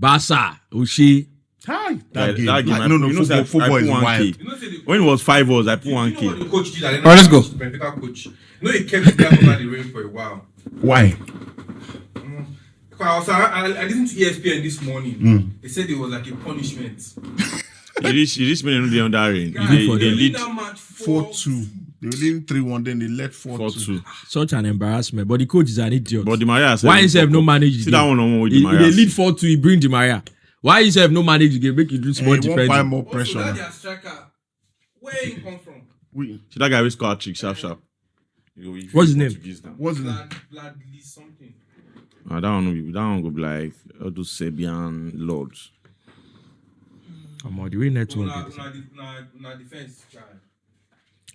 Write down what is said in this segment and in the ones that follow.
Barca, Ushi. Hi, That game. Football is wild. When it was 5 hours, I put 1K. You know what the coach did? Alright, let's go. Benfica coach. No, he kept the over the rain for a while. Why? I listened to ESPN this morning. They said it was like a punishment. You reach me in the under rain. They lead that match 4-2. They were leading 3-1, then they led 4-2. 4-2. Such an embarrassment. But the coach is an idiot. But Di Maria said, why himself no manage? See that one on with Di He Maria. they lead 4-2. He bring Di Maria. Why himself no manage the game? Make you do small He won't buy defense. more pressure. Also, now. that their striker, where he come from? See that guy will score a trick, sharp. What's his name? What's the name? Bladley something. That one go be like all those Serbian lords. I'm on the way network. Na defense guy.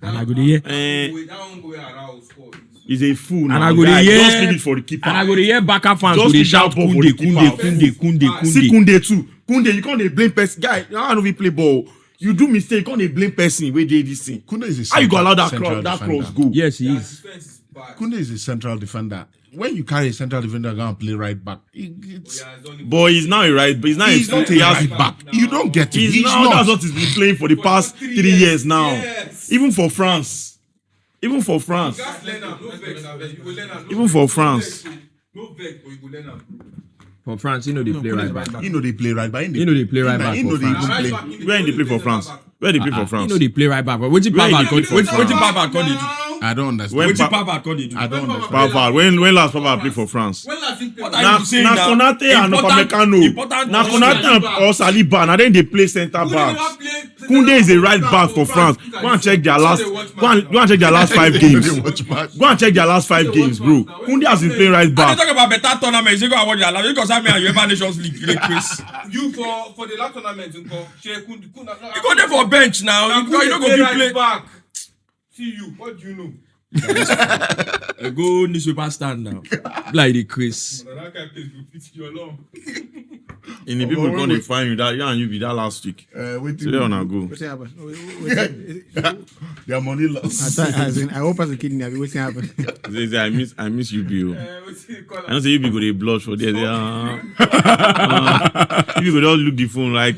And I go there. That one go where Arao score. He's a fool now. And I go Guy, there. just leave it for the keeper. And I go to hear Barca fans Just go they leave shout that ball for Kunde, the keeper. Kunde. See Kunde too. Kunde, you can't blame person. Guy, I don't even play ball. You do mistake, you can't blame person where they this thing. Kunde is a How you go allow that central cross defender. go? Yes, he Their is. defense is bad. Kunde is a central defender. When you carry a central defender and play right back, it's But he's now a right. But he's not. he's not a right back. You don't get it. He's now. not. That's what he's been playing for the past 3 years now. Yes. Even for France. Gas learn am, no vex, you go learn am. Even for France. No vex, but you go learn am. For France, you know they play right back. You know they play right back. You know they play right back You for know they France. even Right play. back, Where they play for France? Where they play for You France? know they play right back. But what did Where Pavard he call? play for What did France? Pavard call they do? I don't understand. When What did Pa- Pavard call they do? I don't understand. Pavard. When last Pavard play for France? When last he played? What are you saying Na now? Konate and Important- Upamecano. important Na position. Konate or Saliba. Now then they play centre backs. Kunde is a right back for France. Go and check their last. Go and check their last 5 games. Watch match. Go and check their last 5 games, bro. Kunde has been playing right I back. talk about better tournaments. You go and watch your life. Because I mean, UEFA Nations League. You Chris. You for the last tournament, you go there for bench now. You don't go be play. back. See you. What do you know? Go newspaper stand now. Like the Chris. That guy plays will fit you along. In the people gonna find you that you be that last week. Wait So they wanna go. What's happened? Their money lost. I hope as a kid, what's happened? They say, I miss you, Bill. What's it called? I don't say you be go dey blush for there. You go just look the phone like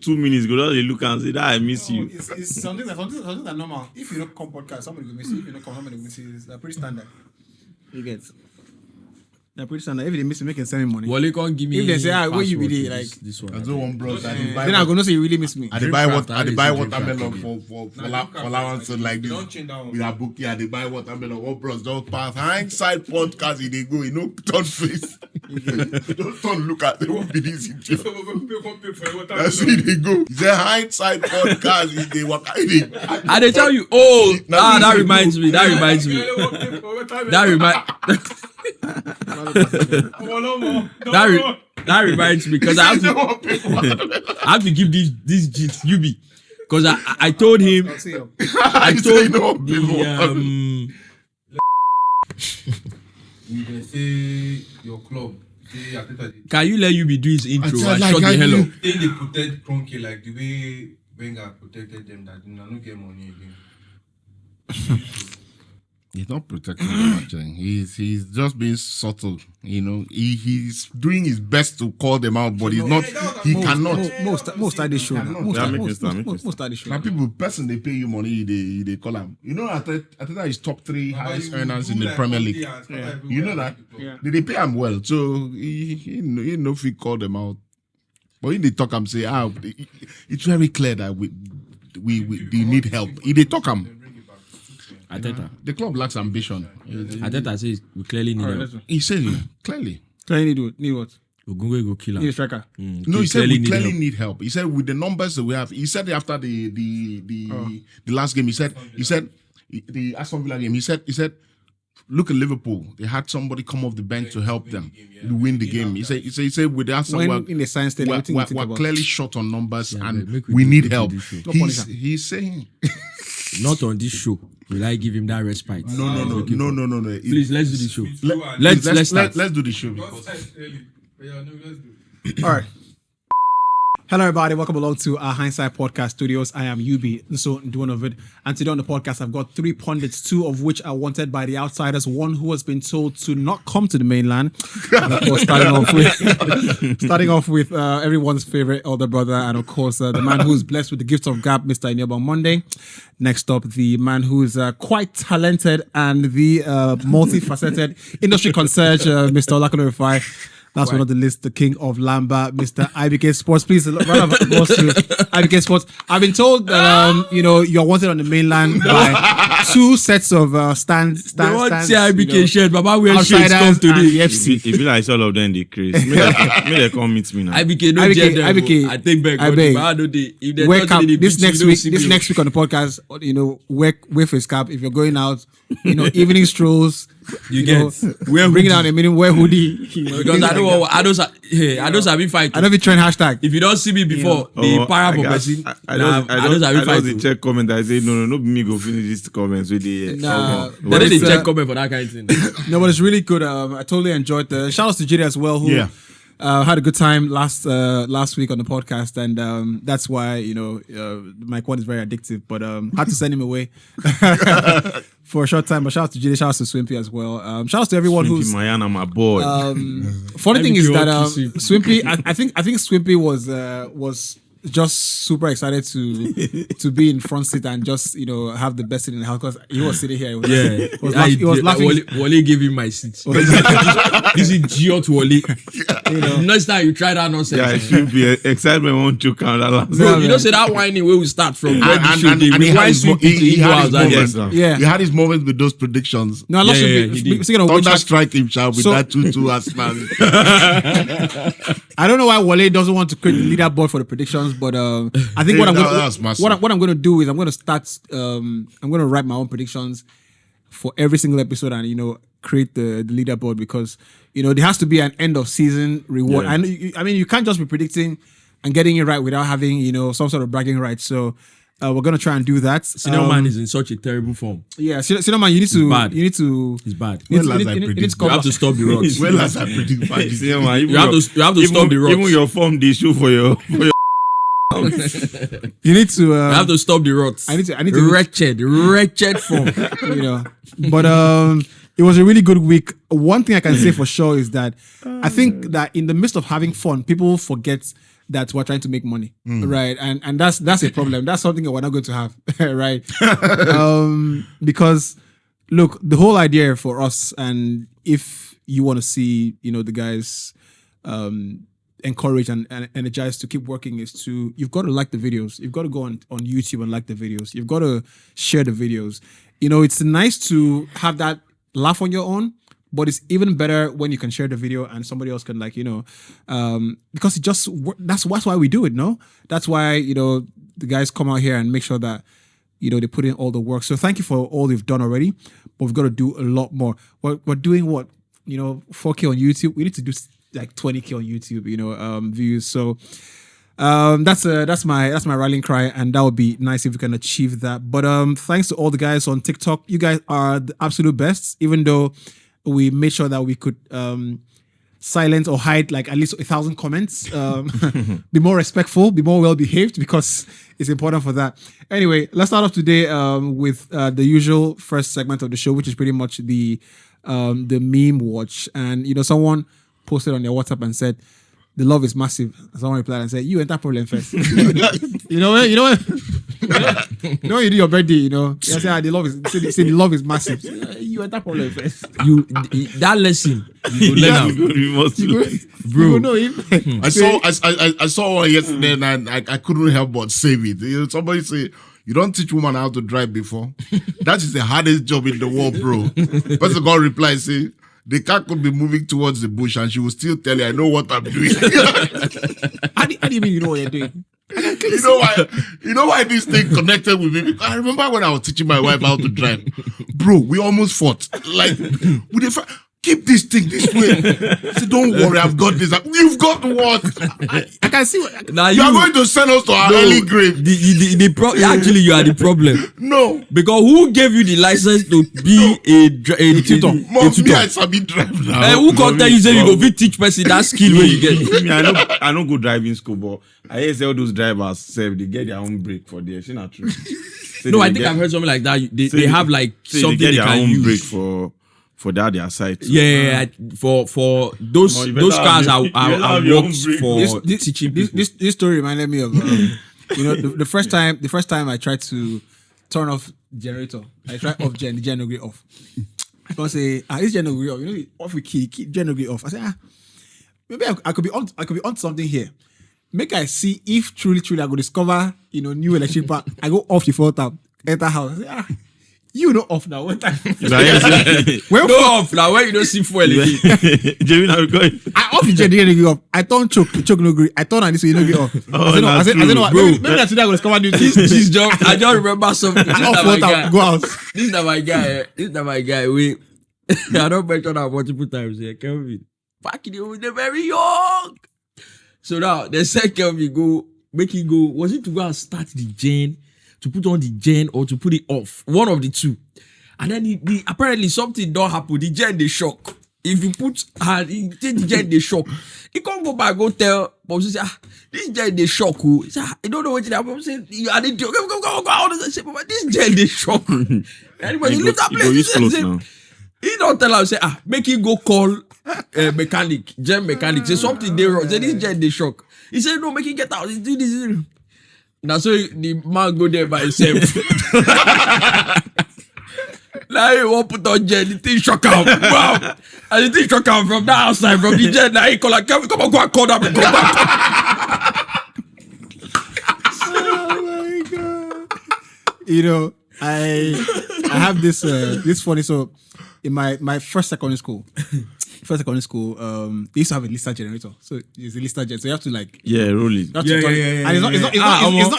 2 minutes. Go just dey look and say that I miss you. It's something that normal. If you don't come podcast, somebody will miss you. If you don't come, somebody will miss you. It's pretty standard. You get. They're pretty standard. If they miss you, make them send me money. Wale can't give me. If they say, where you be password there, to like, this one. I don't want bros. I then I'm gonna say you really miss me. they buy what? Dreamcraft, I they buy I use watermelon Dreamcraft for allowance to like this. Don't change that one. With a bookie, they buy watermelon. What bros don't pass hindsight podcast. They go, you know, turn face. Don't turn look at. They won't be this in jail. That's it. They go. It's a hindsight podcast. They walk. And they tell you, that reminds me. That reminds me. That reminds me because I have to give this G to UB because I told him I'll see you. I told You can say your club. Say Ateta did. can you let UB do his intro I and said, shut like, the hell I up? They protect Kroenke like the way Wenger protected them that they don't get money again. He's not protecting them actually. He's just being subtle. You know, he's doing his best to call them out, but he's not. He cannot. Most of this show. Most of this show. Now people, person they pay you money, they call him. You know, Ateta is top 3 highest earners in the Premier League. You know that? Yeah. They pay him well, so he know if he call them out. But in the talk, I'm saying, it's very clear that we need help. If they talk him, Ateta. the club lacks ambition. Ateta says we clearly need help. He said it clearly. Clearly need what? Ogunwe go kill Need a him. striker. No, he said we clearly help. need help. He said with the numbers that we have. He said after the last game. He said the Aston Villa game. He said look at Liverpool. They had somebody come off the bench to help them win the game. He said with the Aston When in the science study, everything you think we're about. clearly short on numbers and make we do need this help. show. He's saying Not on this show. Will I give him that respite? no. Please, let's do the show. Let's start. Let's do the show. All right. Hello, everybody. Welcome along to our Hindsight Podcast Studios. I am Yubi, so doing of it. And today on the podcast, I've got 3 pundits, 2 of which are wanted by the outsiders, 1 who has been told to not come to the mainland. And of course, starting off with everyone's favorite older brother, and of course, the man who's blessed with the gift of gab, Mr. Inyoba Monday. Next up, the man who's quite talented and the multifaceted industry concierge, Mr. Olakune Rufai. Last one on the list, the king of Lamba, Mr. IBK Sports. Please, a round of applause to IBK Sports. I've been told that you're wanted on the mainland by 2 sets of stands. They won't say IBK shirt, Baba wear shirts come today. If you like all of them in the craze, may they come meet me now. IBK, no IBK, I take back. I beg. If they Wear don't cap see the this beach, next you don't week. see This me. next week on the podcast, wear face cap. If you're going out, evening strolls. You get bring down a minimum. Wear hoodie. Because I don't have fight. I don't be trend hashtag. If you don't see me before, the para for person. I don't have to check comment. I say no, be me go finish this comments with the. Nah, They didn't check comment for that kind of thing. No, but it's really good. I totally enjoyed the shout outs to JD as well, who had a good time last week on the podcast, and that's why Mike One is very addictive, but had to send him away for a short time. But shout out to JD, shout out to Swimpy as well. Shout out to everyone who's Mayana, my boy. funny thing is that Swimpy. Swimpy, I think Swimpy was just super excited to be in front seat and just have the best seat in the house, because he was sitting here. He was laughing. Wale gave him my seat. This is Giot Wale. Next time you try that nonsense. Yeah, it should be excitement won't choke out that last. Bro, you know, say that whining where we start from. Where the show and dey. he We had whine his sweet people he into had house. his moments. Yeah. He had his moments with those predictions. No, I love Yeah, Swimpy. he did. Speaking of which, Thunder strike him, child, with So- that 2-2 Arsenal. I don't know why Wale doesn't want to create the leaderboard for the predictions, but I think That's massive. what I'm going to do is I'm going to start. I'm going to write my own predictions for every single episode, and create the leaderboard, because there has to be an end of season reward. Yeah. I mean, you can't just be predicting and getting it right without having some sort of bragging rights. So we're going to try and do that. Senior man is in such a terrible form. Yeah, Senior man, you need to. bad. You need to. It's bad. You need Well, to- as I you need to predict. You cover- have to stop the rods. Well, as I predict bad. Yeah, man, even You have to stop the rods. Even your form, they show for your. You need to. You have to stop the rods. I need to. Wretched form. But it was a really good week. One thing I can say for sure is that I think that in the midst of having fun, people forget that we're trying to make money, right? And that's a problem. That's something that we're not going to have, right? Because look, the whole idea for us, and if you want to see, the guys encouraged and energized to keep working, is you've got to like the videos. You've got to go on YouTube and like the videos. You've got to share the videos. It's nice to have that laugh on your own, but it's even better when you can share the video and somebody else can because it just that's why we do it. No, that's why the guys come out here and make sure that they put in all the work. So thank you for all you've done already, but we've got to do a lot more. We're doing 4K on YouTube. We need to do like 20K on YouTube, views. So that's my rallying cry, and that would be nice if we can achieve that. But thanks to all the guys on TikTok. You guys are the absolute best, even though we made sure that we could silence or hide like at least 1,000 comments. Be more respectful, be more well behaved, because it's important for that. Anyway, let's start off today with the usual first segment of the show, which is pretty much the meme watch. And someone posted on their WhatsApp and said, "The love is massive." Someone replied and said, "You enter problem first." You know what? When you do your birthday, you say, the love is massive. You enter problem first. That lesson you learn Bro, no, I saw one yesterday, and I couldn't help but save it. Somebody say, "You don't teach woman how to drive before." That is the hardest job in the world, bro. Person God reply say, "The car could be moving towards the bush and she will still tell you, I know what I'm doing." How do you mean you know what you're doing? You know why this thing connected with me? Because I remember when I was teaching my wife how to drive. Bro, we almost fought. Like, keep this thing this way. I said, don't worry, I've got this. You've got what? I can see what. Now You are going to send us to our early grave. Actually, you are the problem. No. Because who gave you the license to be a tutor? Mom, me, I sabi drive now. Who can tell you say you go fit teach person that skill where you get? Me, I don't go driving school, but I hear say all those drivers say they get their own break for there. She not true. No, I think I've heard something like that. They have like something they they get their can own use. break for their site. Yeah, for those Well, you better cars have are you better have your own works break. for teaching people. This story reminded me of the first time I tried to turn off generator. I tried off the generator off. I say, this generator off. Off with key generator off. I say, maybe I could be on something here. Make I see if truly I go discover new electric part. I go off the phone tap, enter house. I say, you know off now. What time? Well, no off now. Where you don't see fuel again. Jamie, now we're going. I off the generator off. I turn choke no green. I turn on this way, you know get off. I said no, bro. maybe that's today I go discover new things. I just remember something. I off phone tap, go out. This is not my guy. We I don't mention that multiple times here. Kelvin. Back in the day, they're very young. So now the second we go, make it go. Was it to go and start the gen, to put on the gen, or to put it off? One of the two. And then apparently something don't happen. The gen they shock. If you put he take the gen they shock. He can't go back go tell but say this gen they shock. He say, I don't know what it happen. Say you are the go. Say, but this gen they shock. Anybody leave that place. He don't tell us say make him go call mechanic, gen mechanic. Say something they wrong. Say this gen they shock. He said no, make him get out. He do this. Now so the man go there by himself. Now he won't put on gen. The thing shock out. Wow. And the thing shock out from the outside from the gen. Now he call like come on go and call them and go back. Oh my god! I have this funny. So in my first secondary school, they used to have a Lister generator. So it's a Lister generator. So you have to like roll it. And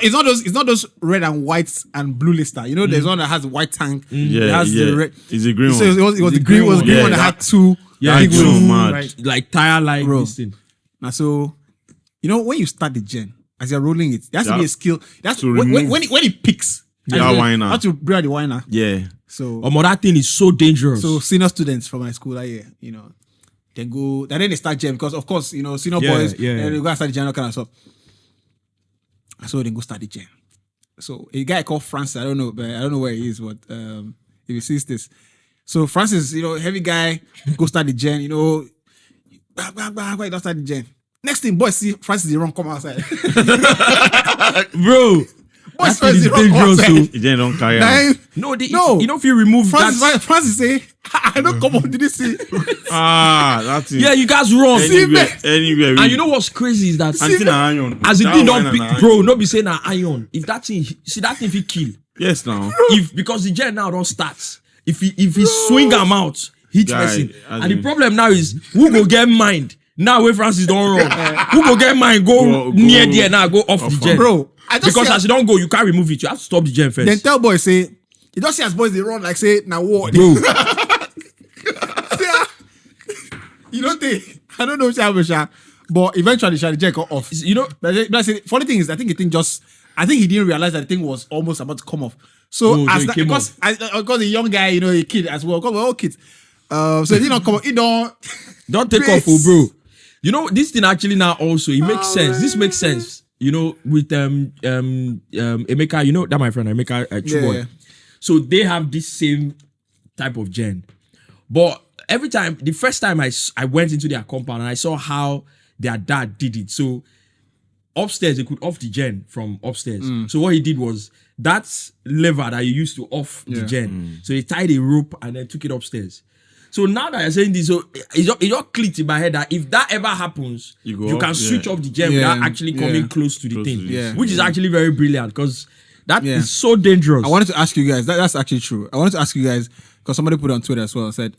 it's not those red and white and blue Lister. There's one that has a white tank. Yeah, it has the red. It's a green So one. it was the green one that had two. That's so mad. Right. Like tire like Bro. this thing. Now so when you start the gen, as you're rolling it, there has to be a skill. That's To when remove- it picks. Yeah, whiner. How to bring out the whiner. Yeah. So That thing is so dangerous. So senior students from my school that year, they go, and then they start jam because of course, senior boys, and they go and start the jam, kind of stuff. So they go start the jam. So a guy called Francis, I don't know where he is, but if he sees this. So Francis, heavy guy, go start the jam, why don't start the jam? Next thing, boys see Francis the wrong come outside. bro. Boys That thing is the wrong dangerous. outside. It just don't carry Now, on. No, if you remove Francis say, I don't come on, did you see? That's it. yeah, you guys wrong. Anywhere. And you know what's crazy is that Until na iron. as the That thing one don't na be, bro, no be saying na iron. If that thing, see that thing if he kill. Yes, now. Because the gen now don't start. If he swing him out, hit Guy, person. as And the in- problem now is who go get mind. Now where Francis don't run. Who go get mind go near there now go off the gen. Bro, I just Because see as you don't go, you can't remove it. You have to stop the gen first. then tell boys say, you don't see as boys they run like say now what? Bro, You don't think I don't know but eventually the gen got off. you know, But I say, funny thing is I think he didn't realize that the thing was almost about to come off. So No, as it that, came because a young guy, a kid as well, because we're all kids. So he didn't come off. He don't take off, Grace. bro. This thing actually now also it makes sense. This makes sense. With Emeka, that my friend Emeka True Boy. Yeah. So they have this same type of gen. But every time, the first time I went into their compound and I saw how their dad did it. So upstairs, they could off the gen from upstairs. So what he did was that lever that you used to off the gen. So he tied a rope and then took it upstairs. So now that you're saying this, so it just clicked in my head that if that ever happens, You go you can off, switch yeah. off the gen Yeah, without actually coming yeah. close to the Close thing. to the- Yeah. Which is actually very brilliant because that Yeah. is so dangerous. I wanted to ask you guys, that's actually true. I wanted to ask you guys, because somebody put it on Twitter as well, said,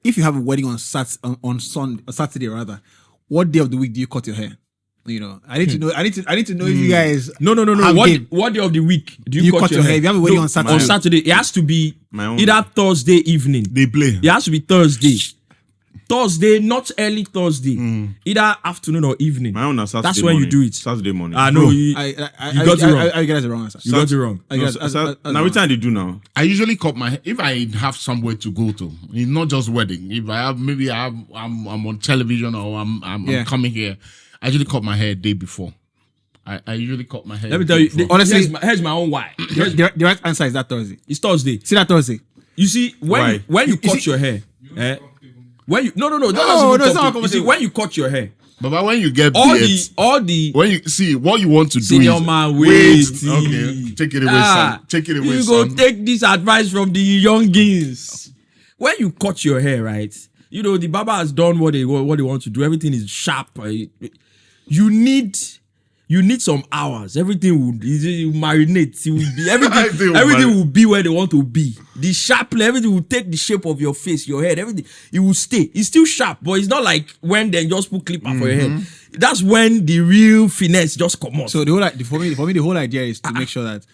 if you have a wedding on Saturday rather, what day of the week do you cut your hair? I need to know. I need to know if you guys. No. have game. What day of the week do You cut your hair? If you have a wedding on Saturday. On Saturday, it has to be My own. either Thursday evening. They play. It has to be Thursday. Thursday, not early Thursday, either afternoon or evening. My own is Saturday That's when morning. you do it. Saturday morning. I know Bro, you I got it wrong. I get the wrong answer. You got it wrong. Now which time they do now? I usually cut my hair if I have somewhere to go to. It's not just wedding. If I have I'm on television or I'm coming here, I usually cut my hair a day before. I usually cut my hair. Let me tell you, Honestly, here's my own why. the right answer is that Thursday. It's Thursday. See that Thursday. You see, when you cut your hair, when you no, it's not a you see, conversation. when you cut your hair, But when you get all beards, the when you see what you want to do senior is man wait. wait. Okay, take it away, son. Take it away, You son. go take this advice from the youngins. When you cut your hair, right? You know the barber has done what they want to do. Everything is sharp. You need some hours. Everything will marinate. It will be everything will be where they want to be. The sharpness, everything will take the shape of your face, your head, everything. It will stay. It's still sharp, but it's not like when they just put clipper for your head. That's when the real finesse just come out. So the whole for me the whole idea is to make sure that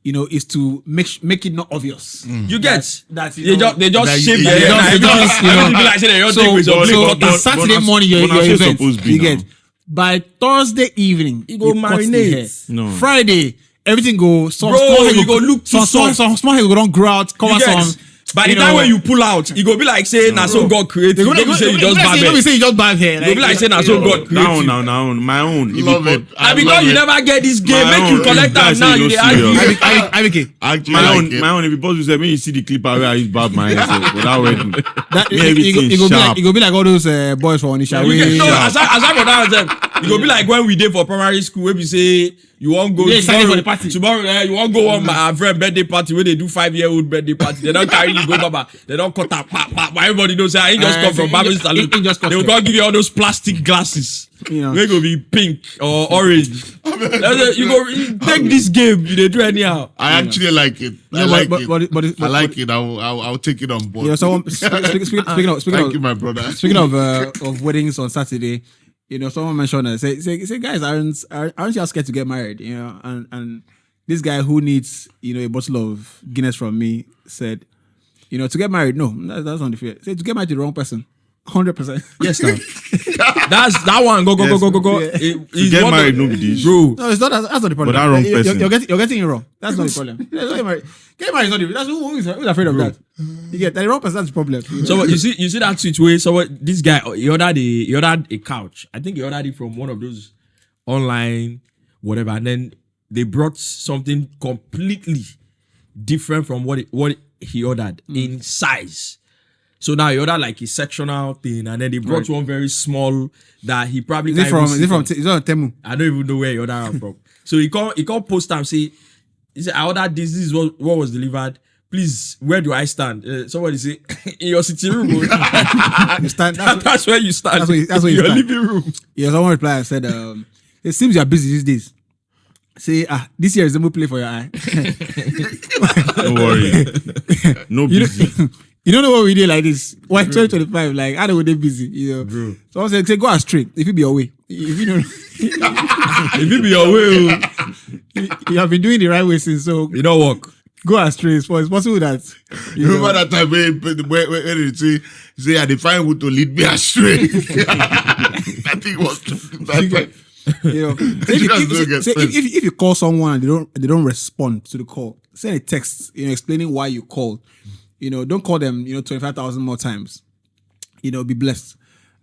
is to make it not obvious. You get that they just shape yeah, their yeah, head. they Everything be like say they just So, take with some so clipper. it's Saturday but morning your that's event. supposed to be You now. get by Thursday evening. You go cut the marinate. hair. No. Friday everything go. Some Bro, small hair you go look too some soft. small hair go don't grow out. Cover You get some. by the time when you pull out, it go be like say na so God created. You go be say you just bad Don't hair. be saying you just bad hair. You go be like say na so God created. Now, my own. If Love you it. cut- I And because love you it. never get this game, My make you own, collect if them guys now. say You you dey no argue. serious. IBK. I actually My like own, it. my own. If you pause, you say, me you see the clipper where I use barb my hair for that wedding. That Me, everything it go be like sharp. it go be like all those boys for Onisha. You get, no, wey- aside from that, it go be like when we did for primary school, where we say you won't go You dey excited for the party. tomorrow. You won't go on my friend birthday party where they do 5-year-old birthday party. They don't carry you go, baba. They don't cut up. But everybody knows I ain't just come from Barbary Salon. he just cut They will there. go give you all those plastic glasses. You know. They go be pink or orange. You go you take this game. You dey do anyhow. I actually like it. I No, like but- it. but- I like it. I'll take it on board. Someone speaking Thank you, of my brother. speaking of weddings on Saturday, someone mentioned that say guys aren't you scared to get married? And this guy who needs a bottle of Guinness from me said, to get married, no, that's not the fear. Say to get married to the wrong person, 100%. Yes, now. That's that one. Go. Yeah. It's Get one married, of- no be this. bro. No, it's not. That's not the problem. But that wrong You're person. you're getting it wrong. That's not the problem. Getting married is not the. That's who's afraid of that. You get that the wrong person. That's the problem. So you see that switch way. So this guy he ordered a couch. I think he ordered it from one of those online whatever, and then they brought something completely different from what he ordered in size. So now he ordered like a sectional thing, and then they brought one very small that he probably Is it can't from? even Is see it from? Is it on Temu? I don't even know where he ordered it from. So he called post and say, he said, I ordered this. This is what was delivered. Please, where do I stand? Somebody say, in your sitting room. You stand. That's where you stand. That's where you your stand. living room. Yeah, someone replied and said, it seems you're busy these days. Say, this year is the more play for your eye. Don't worry. No busy. You don't know what we did like this. Why 2025? Like, how they busy? Bro. Someone said, say, go astray. If you be away. If you don't, If it be your way, you have been doing the right way since, so you don't work. go astray. It's possible that. You remember that time where he say, I define who to lead me astray. I think it was that time. If you call someone and they don't respond to the call, send a text, explaining why you called. Don't call them, 25,000 more times. Be blessed.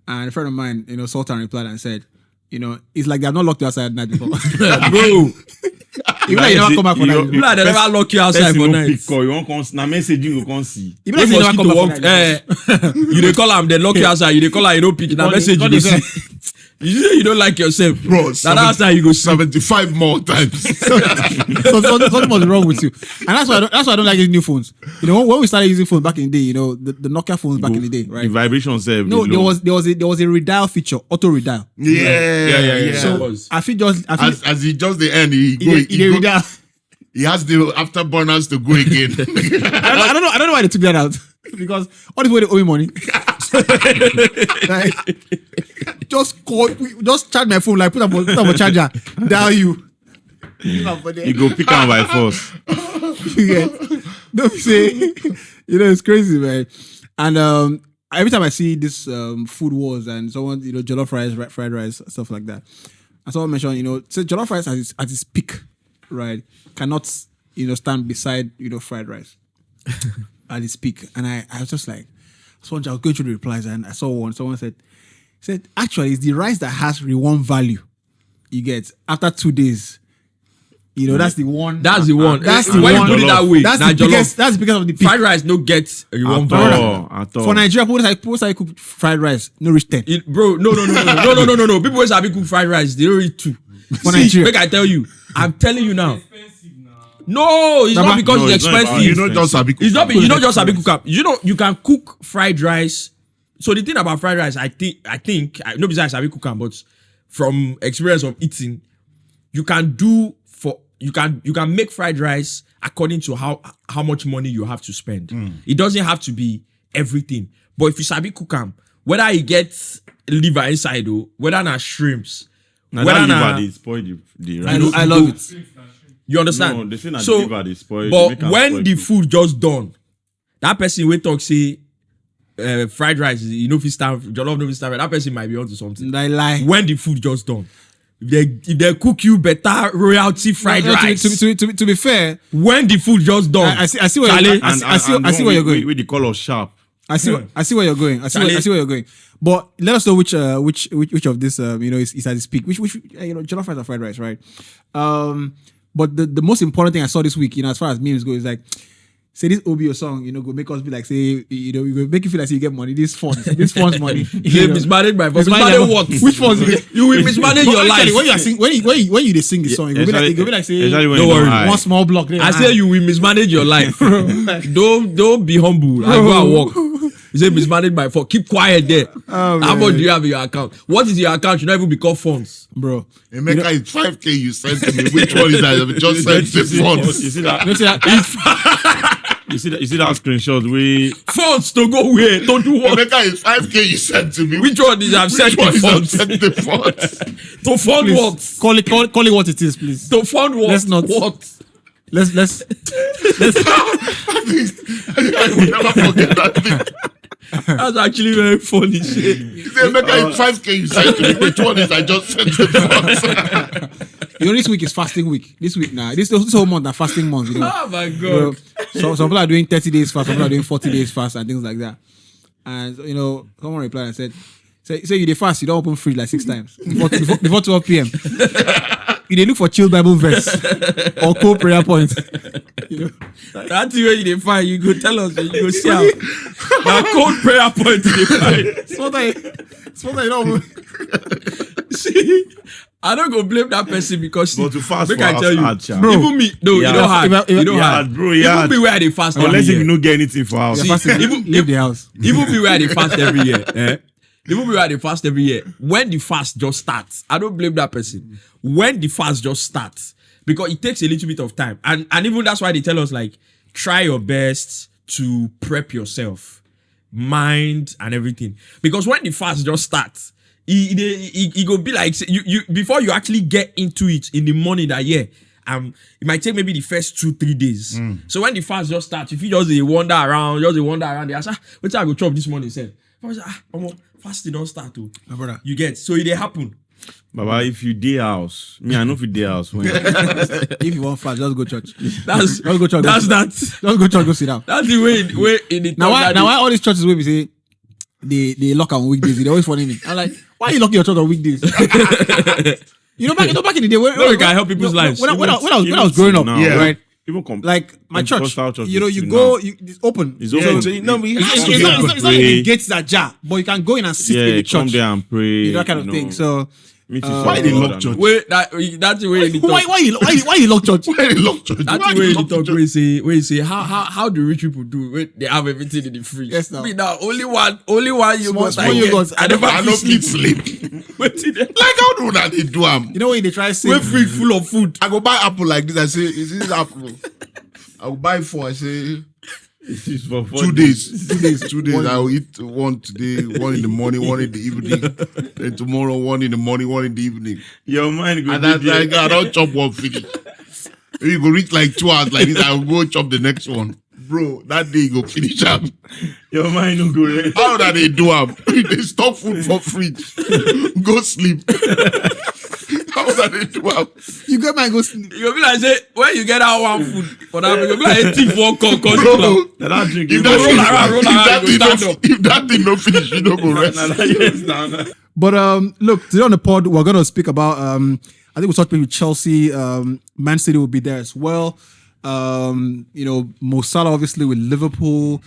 And a friend of mine, Sultan replied and said, it's like they have not locked you outside at night before. Bro. Even like you never come back for night. People like they never lock you outside for night. Call, you won't come. Now message you can't see. Even like you never come back for night. You dey call am, they lock you outside. You dey call am, you don't pick. Now message you dey see. You say you don't like yourself, Bro, now that's how you go see. 75 more times. So something was wrong with you, and that's why I don't like these new phones. When we started using phones back in the day, the Nokia phones back in the day, right? The vibration self. No, there was a redial feature, auto redial. Yeah. So, I feel as he just the end, he redial. he has the afterburners to go again. I don't know why they took that out because all the way they owe me money. Like, just charge my phone, like put up a charger, dial you. You go pick on by force. You get, don't say, it's crazy, man. And every time I see this food wars and someone, jollof rice, fried rice, stuff like that, and someone mentioned, so jollof rice at its peak, right, cannot, stand beside, fried rice at its peak. And I was just like, I was going through the replies and I saw one. Someone said, actually, it's the rice that has rewarm value. You get after 2 days. That's the one. That's the one. That's the when one. you put it that way. That's the biggest. That's because of the peak. Fried rice no get rewarm value. At all. For Nigeria, people say cook fried rice, no reach 10. Bro, no. People always have cook fried rice. They don't eat 2. For Nigeria, Make I tell you. I'm telling you now. No, it's not because it's expensive. You know just Sabi cook. It's not. You know just Sabi cook up. You can cook fried rice. So the thing about fried rice, I think, no besides Sabi cook am, but from experience of eating, you can make fried rice according to how much money you have to spend. It doesn't have to be everything. But if you sabi cook am, whether it gets liver inside or whether not shrimps, Now whether that liver, they spoil the rice. I love it. you understand? No, they say that So, liver, they spoil. but when the food just done, that person will talk say fried rice, if you stand jollof, no fit stand, that person might be onto something. I lie. When the food just done. If they cook you better royalty fried rice. To be fair, When the food just done, I see where Charlie, I see where you're going. With the color sharp. I see where you're going. I see where you're going. But let us know which of this is at its peak. Which jollof rice or fried rice, right? But the most important thing I saw this week, as far as memes go, is like, say this OBO song, go make us be like, say, you go make you feel like you get money. This funds money. you mismanage my voice. Mismanage what? Which funds? You will mismanage your life. When you sing, when you sing the song, you go be like say, Don't worry. one small block. There, I say you will mismanage your life. Don't be humble. I go and walk. You say mismanage my phone. Keep quiet there. How much do you have in your account? What is your account? You not even be called funds, bro. Emeka, it's 5K you sent to me. Which one is that? I just sent the funds. You see that? You see that screenshot? funds to go where? Don't do what? Emeka, it's 5K you sent to me. Which one is I've sent Which one the is I've funds? sent the funds? To fund Please, what? call it what it is, please. To fund what? Let's not- What? Let's I will never forget that thing. That's actually very funny shit. He said, Emeka, it's 5K you sent to me. Which one is I just sent the funds? this week is fasting week. This week now, this whole month are fasting months. Oh my god. Bro, so some people are doing 30 days fast, some people are doing 40 days fast and things like that. And someone replied and said, say you dey fast, you don't open fridge like 6 times before 12 p.m. You dey look for chill Bible verse or cool prayer point. That's the way you define. You go tell us. You go see how. Now cold prayer point you define. Sometimes you don't. See, I don't go blame that person because But to fast make for I tell you, hard, Cha. Bro. even me, no, Yeah. you don't have, you don't Yeah, have, bro, even yeah. me where they fast every Unless if you year. no get anything for house. See, Fasting, even- leave the house. Even me where they fast every year. Even me where they fast every year. When the fast just starts, I don't blame that person. When the fast just starts, because it takes a little bit of time, and even that's why they tell us like try your best to prep yourself, mind and everything. Because when the fast just starts, it go be like you before you actually get into it in the morning that year. It might take maybe the first 2-3 days. So when the fast just starts, if you just wander around, they ask, what's I go chop this morning? Said, fasting don't start to. My brother. You get so it happen. Baba, if you day house, me I know if you day house when If you want fast, just go church. That's Just go church. that's that. Just go church. Go sit down. That's the way in the Now why all these churches where we say they lock on weekdays? They always funny me. I'm like, why you locking your church on weekdays? back in the day when No, we can help people's lives. When I was growing up, now, Yeah. right? even Like my church, Pentecostal church you is go, now. it's open. It's open. So, no, we have It's to not get like the gates are jar, but you can go in and sit in the come church. there and pray. That kind of thing. So meet Why they lock church? Wait, that's the way in the talk. why you lock church? Why they lock church? That's Why the way they in the lock talk church? where you say how do rich people do when they have everything in the fridge? Yes, now. Me now only one yogurt small I get. yogurt. I never I don't fit fit sleep. sleep. Wetin dey- Like how do that they do am? You know when they try to say Wey fridge full of food. I go buy apple like this. I say, is this apple? I will buy 4. I say, This is for 2 days. 2 days. 2 days. I will eat one today, one in the morning, one in the evening. Then tomorrow, one in the morning, one in the evening. Your mind go And that's be there. like, I don't chop one finish. You go reach like 2 hours like this. I will go chop the next one. Bro, that day you go finish up. Your mind no go rest. How that they do am? They stop food for fridge. Go sleep. How that they do am? You get my go sleep. You go be like say when you get that one food for that, you go be like a thief for come Bro, That drink. if you that go thing- roll around. roll around, you go stand up. if that thing no finish, you don't go rest. Yes, nah. But look, today on the pod, we're going to speak about. I think we'll talk with Chelsea. Man City will be there as well. Mo Salah obviously with Liverpool.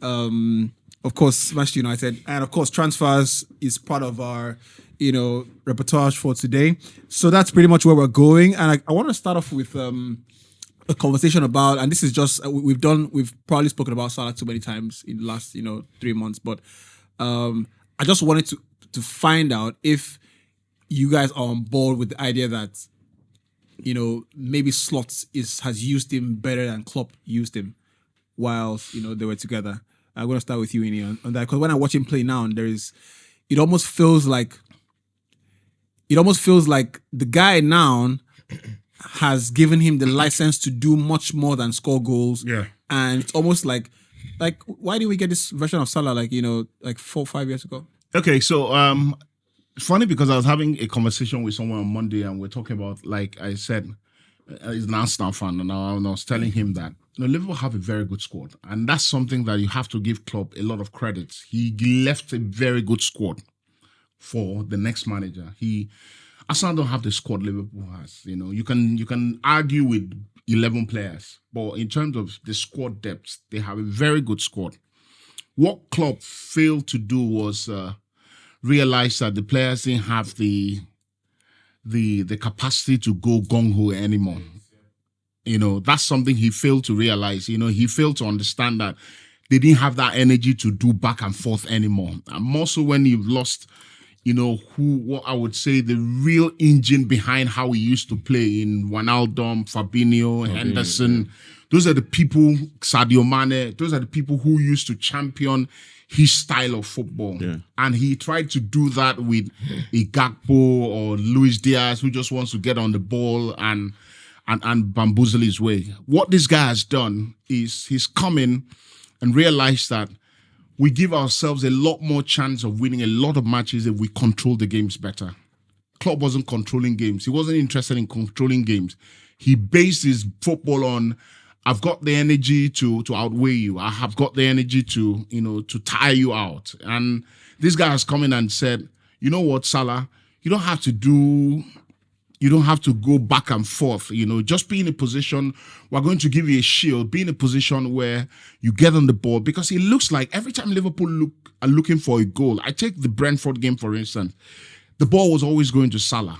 Of course, Manchester United, and of course, transfers is part of our repertoire for today. So that's pretty much where we're going, and I want to start off with a conversation about, and this is just we've probably spoken about Salah too many times in the last 3 months, but I just wanted to find out if you guys are on board with the idea that maybe Slot has used him better than Klopp used him whilst they were together. I'm going to start with you, Ini, on that, because when I watch him play now, it almost feels like the guy now has given him the license to do much more than score goals. Yeah. And it's almost like why did we get this version of Salah like 4 or 5 years ago? Okay, so funny because I was having a conversation with someone on Monday and we're talking about, like I said, he's an Arsenal fan, and I was telling him that Liverpool have a very good squad, and that's something that you have to give Klopp a lot of credit. He left a very good squad for the next manager. Arsenal don't have the squad Liverpool has. You can argue with 11 players, but in terms of the squad depth, they have a very good squad. What Klopp failed to do was realize that the players didn't have the capacity to go gung-ho anymore. That's something he failed to realize. He failed to understand that they didn't have that energy to do back and forth anymore. And more so when you've lost, what I would say the real engine behind how he used to play in Wijnaldum, Fabinho, Henderson. Yeah. Those are the people, Sadio Mane, those are the people who used to champion his style of football. Yeah. And he tried to do that with a Gakpo or Luis Diaz, who just wants to get on the ball and bamboozle his way. What this guy has done is he's come in and realized that we give ourselves a lot more chance of winning a lot of matches if we control the games better. Klopp wasn't controlling games. He wasn't interested in controlling games. He based his football on, I've got the energy to outweigh you. I have got the energy to tire you out. And this guy has come in and said, you know what, Salah, you don't have to go back and forth, just be in a position, we're going to give you a shield, be in a position where you get on the ball, because it looks like every time Liverpool are looking for a goal, I take the Brentford game, for instance, the ball was always going to Salah.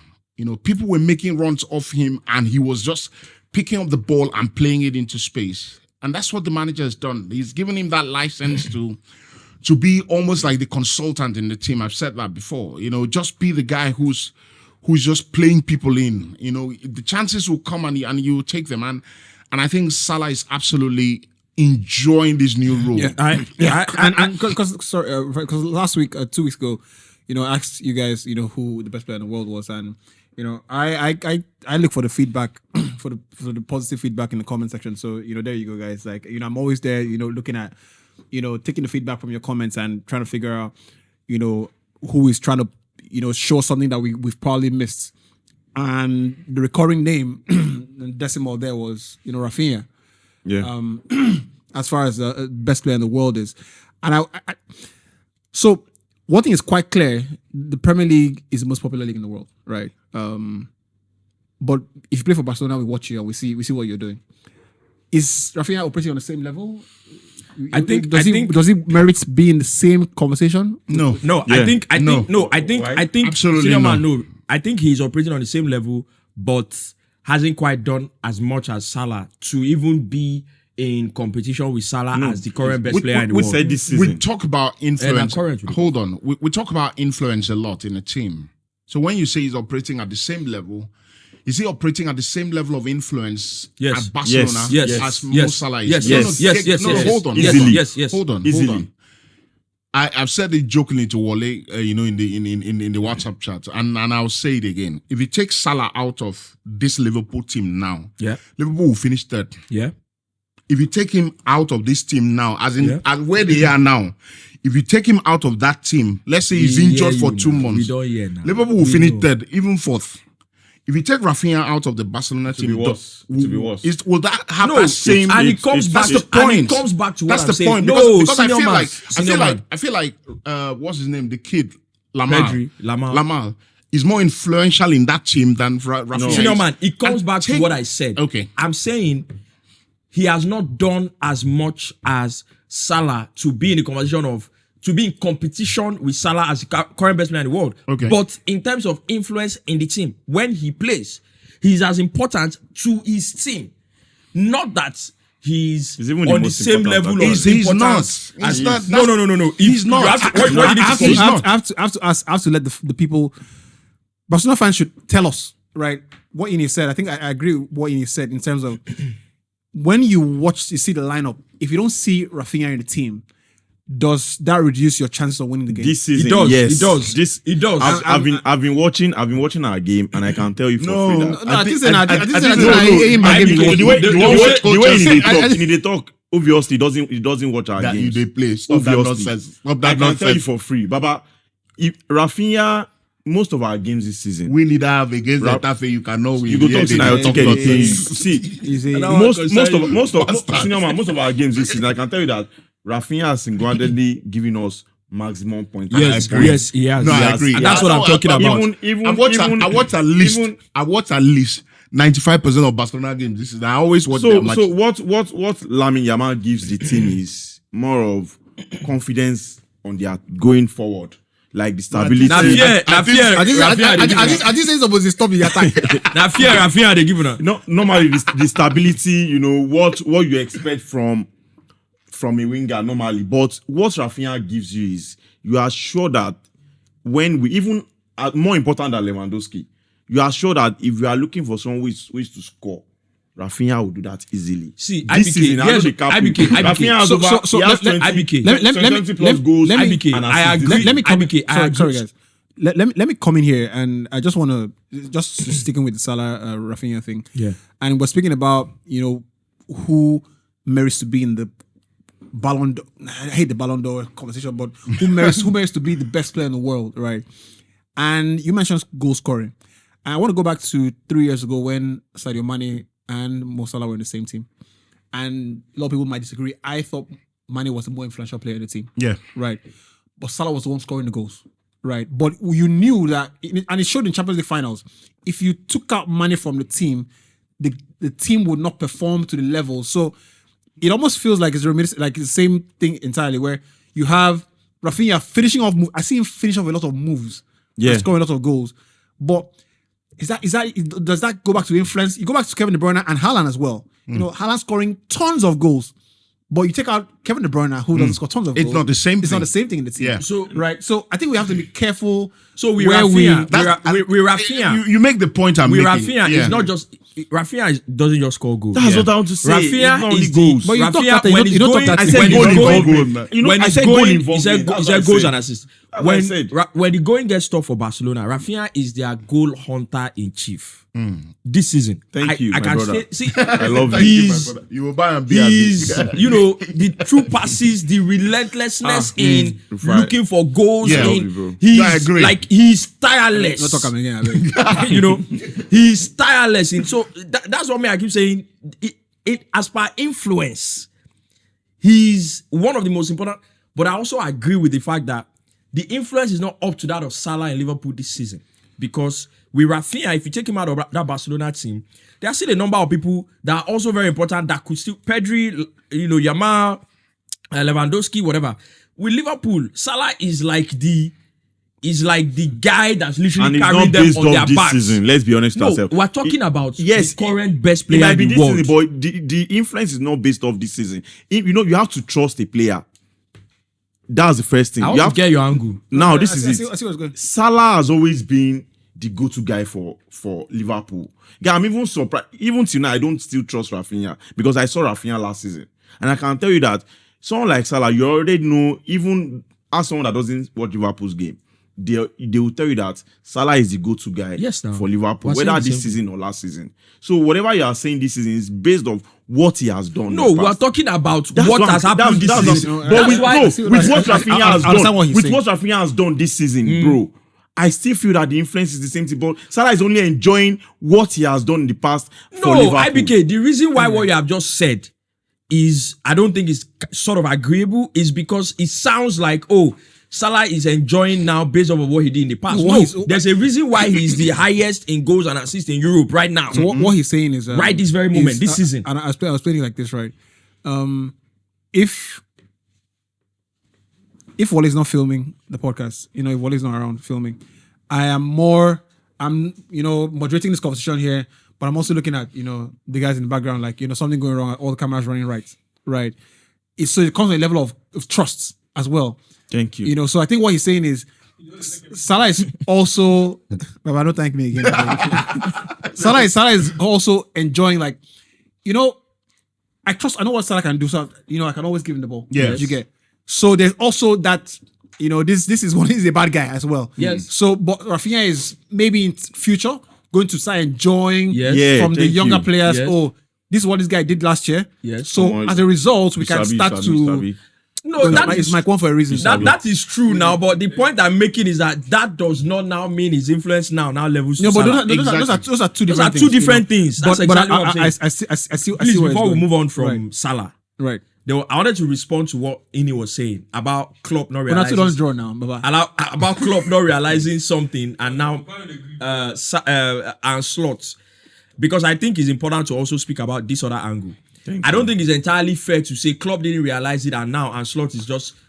People were making runs off him and he was just picking up the ball and playing it into space. And that's what the manager has done. He's given him that license to be almost like the consultant in the team. I've said that before, just be the guy who's just playing people in. The chances will come and you will take them. And I think Salah is absolutely enjoying this new role. Because last week, 2 weeks ago, I asked you guys, who the best player in the world was, and I look for the feedback, for the positive feedback in the comment section. So there you go, guys. Like I'm always there, looking at, taking the feedback from your comments and trying to figure out, who is trying to show something that we've probably missed. And the recurring name, decimal there was, Rafinha. Yeah. As far as the best player in the world is. And so one thing is quite clear, the Premier League is the most popular league in the world, right? But if you play for Barcelona, we watch you and we see what you're doing. Is Rafinha operating on the same level? Does he merit being in the same conversation? No. Yeah. I think Absolutely no. I think he's operating on the same level, but hasn't quite done as much as Salah to even be in competition with Salah as the current best player in the world. Said this season. We talk about influence. current. Hold on. We talk about influence a lot in a team. So when you say he's operating at the same level, is he operating at the same level of influence at Barcelona as Mo Salah is? Yes. Hold on. Easily. Yes. Hold on. I've said it jokingly to Wale, in the WhatsApp chat, and I'll say it again. If you take Salah out of this Liverpool team now, Yeah. Liverpool will finish third. Yeah. if you take him out of this team now, as in Yeah. as where they are now, if you take him out of that team, let's say he's We injured hear for you 2 now. months, We don't hear now. Liverpool will We finish know. third, even fourth. If you take Rafinha out of the Barcelona be team, worse. To be worse. Will that have No, that same? and it it's- comes it's- back that's to the and it point. comes back to what That's I'm the saying. point. No, Because I senior feel man, like senior man. I feel like what's his name? The kid Lamar. Pedri, Lamar. Lamar is more influential in that team than Rafinha. Senior is. man, it comes And back to take- what I said. Okay. I'm saying he has not done as much as Salah to be in the conversation of to be in competition with Salah as the current best player in the world. Okay. But in terms of influence in the team, when he plays, he's as important to his team. Not that he's He's even the on the most same important level of player. He's importance. not. He's not. No. He's not. You have to, what you need I have to to, say- I have to let the people, Barcelona fans should tell us, right, what Ine said. I think I agree with what Ine said in terms of when you see the lineup, if you don't see Rafinha in the team, does that reduce your chances of winning the game? This season, It does. yes. It does. This It does. I've been watching our game, and I can tell you for No. free that No, I think I I think think- the way the way they talk, obviously he doesn't watch our that you games. they play. Stop that Obviously. nonsense. Stop I that can tell you nonsense. for free, Baba. If Rafinha, most of our games this season, We need to have against Rap- Getafe. You cannot win. you go Yeah, talk to they now, talk take anything. nonsense. See, Is it- most of our games this season, I can tell you that Rafinha has single-handedly given us maximum points. Yes, I agree. yes, he has. No, He I has. agree. And that's Yeah, what I I'm talking know, about. I watch at least 95% of Barcelona games. This is I always watch their match. So what Lamine Yamal gives the team is more of confidence on their going forward, like the stability. Now fear, I just say supposed to stop the attack. Now fear, Rafinha, they give it. No, normally the stability, what you expect from a winger normally, but what Rafinha gives you is you are sure that when we even more important than Lewandowski, you are sure that if you are looking for someone who is to score, Rafinha will do that easily. See, this season, I know the cap. Rafinha has so he has let 20 me plus goals. let me- and I assists. agree. Let me come. IBK, I Sorry, agree. guys. Let me come in here, and I just want to just sticking with the Salah Rafinha thing. Yeah. And we're speaking about who merits to be in the Ballon d'Or. I hate the Ballon d'Or conversation, but who merits to be the best player in the world, right? And you mentioned goal scoring. And I want to go back to 3 years ago when Sadio Mane and Mo Salah were in the same team. And a lot of people might disagree. I thought Mane was the more influential player in the team. Yeah. Right. But Salah was the one scoring the goals. Right. But you knew that, and it showed in Champions League finals, if you took out Mane from the team, the team would not perform to the level. So it almost feels like it's the same thing entirely, where you have Rafinha finishing off. I see him finish off a lot of moves, and scoring a lot of goals. But does that go back to influence? You go back to Kevin De Bruyne and Haaland as well. Haaland scoring tons of goals, but you take out Kevin De Bruyne, who doesn't score tons of goals. It's not the same It's thing. not the same thing in the team. Yeah. So I think we have to be careful. So we where Rafinha, we Rafinha. You make the point I'm We making. Rafinha Yeah. is not just Rafinha doesn't just score goals. That's what I want to say. It's not Rafinha only is goals. the But you talk Rafinha that- when you he's don't talk going. that- I said when goal he's going. involvement. When I he's said goal going, he involvement. said That's what I goals said. and assists. That's what I said. When the going gets tough for Barcelona, Rafinha is their goal hunter in chief this season. Thank you, I my can brother. see. I love you. He's You will buy and be He's, the true passes, the relentlessness in right. looking for goals. Yeah. in, Bro. he's I agree. like he's tireless. Not talk again. I beg. He's tireless. In, so that's what I keep saying. It as per influence, he's one of the most important. But I also agree with the fact that the influence is not up to that of Salah in Liverpool this season. Because with Rafinha, if you take him out of that Barcelona team, there are still a number of people that are also very important that could still Pedri, Yamal, Lewandowski, whatever. With Liverpool, Salah is like the guy that's literally And it's carrying not them based on their off this backs. season. Let's be honest with No, ourselves. we're talking about yes, the current best It player might in be the this world. season, but the influence is not based off this season. You have to trust a player. That's the first thing. I You want have to get your angle. now. This I is see it. what's going. Salah has always been the go-to guy for Liverpool. Yeah, I'm even surprised. Even till now, I don't still trust Rafinha because I saw Rafinha last season, and I can tell you that someone like Salah, you already know. Even as someone that doesn't watch Liverpool's game, they will tell you that Salah is the go-to guy Yes, now. for Liverpool, We're saying whether the this same season or last season. So whatever you are saying this season is based off what he has done. No, in the we are past. talking about That's what what has I'm- happened this that's- season. But That's with, why- with what Rafinha I has understand done, what he's with saying. what Rafinha has done this season, bro, I still feel that the influence is the same thing. But Salah is only enjoying what he has done in the past for No, Liverpool. IBK, the reason why what you have just said is, I don't think it's sort of agreeable, is because it sounds like, oh, Salah is enjoying now based on what he did in the past. No, No, there's a reason why he's the highest in goals and assists in Europe right now. So what he's saying is Right this very moment, this season. and I was playing it like this, right? If Wale is not filming the podcast, if Wale is not around filming, I'm moderating this conversation here, but I'm also looking at the guys in the background, like something going wrong, all the cameras running right. So it comes with a level of trust as well. Thank you. So I think what he's saying is Salah is also. Baba, don't thank me again. Salah is also enjoying, like, I know what Salah can do, so I can always give him the ball. Yes. You get. So there's also that. This is one. He's a bad guy as well. Yes. So, but Rafinha is maybe in future going to start enjoying Yes. Yeah, from the thank younger you. players. Yes. Oh, this is what this guy did last year. Yes. So Come on. as a result, we can Sabi, start Sabi, to. Sabi. No, It's Mike one for a reason. that is true now, but the point I'm making is that does not now mean his influence now levels to No, but Salah. those are two Those different are things. two different things. That's exactly what I'm saying. I see Please, where it's before we going. move on from Salah, Right. I wanted to respond to what Ini was saying about Klopp not But not realizing. don't draw now. Bye-bye. About Klopp not realizing something and now and slots, because I think it's important to also speak about this other angle. I don't think it's entirely fair to say Klopp didn't realize it and now Ancelotti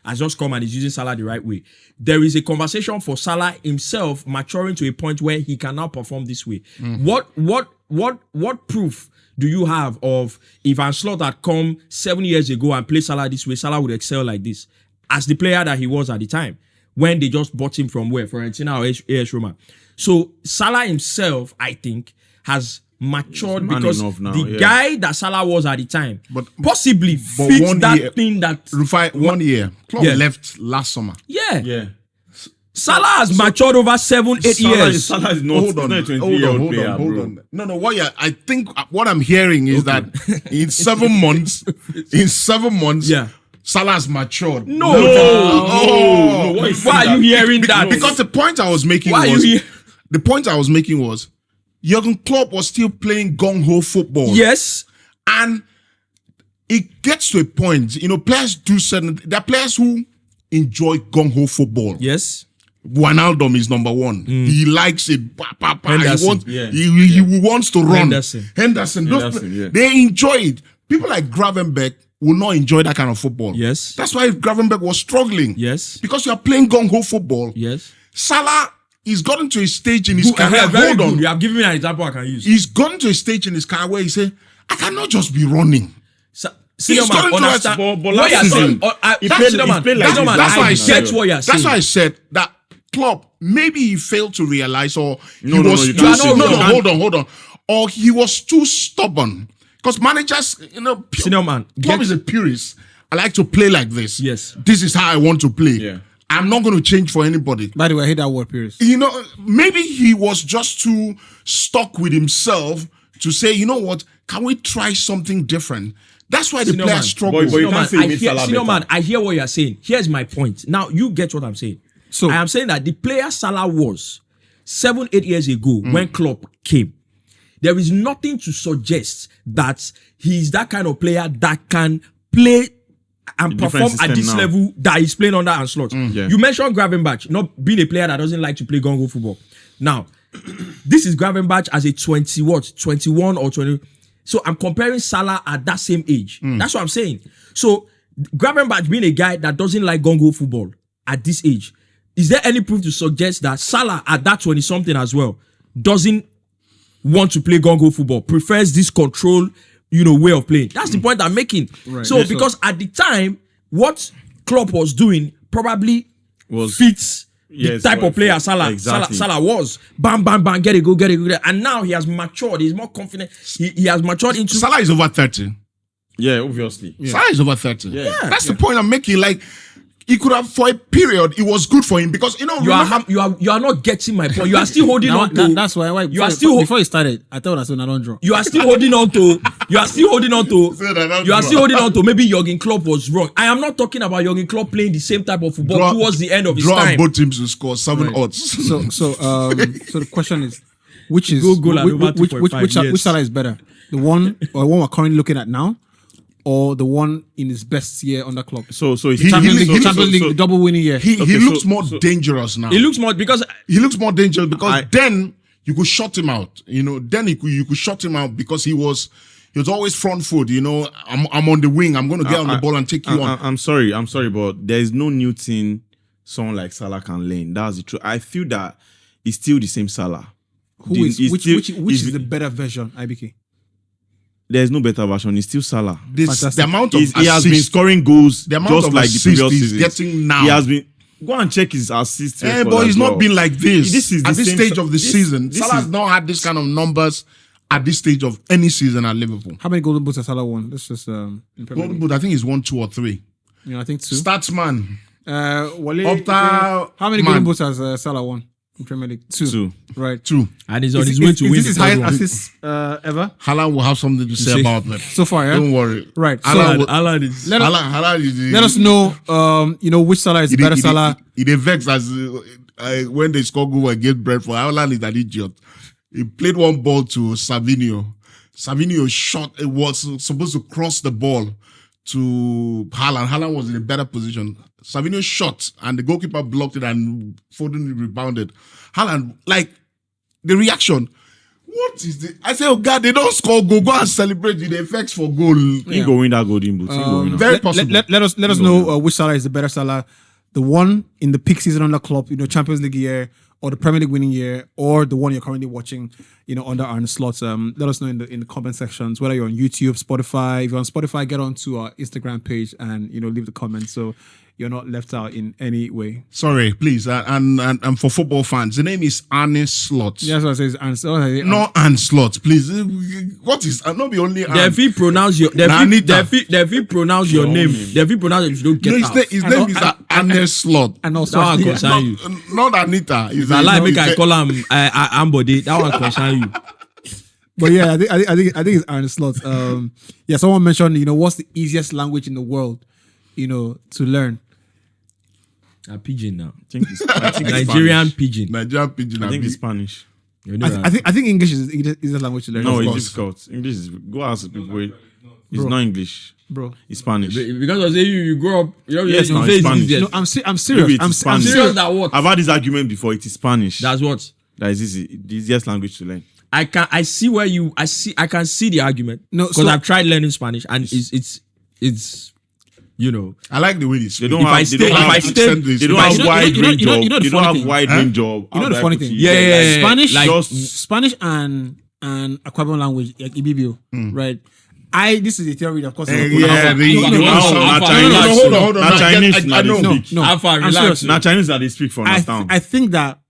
has just come and is using Salah the right way. There is a conversation for Salah himself maturing to a point where he can now perform this way. What proof do you have of if Ancelotti had come 7 years ago and played Salah this way, Salah would excel like this as the player that he was at the time when they just bought him from where? Fiorentina or AS Roma. So Salah himself, I think, has matured He's man because enough now, the yeah. guy that Salah was at the time But possibly but fits one that year- thing that Rufai, 1 year. Klopp Yeah. left last summer. Yeah. Salah has matured over 7-8 years. Salah is not, Hold on, not a hold 23-year-old on, player, hold bro. on. No. I think what I'm hearing is that in 7 months, Yeah. Salah's matured. No. What Why are you hearing that? Because the point I was making Why are was you here? the point I was making was Jurgen Klopp was still playing gung-ho football. Yes. And it gets to a point, players do certain, there are players who enjoy gung-ho football. Yes. Wijnaldum is number one. He likes it. Henderson, He wants to run. Henderson. Those, they enjoy it. People like Gravenberch will not enjoy that kind of football. Yes. That's why Gravenberch was struggling. Yes. Because you are playing gung-ho football. Yes. Salah is gotten to a stage in his career. Very Hold on. good. You have given me an example I can use. He's gotten to a stage in his career where he said, I cannot just be running. Senior He's man, gotten to understand but what last you're season, saying. he played like Senior man, That's why I I said. get what you're saying. That's why I said that Klopp, maybe he failed to realize, or No, he was you too, can't say no, that. hold on, or he was too stubborn. Because managers, Senior man, Klopp is a purist. I like to play like this. Yes. This is how I want to play. Yeah. I'm not going to change for anybody. By the way, I hate that word, Pierce. Maybe he was just too stuck with himself to say, you know what, can we try something different? That's why the Senior players man. struggle. But you Senior can't man, say he I made hear, Salah Senior better. man, I hear what you're saying. Here's my point. Now you get what I'm saying. So I am saying that the player Salah was 7-8 years ago when Klopp came, there is nothing to suggest that he's that kind of player that can play and The perform different at this system now. level that he's playing under Ancelotti. Yeah. You mentioned Gravenberch not being a player that doesn't like to play gung-ho football. Now, this is Gravenberch as a 21 or 20. So I'm comparing Salah at that same age. That's what I'm saying. So Gravenberch being a guy that doesn't like gung-ho football at this age, is there any proof to suggest that Salah at that 20-something as well doesn't want to play gung-ho football, prefers this control, way of playing? That's the point I'm making. Right. So Yes, because at the time, what Klopp was doing probably fits Yes, the type what- of player Salah exactly. Salah was. Bam, bam, bam, get it, go. And now he has matured. He's more confident. He has matured into... Salah is over 30. Yeah, obviously. Salah is over 30. Yeah. That's the point I'm making. Like, He could have, for a period, it was good for him because You are not getting my point. You are still holding on to. That's why. You are still before you started. I thought I said I don't draw. You are still holding on to. You are still holding on to. You are still holding on to. Maybe Jurgen Klopp was wrong. I am not talking about Jurgen Klopp playing the same type of football towards the end of his time. both teams to score 7 odds. So the question is, which is Goal and over 2.5, which Salah is better, the one we're currently looking at now, or the one in his best year under Klopp? So it's Champions League double winning year. He looks more dangerous now. He looks more because then you could shut him out. Then you could shut him out because he was always front foot. I'm on the wing. I'm going to get on the ball and take you on. I'm sorry, but there is no new thing someone like Salah can learn. That's the truth. I feel that it's still the same Salah. Which is the better version, IBK? There's no better version. It's still Salah. The amount of he has been scoring goals the amount just of like the previous he's season. getting now. He has been. Go and check his assists. record But as he's well. not been like this. This is the at this same stage of the season. this Salah's is- not had this kind of numbers at this stage of any season at Liverpool. How many golden boots has Salah won? This is in Premier Golden League. Boot, I think he's 1, 2, or 3. I think 2. Statsman. Wale, Opta how many man. golden boots has Salah won in Premier League? 2. 2. Right. 2. and he's on his way to win. Is this his the highest third one. assist ever Haaland will have something to say about that. so far? Yeah. Don't worry. Right. So Alan is. let us, Haaland is let us know. Which Salah is the better Salah. He vex as when they score goal against Brentford. Haaland is an idiot. He played one ball to Savinho. Savinho shot. It was supposed to cross the ball to Haaland. Haaland was in a better position. Savinho shot and the goalkeeper blocked it and Foden rebounded. Haaland, like the reaction. What is the? I say, oh God, they don't score goal. Go and celebrate the effects for goal. He go win that golden boot. He go win that. Very possible. Let us know which Salah is the better Salah, the one in the peak season under Klopp, Champions League year, or the Premier League winning year, or the one you're currently watching, under Arne Slot. Let us know in the comment sections, whether you're on YouTube, Spotify. If you're on Spotify, get onto our Instagram page and leave the comments so you're not left out in any way. Sorry, please. And for football fans, the name is Arne Slot. Yeah, that's what I say. Arne Slot. Not Arne Slot, please. What is? Not be only Arne. If he pronounce your if he pronounce your name, if he pronounce it, you don't get No, out. his name is Arne Slot. And also, That one concern you. Not Anita. If I like, make I call him Ambody. That one concern you. but yeah, I think it's Arne Slot. Someone mentioned, what's the easiest language in the world, to learn? A pigeon now. I think it's Nigerian Spanish. pigeon. Nigerian pigeon. I think it's Spanish. You know I think English is the easiest language to learn. No, Of it's course. difficult. English is go ask people. It's Bro. not English. Bro. It's Spanish. because I say you grow up. Yes, you no, say it's Spanish. easiest. No, I'm serious. Maybe it I'm is Spanish. serious. Serious that what? I've had this argument before. It is Spanish. That's what. That is easy. The easiest language to learn. I can see the argument. No, because so- I've tried learning Spanish and it's I like the way they speak. They don't If I have. stay- They don't if I have. stay- They don't if I have stay- wide range you know of. the They don't funny have thing? wide range of. You know the funny thing? Yeah. Spanish, Like- Spanish and Aquaban language, like Ibibio, right? This is a theory, of course. Yeah, No, the- no, hold on. Now Chinese. I know. no. Alpha, I'm relax. serious. Now Chinese that they speak for understand. I think that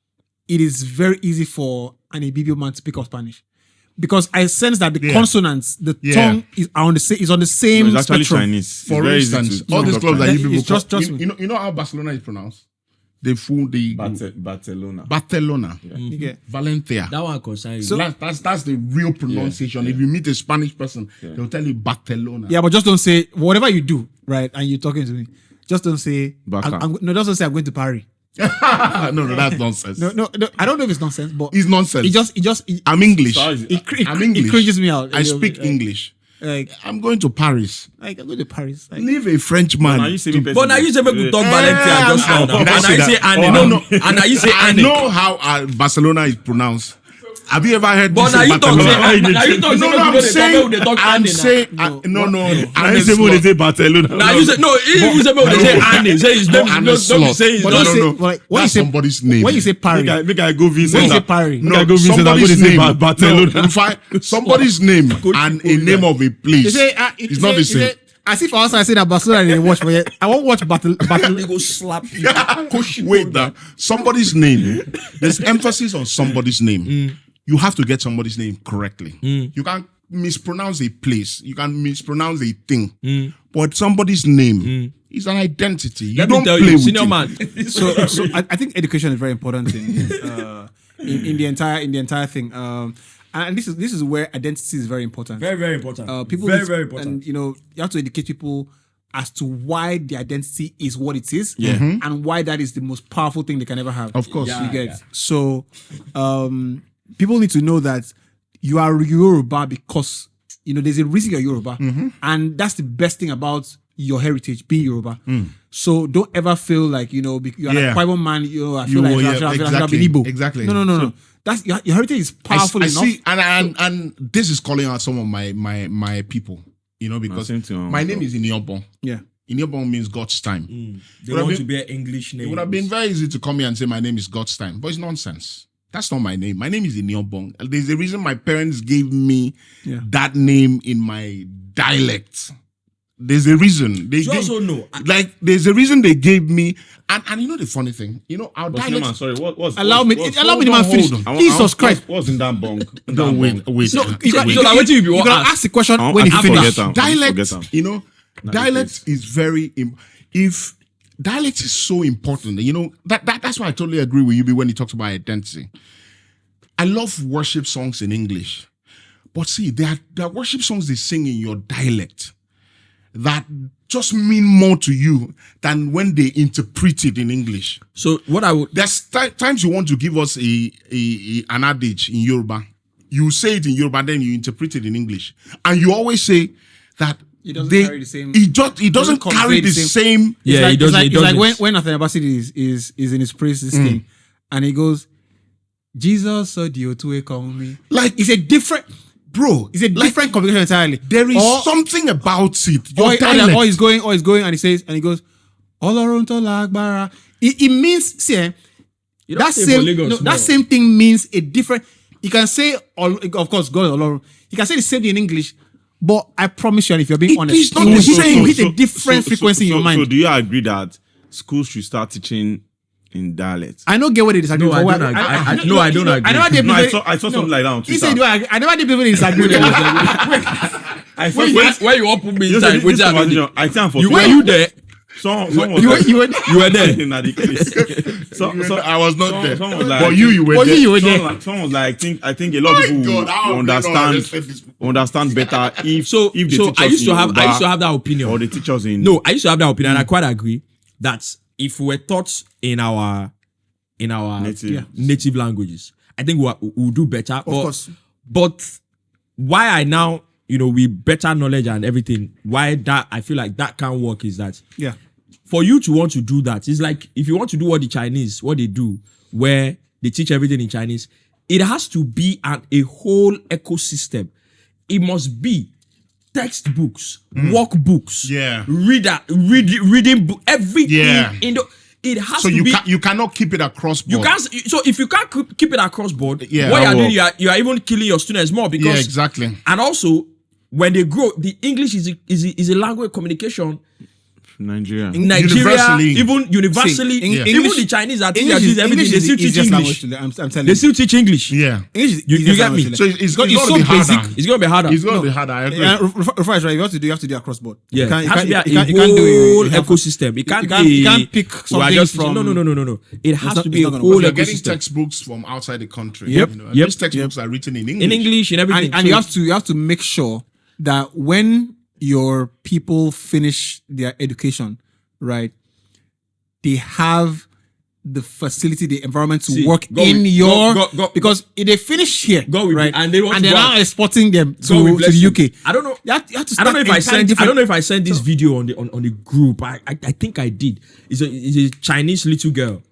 it is very easy for an Ibibio man to pick up Spanish. Because I sense that the Yeah. consonants, the Yeah. tongue is on the same No, it's actually spectrum. Chinese. It's For very easy instance, to all pick these up clubs that Chinese. you people It's just- call, trust me. you know how Barcelona is pronounced? They fool the Barcelona. Barcelona, You get- Valencia. That one concern you. So- That's the real pronunciation. If you meet a Spanish person, they'll tell you Barcelona. Yeah, but just don't say whatever you do, right? And you're talking to me, just don't say. Baka. just don't say I'm going to Paris. no, that's nonsense. No, I don't know if it's nonsense, but It's nonsense. it just I'm English. Sorry. I'm English. It cringes me out. I speak English. Like I'm going to Paris. I'm going to Paris. Like, Leave a Frenchman. Now you say me person- But now you say make we talk Valencia just now. Did And I now say you that? say Anne. No. And now you say I Anne. know how Barcelona is pronounced. Have you ever heard But this now in you talk Barcelona? say Anne. Now you talk say No, make I'm we dey saying, talk, make we dey talk I'm Anne now. saying, No. Now you say when they say Barcelona. Now you say no. You say make we dey say Anne. Say his name. Anne Don't be Slot. say his But name. don't say- No. but when you That's say- somebody's name. when you say Paris, Make I go Vincent. when you say Paris, Make I go Vincent. I'm going to somebody's say name. Barcelona. No, in fact, somebody's name and a name of a place. they say It's not the same. As if also I say that Barcelona didn't watch, but yet I won't watch battle. He go slap you. Wait, that somebody's name. There's emphasis on somebody's name. You have to get somebody's name correctly. You can't mispronounce a place. You can mispronounce a thing. But somebody's name, It's an identity. You Let me don't tell play you, with senior it. man. So I think education is very important in the entire thing. And this is where identity is very important. Very, very important. People very, very important. And you have to educate people as to why the identity is what it is, and why that is the most powerful thing they can ever have. Of course. You get so people need to know that you are Yoruba because there's a reason you're Yoruba, and that's the best thing about your heritage, being Yoruba. So don't ever feel like you're a tribal man. I feel like I should have been Igbo. Exactly. No. That's your heritage is powerful I enough. see, and this is calling out some of my people. Because my name is Iniobon. Yeah. Iniobon means God's time. They want to be an English name. It would have been very easy to come here and say my name is God's time, but it's nonsense. That's not my name. My name is Iniobon. There's a reason my parents gave me that name in my dialect. There's a reason. You also know. There's a reason they gave me, and the funny thing, our dialect. Man, sorry, Allow me to finish. Hold on. Jesus Christ. What's in that bunk? No, wait. No, you you can ask the question when you finish. Dialect, dialect is very. If dialect is so important, that's why I totally agree with you when he talks about identity. I love worship songs in English, but see, there are worship songs they sing in your dialect that just mean more to you than when they interpret it in English. So what I would There's times you want to give us an adage in Yoruba. You say it in Yoruba, then you interpret it in English, and you always say that It doesn't carry the same. It doesn't carry the same. Yeah, It's like doesn't. when Nathan Abasidi is in his praise this thing, and he goes, Jesus saw the Otue call me. Like It's a different, bro. it's a different communication entirely. There is something about it. Your dialect. Or he's going, and he goes, Ọlọ́run tó lágbára. It means, see, You don't say for Lagos, that same thing means a different. You can say, of course, God Ọlọ́run. You can say the same thing in English, but I promise you, and if you're being It honest, is not you will the same. hit a different frequency in your mind. So do you agree that schools should start teaching in dialect? I don't get what they disagree. No, I don't agree. I don't agree. I never did. No, I saw something like that on He Twitter. said, I never did people disagree. I saw Where you open me Just inside? this conversation, I think for Were you there? Someone You were there. in the case. So I was not there. someone was like, But you were there. You were there. Someone was like, I think a lot of people God, how will have we not understood this? understand better if So they teach I us used to in have Yoruba that opinion. or they teach us in No, I used to have that opinion, and I quite agree that if we were taught in our native languages, I think we'll do better. Of course. But why I now, with better knowledge and everything, why that I feel like that can't work is that Yeah. for you to want to do that, it's like if you want to do what the Chinese, what they do, where they teach everything in Chinese, it has to be a whole ecosystem. It must be textbooks, workbooks, reading book, everything. Yeah. It has So to be. you cannot keep it across board. You can't. So if you can't keep it across board, what Yeah. you are doing, you are even killing your students more because. Yeah, exactly. And also, when they grow, the English is a language of communication. Nigeria. In Nigeria, Universally. even universally, See, even English- the Chinese are teaching English everything. They is still the teach easiest English. language I'm telling They you. still teach English. Yeah. English is the You easiest get me? language to So learn. it's Because gonna be harder. It's gonna be harder. It's gonna be harder. I agree. Rufai is right. You have to do across board. Yeah, You can't- it has to be you a can't do it. whole You have- ecosystem. It can't you can't pick we are something just from- no. It has not- to be it's a not gonna whole work. You're getting ecosystem textbooks from outside the country. Yep, And yep, these textbooks are written in English. in English and everything. and you have to make sure that when your people finish their education, right, they have the facility, the environment to See, work go in with- your go- because if they finish here, Go with right, me, and they want to they're go now out. exporting them God to will the bless you. UK. I don't know. You have to I start don't know if I entirely sent. I different- don't know if I sent this video on the group. I think I did. It's a Chinese little girl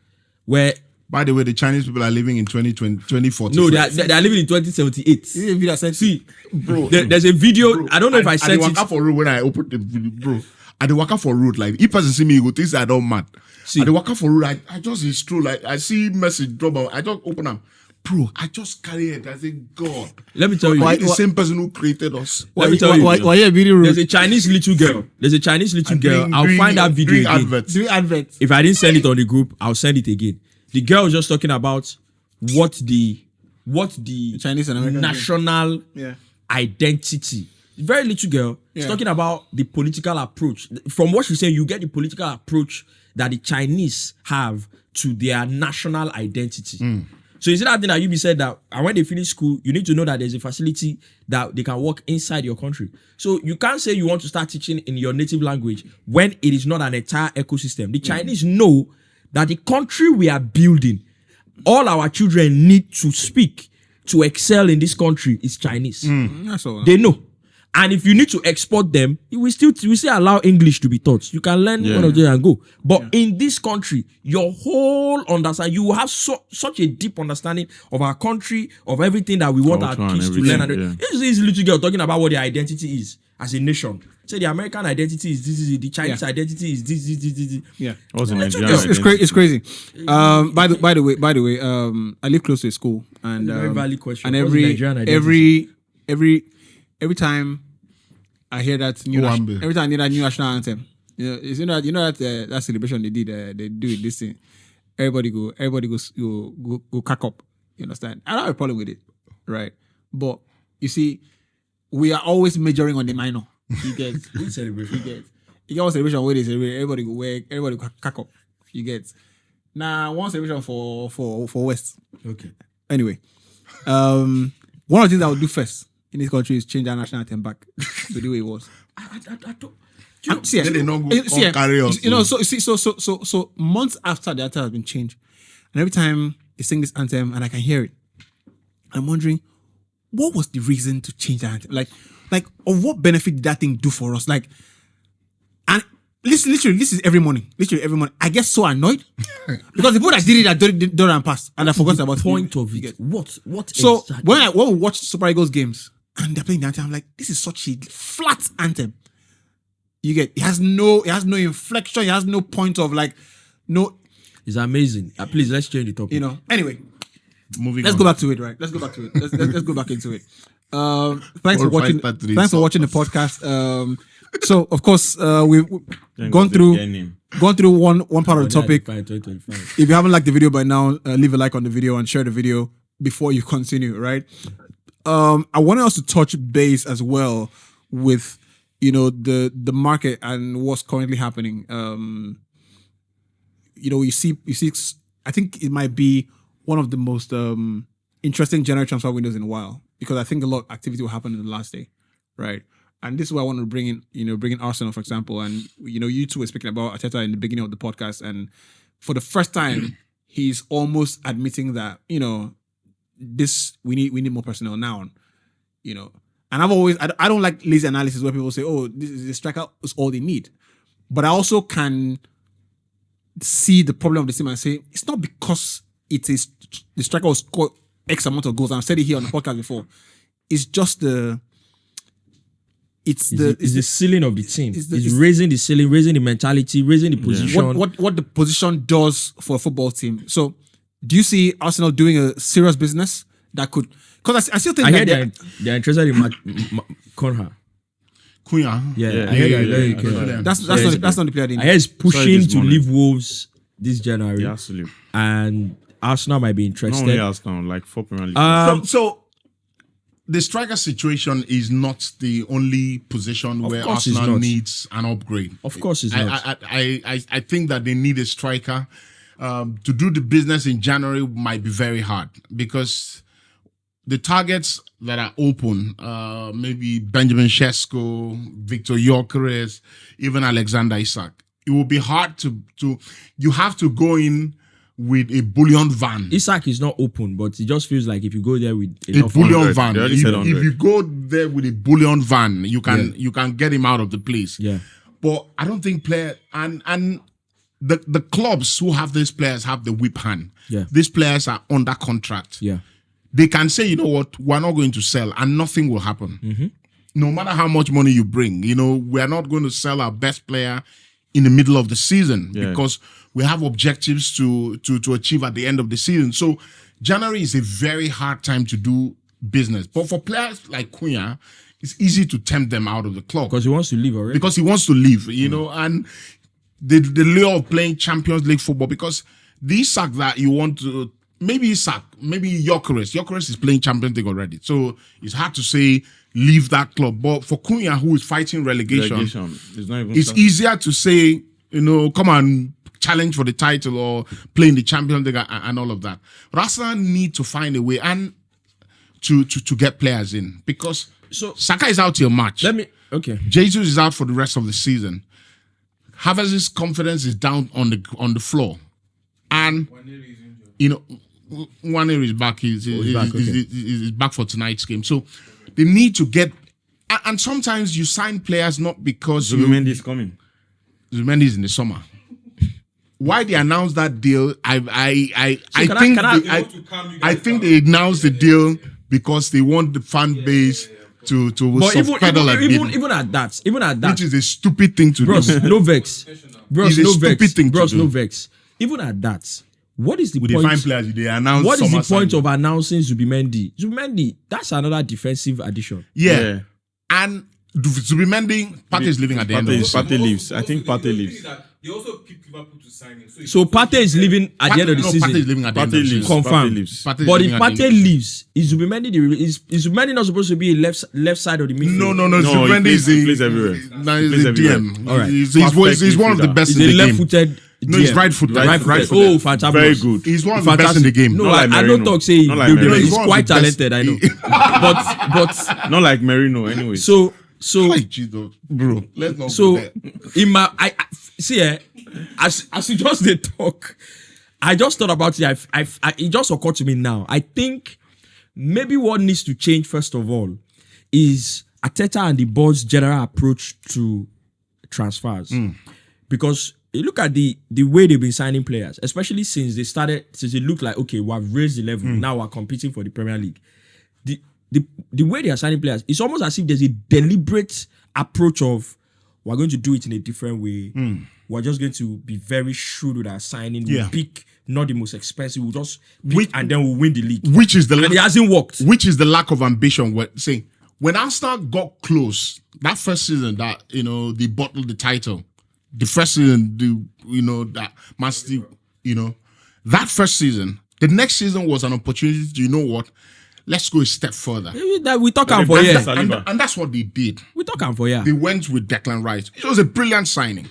where By the way, the Chinese people are living in 2040. no, they are living in 2078. This is a video I sent. See, bro. there's a video. I don't know if I sent I it. waka for road when I opened the video, bro. I dey waka for road like if person see me, he go think say I don't mad. See. I dey waka for road. I just is true like I see message drop. I just open them, bro. I just carry it. I say God. Let me tell you. Why the same person who created us? Let me tell you. Why you being rude? There's a Chinese little girl. I'll Doing- find that video doing again. adverts. Do adverts. If I didn't send it on the group, I'll send it again. The girl was just talking about what the Chinese and American national Yeah. identity very little girl. She's talking about the political approach. From what she's saying, you get the political approach that the Chinese have to their national identity. So is it that thing that you said that when they finish school, you need to know that there's a facility that they can work inside your country. So you can't say you want to start teaching in your native language when it is not an entire ecosystem. The Chinese know that the country we are building, all our children need to speak to excel in this country is Chinese. That's all. They know. And if you need to export them, we still allow English to be taught. You can learn one of them and go. But in this country, your whole understanding, you will have such a deep understanding of our country, of everything that we want our kids to learn. This is this little girl talking about what their identity is as a nation. Say the American identity is this, the Chinese identity is this. Yeah. What's the Nigerian It's crazy. By the way, I live close to a school, and Very valid question. and What's the Nigerian identity? every time I hear that new national anthem, you know that celebration they did, they do this thing. Everybody go cack up. You understand? I don't have a problem with it, right? But you see, we are always majoring on the minor. You get Which celebration? you get one celebration where they celebrate, everybody go work, everybody go cack up. You get now one celebration for West. Okay. Anyway, one of the things I would do first in this country is change our national anthem back to the way it was. I don't. Then they don't go carry us. So months after the anthem has been changed, and every time they sing this anthem and I can hear it, I'm wondering what was the reason to change the anthem? Like, of what benefit did that thing do for us? Like, and literally, this is every morning. Literally every morning, I get so annoyed because the people that did it are done and passed, and I forgot about Point of it. What? So exactly? when we watch Super Eagles games and they're playing the anthem, I'm like, this is such a flat anthem. You get it has no inflection, it has no point of no. It's amazing. Please let's change the topic. Anyway, Moving let's on. go back to it, right? Let's go back to it. Let's go back into it. Thanks for watching. 5-3. Thanks for watching the podcast. So of course we've gone through one part of the topic. 2025. If you haven't liked the video by now, leave a like on the video and share the video before you continue, right? I wanted us to touch base as well with the market and what's currently happening. You see I think it might be one of the most interesting January transfer windows in a while, because I think a lot of activity will happen in the last day, right? And this is why I want to bring in Arsenal, for example. And you two were speaking about Arteta in the beginning of the podcast, and for the first time, he's almost admitting that this we need more personnel now. And I don't like lazy analysis where people say, "Oh, this is the striker is all they need," but I also can see the problem of the team and say it's not because it is the striker will score X amount of goals. I've said it here on the podcast before. It's just it's the ceiling of the team. It's raising the ceiling, raising the mentality, raising the position. What the position does for a football team. So, do you see Arsenal doing a serious business that could? Because I still think they're interested in Conha. Cunha. Yeah, I heard that's not the player they need. I heard he's pushing this to morning. leave Wolves this January, Yeah, absolutely. and Arsenal might be Not interested. only Arsenal, like 4 Premier League. So the striker situation is not the only position where course it's Arsenal not. needs an upgrade. Of course it's not. I think that they need a striker. To do the business in January might be very hard because the targets that are open, maybe Benjamin Sesko, Victor Gyökeres, even Alexander Isak, it will be hard to you have to go in with a bullion van. Isak is not open, but it just feels like if you go there with A enough bullion 100. van. They already If, said 100. if you go there with a bullion van, you can get him out of the place. Yeah. But I don't think player and the clubs who have these players have the whip hand. Yeah. These players are under contract. Yeah. They can say, you know what, we're not going to sell, and nothing will happen. No matter how much money you bring, we're not going to sell our best player in the middle of the season because we have objectives to achieve at the end of the season. So January is a very hard time to do business. But for players like Cunha, it's easy to tempt them out of the club Because he wants to leave already. because he wants to leave, and the lure of playing Champions League football, because the Isak that you want to, maybe Isak, maybe Gyökeres is playing Champions League already. So it's hard to say leave that club. But for Cunha, who is fighting relegation, It's not even. it's easier to say, come and challenge for the title or play in the Champions League and all of that. But Arsenal need to find a way and to get players in, because Saka is out till March. Okay. Jesus is out for the rest of the season. Havertz's confidence is down on the floor, and Wanner is back. He's back for tonight's game. So they need to get. And sometimes you sign players not because Zubimendi is coming. Zubimendi is in the summer. Why they announced that deal? I think they announced the deal because they want the fan base to But even at that, which is a stupid thing to bros, do. no vex. Bros, It's a no stupid vex. thing to Bros, do. no vex. Even at that, what is the With the point? fine players, they announce. What is the summer point signing. of announcing Zubimendi? Zubimendi, that's another defensive addition. Yeah. And Zubimendi, Partey is leaving at the end of the season. Partey leaves. I think Partey leaves. They also picked Liverpool to sign him. So Partey is leaving at the end of the season. Partey is leaving at the end of the Partey season. leaves. Confirmed. Partey leaves. Partey is But if leaving at the end Partey of the season. leaves, is Zubimendi not supposed to be left side of the midfield? No. No, Zubimendi is he plays everywhere. Nah, he's plays the everywhere. DM. All right. He's one of the best He's in a the game. left-footed. No, he's DM. right-footed. Right-footed. Right-footed. Oh, fantastic. Very good. He's one of the best in the game. No, Not like I don't Merino. talk say Not like building. Merino. He's He's one of quite the best. talented, I know. but Not like Merino, anyway. so Like, Jesus, bro. Let's not so go there. in my I see as you just did talk, I just thought about it. It just occurred to me now. I think maybe what needs to change first of all is Arteta and the board's general approach to transfers, because you look at the way they've been signing players, especially since it looked like, okay, we've raised the level, now we're competing for the Premier League. The way they are signing players, it's almost as if there's a deliberate approach of, we're going to do it in a different way. We're just going to be very shrewd with our signing. We'll Yeah. pick not the most expensive. We'll just pick and then we'll win the league. Which is the And it hasn't worked. Which is the lack of ambition. We're saying when Arsenal got close that first season, that they bottled the title. The first season, that Man City, that first season. The next season was an opportunity to, let's go a step further. We talk on for That's yeah. Saliba. And that's what they did. We talk on for yeah. They went with Declan Rice. It was a brilliant signing.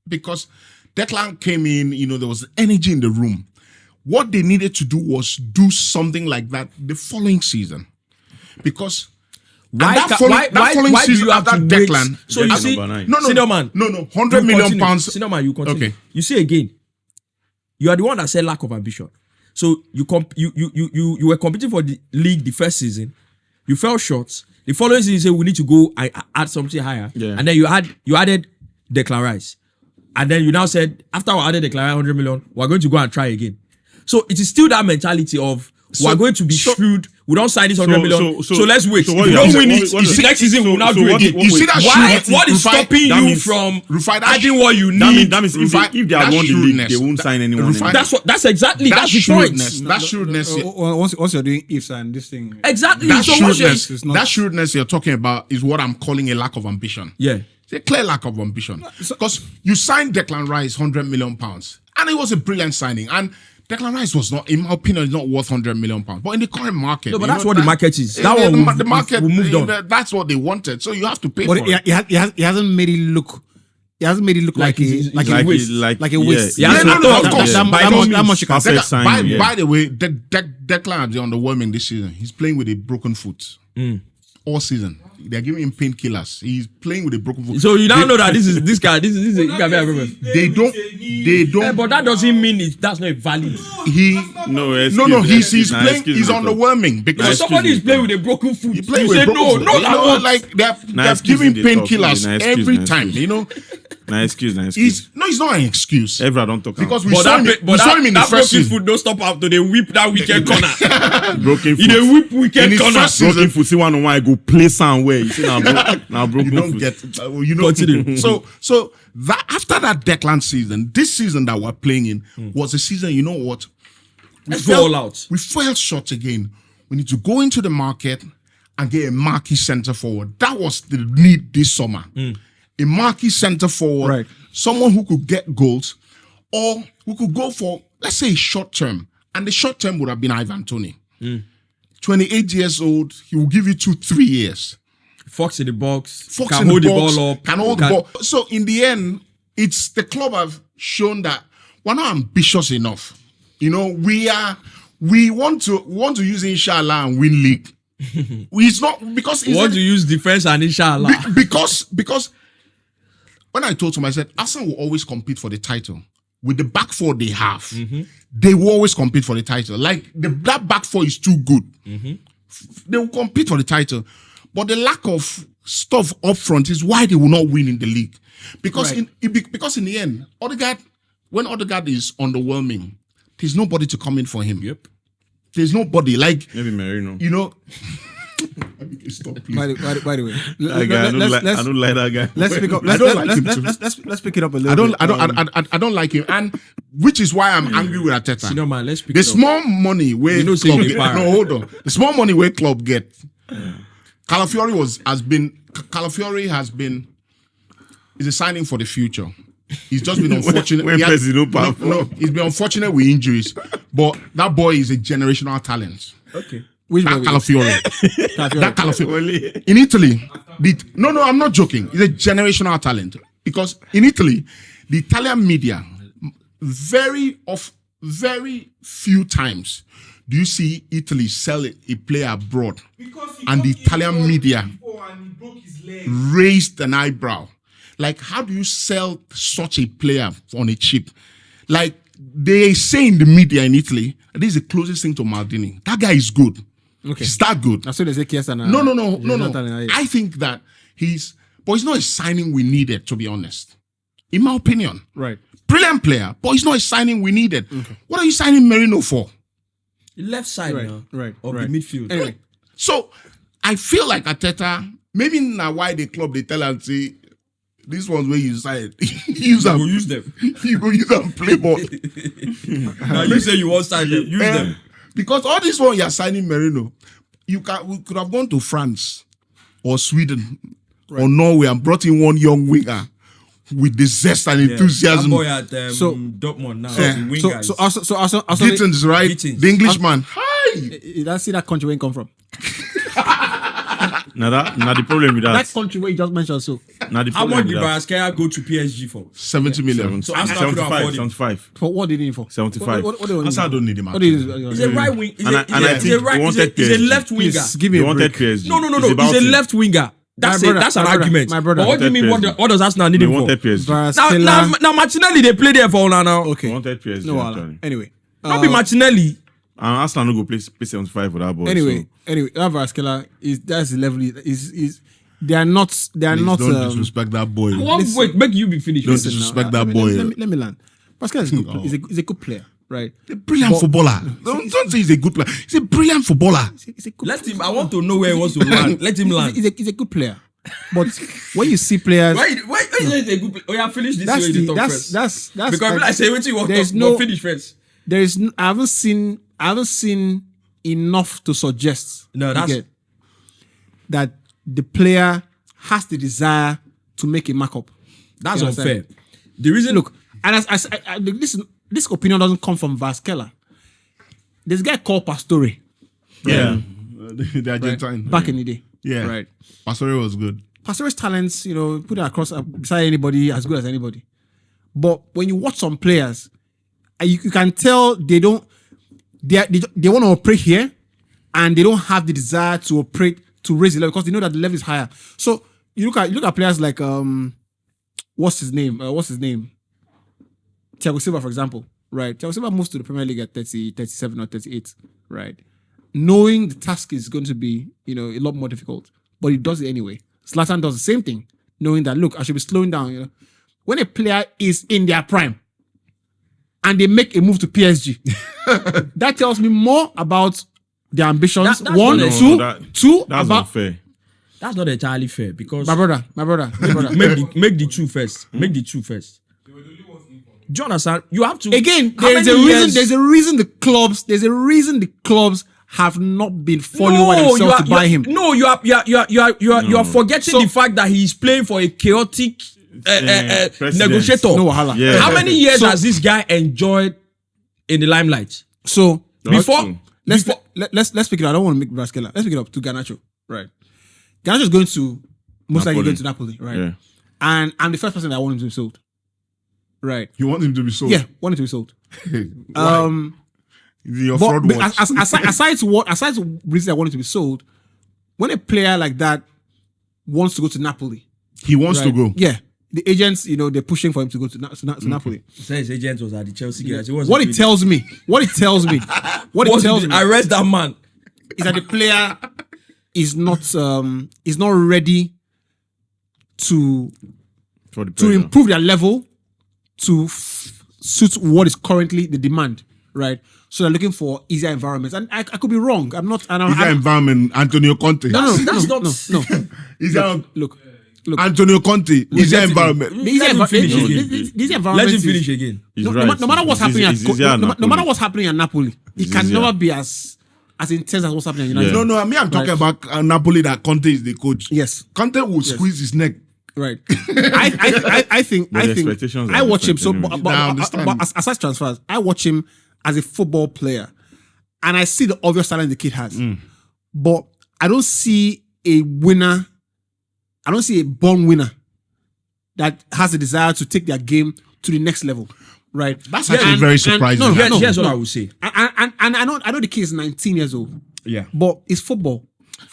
Because Declan came in, there was energy in the room. What they needed to do was do something like that the following season. Because Why that do season you have after to wait? Declan, So you Declan see, number 9. no, senior man, 100 you million continue. pounds. Senior man, you continue. Okay. You see again, you are the one that said lack of ambition. So you were competing for the league the first season. You fell short. The following season, you say we need to go and add something higher. Yeah. And then you added Declan Rice. And then you now said, after we added Declan Rice 100 million, we're going to go and try again. So it is still that mentality of we're going to be shrewd. We don't sign this 100 million. So let's wait. so If what we you don't are win saying- it, what- the next season we'll now so do what- again. what- You see that Why? shrewdness? What is stopping that you means- from Rufai, that adding what you That need? means if Rufai, they had that won the league, shrewdness, they won't sign anyone. Rufai, anymore. That's exactly that that's the point. shrewdness. That shrewdness. Once you're doing ifs and this thing, Exactly. That So what's your- shrewdness, it's not- that shrewdness you're talking about is what I'm calling a lack of ambition. Yeah. It's a clear lack of ambition. Because you signed Declan Rice £100 million, and it was a brilliant signing. And Declan Rice was not, in my opinion, not worth £100 million. But in the current market, No, but that's what the market is. That the one the market, we moved on. That's what they wanted. So you have to pay but for it. he hasn't made it look. He hasn't made it look like it's- a it's a like waste. like- Like a yeah. waste. Yeah, no, of course. That much you can say. Perfect signing, yeah. By the way, Declan is underwhelming this season. He's playing with a broken foot all season. They're giving him painkillers. He's playing with a broken foot. So you now know that this guy be everywhere. They don't. But that doesn't mean that's not valid. He No, he's playing. He's underwhelming because No, Somebody is excuse me, playing with a broken foot. he playing You with say a broken no, foot. no, that won't. like they're excuse giving him, they talk, painkillers really, excuse, every no time. excuse. Nah, excuse. He's not an excuse Ever I don't talk because about we saw him in the that first broken season. foot don't stop out to the whip that weekend corner. broken He dey foot. whip In weekend his corner. first Broken season, foot. See 1-on-1, I go play somewhere. You see now broken you don't foot. get Continue. So that after that Declan season, this season that we're playing in was a season. You know what? Let's go all out. We fell short again. We need to go into the market and get a marquee centre forward. That was the need this summer. A marquee centre forward, Right. someone who could get goals, or who could go for, let's say, short term. And the short term would have been Ivan Toney. 28 years old, he will give you 2-3 years. Fox in the box. Fox can in hold the the box, ball up. can hold the ball. So in the end, it's the club have shown that we're not ambitious enough. You know, we want to use inshallah and win league. It's not because We want to use defense and inshallah. because when I told him, I said Arsenal will always compete for the title with the back four they have. They will always compete for the title. Like that back four is too good. They will compete for the title, but the lack of stuff up front is why they will not win in the league. Because because in the end, when Odegaard is underwhelming, there's nobody to come in for him. Yep. There's nobody like Maybe Merino. you know. Stop, please. By the way, That guy, I don't like that guy. let's pick up. I don't like him too. Let's pick it up a little. I don't like him, and which is why I'm angry with Arteta. You know, man, let's pick The it up. small money where You know, say club you get, dey para. no, hold on. The small money where club get. Calafiori has been is a signing for the future. He's just been unfortunate. when He has- Percy no power. no, he's been unfortunate with injuries, but that boy is a generational talent. Okay. Which That one? Calafiori. That Calafiori. In Italy, no, I'm not joking. He's a generational talent because in Italy, the Italian media, very few times do you see Italy sell a player abroad and the Italian media raised an eyebrow. Like, how do you sell such a player on a chip? Like, they say in the media in Italy, this is the closest thing to Maldini. That guy is good. Okay. He's that good. As soon as they kiss and No. I think that he's not a signing we needed, to be honest. In my opinion. Right. Brilliant player, but he's not a signing we needed. What are you signing Merino for? The left side Right, now right, of right. the midfield. Anyway, So I feel like Arteta, maybe now why the club they tell and say this one's where you sign. Use You them. go use them. You go use them play ball. Now you say you want sign them. Use them. Because all this one you're signing Merino, we could have gone to France or Sweden or Norway and brought in one young winger with the zest and enthusiasm. That boy at So- Dortmund now. Yeah. The so wingers. also Gittins, right? Gittins. The Englishman. Hi! let's see that country where it come from. Now the problem with That that. country where you just mentioned. So Now the How problem much with did that. Kvaratskhelia go to PSG for? 70 million. So Arsenal could afford him. 75. for what did he need for? 75. What do you Arsenal don't need him. What do actually. you He's a right wing. He's And a, I- and I he's think a right. he He's wanted a PSG. left winger. Please give me They a wanted break. PSG. No. It's about He's a him. left winger. That's My brother, that's an my brother, argument. my brother. But what do you mean? Wanted What does Arsenal need They him for? wanted PSG. Now Kvaratskhelia. Martinelli they play there for Onana. Okay. Wanted PSG. No, actually. anyway. Not be Martinelli. And Arsenal no go play 75 for that ball. Anyway, that Kvaratskhelia that's the level. Is they are not. They are Please not. don't disrespect that boy. Wait, make you be finished. Don't Listen, disrespect now, that boy. Let me land. Pascal is a good. He's a good player, right? A brilliant footballer. Don't say he's a good player. He's a brilliant footballer. He's a good. Let him. I want to know where he wants to land. Let him land. He's a good player, but when you see players, Why is he a good player? Oh yeah, finish this that's way. The talk that's first. that's Because I say what you want there's to no- finish first. there is. I haven't seen enough to suggest. No, you that's- get, that the player has the desire to make a markup. That's You unfair. understand? The reason Look, and this opinion doesn't come from Kvaratskhelia. There's a guy called Pastore yeah. The Argentine. back in the day. Yeah. Right. Pastore was good. Pastore's talents, put it across beside anybody, as good as anybody. But when you watch some players, you can tell they want to operate here, and they don't have the desire to operate to raise the level because they know that the level is higher. So you look at players like what's his name? Thiago Silva, for example, right? Thiago Silva moves to the Premier League at 30, 37 or 38, right? Knowing the task is going to be, a lot more difficult, but he does it anyway. Zlatan does the same thing, knowing that, look, I should be slowing down. When a player is in their prime and they make a move to PSG, that tells me more about their ambitions. That's One, not- two That's about not fair. that's not entirely fair because my brother. make the two first. Make the two first. Do you understand? You have to Again, How there's many a reason. years- There's a reason the clubs have not been falling over you themselves are, to buy him. No, you are forgetting the fact that he is playing for a chaotic President. negotiator. No wahala. Yeah. How many years So- has this guy enjoyed in the limelight? So That's Before true. let's pick it up. I don't want to make Braskelia. Let's pick it up to Garnacho. Right. Garnacho is going to most likely going to Napoli. Right. Yeah. And I'm the first person that I want him to be sold. Right. You want him to be sold? Yeah, want him to be sold. Why? Your But, fraud watch. aside to reasons I want him to be sold, when a player like that wants to go to Napoli, He wants to right, go. yeah, the agents, they're pushing for him to go to Napoli. Say his agent was at the Chelsea guys. What it tells me, arrest that man. is that the player is not ready to For the pressure. improve their level to suit what is currently the demand, right? So they're looking for easier environments, and I could be wrong. I'm not. And Is that environment Antonio Conte? no, That's no, not- no. Is that Look. Antonio Conte? Is that environment? The easier Let him finish envi- again. these Let environments him is- finish again. He's No, right. no matter what's It's happening easy- it's easier at no Napoli. matter what's happening at Napoli, it It's can easier. never be as intense as what's happening at United. Yeah. No, I'm talking Right. about Napoli that Conte is the coach. Yes, Conte will squeeze his neck. right. I think But the expectations are I watch him. different So, anyway. I understand. but aside transfers, I watch him as a football player, and I see the obvious talent the kid has. But I don't see a winner. I don't see a born winner that has a desire to take their game to the next level. Right. That's actually very surprising. Here's what I would say. And I know the kid is 19 years old. Yeah. But it's football.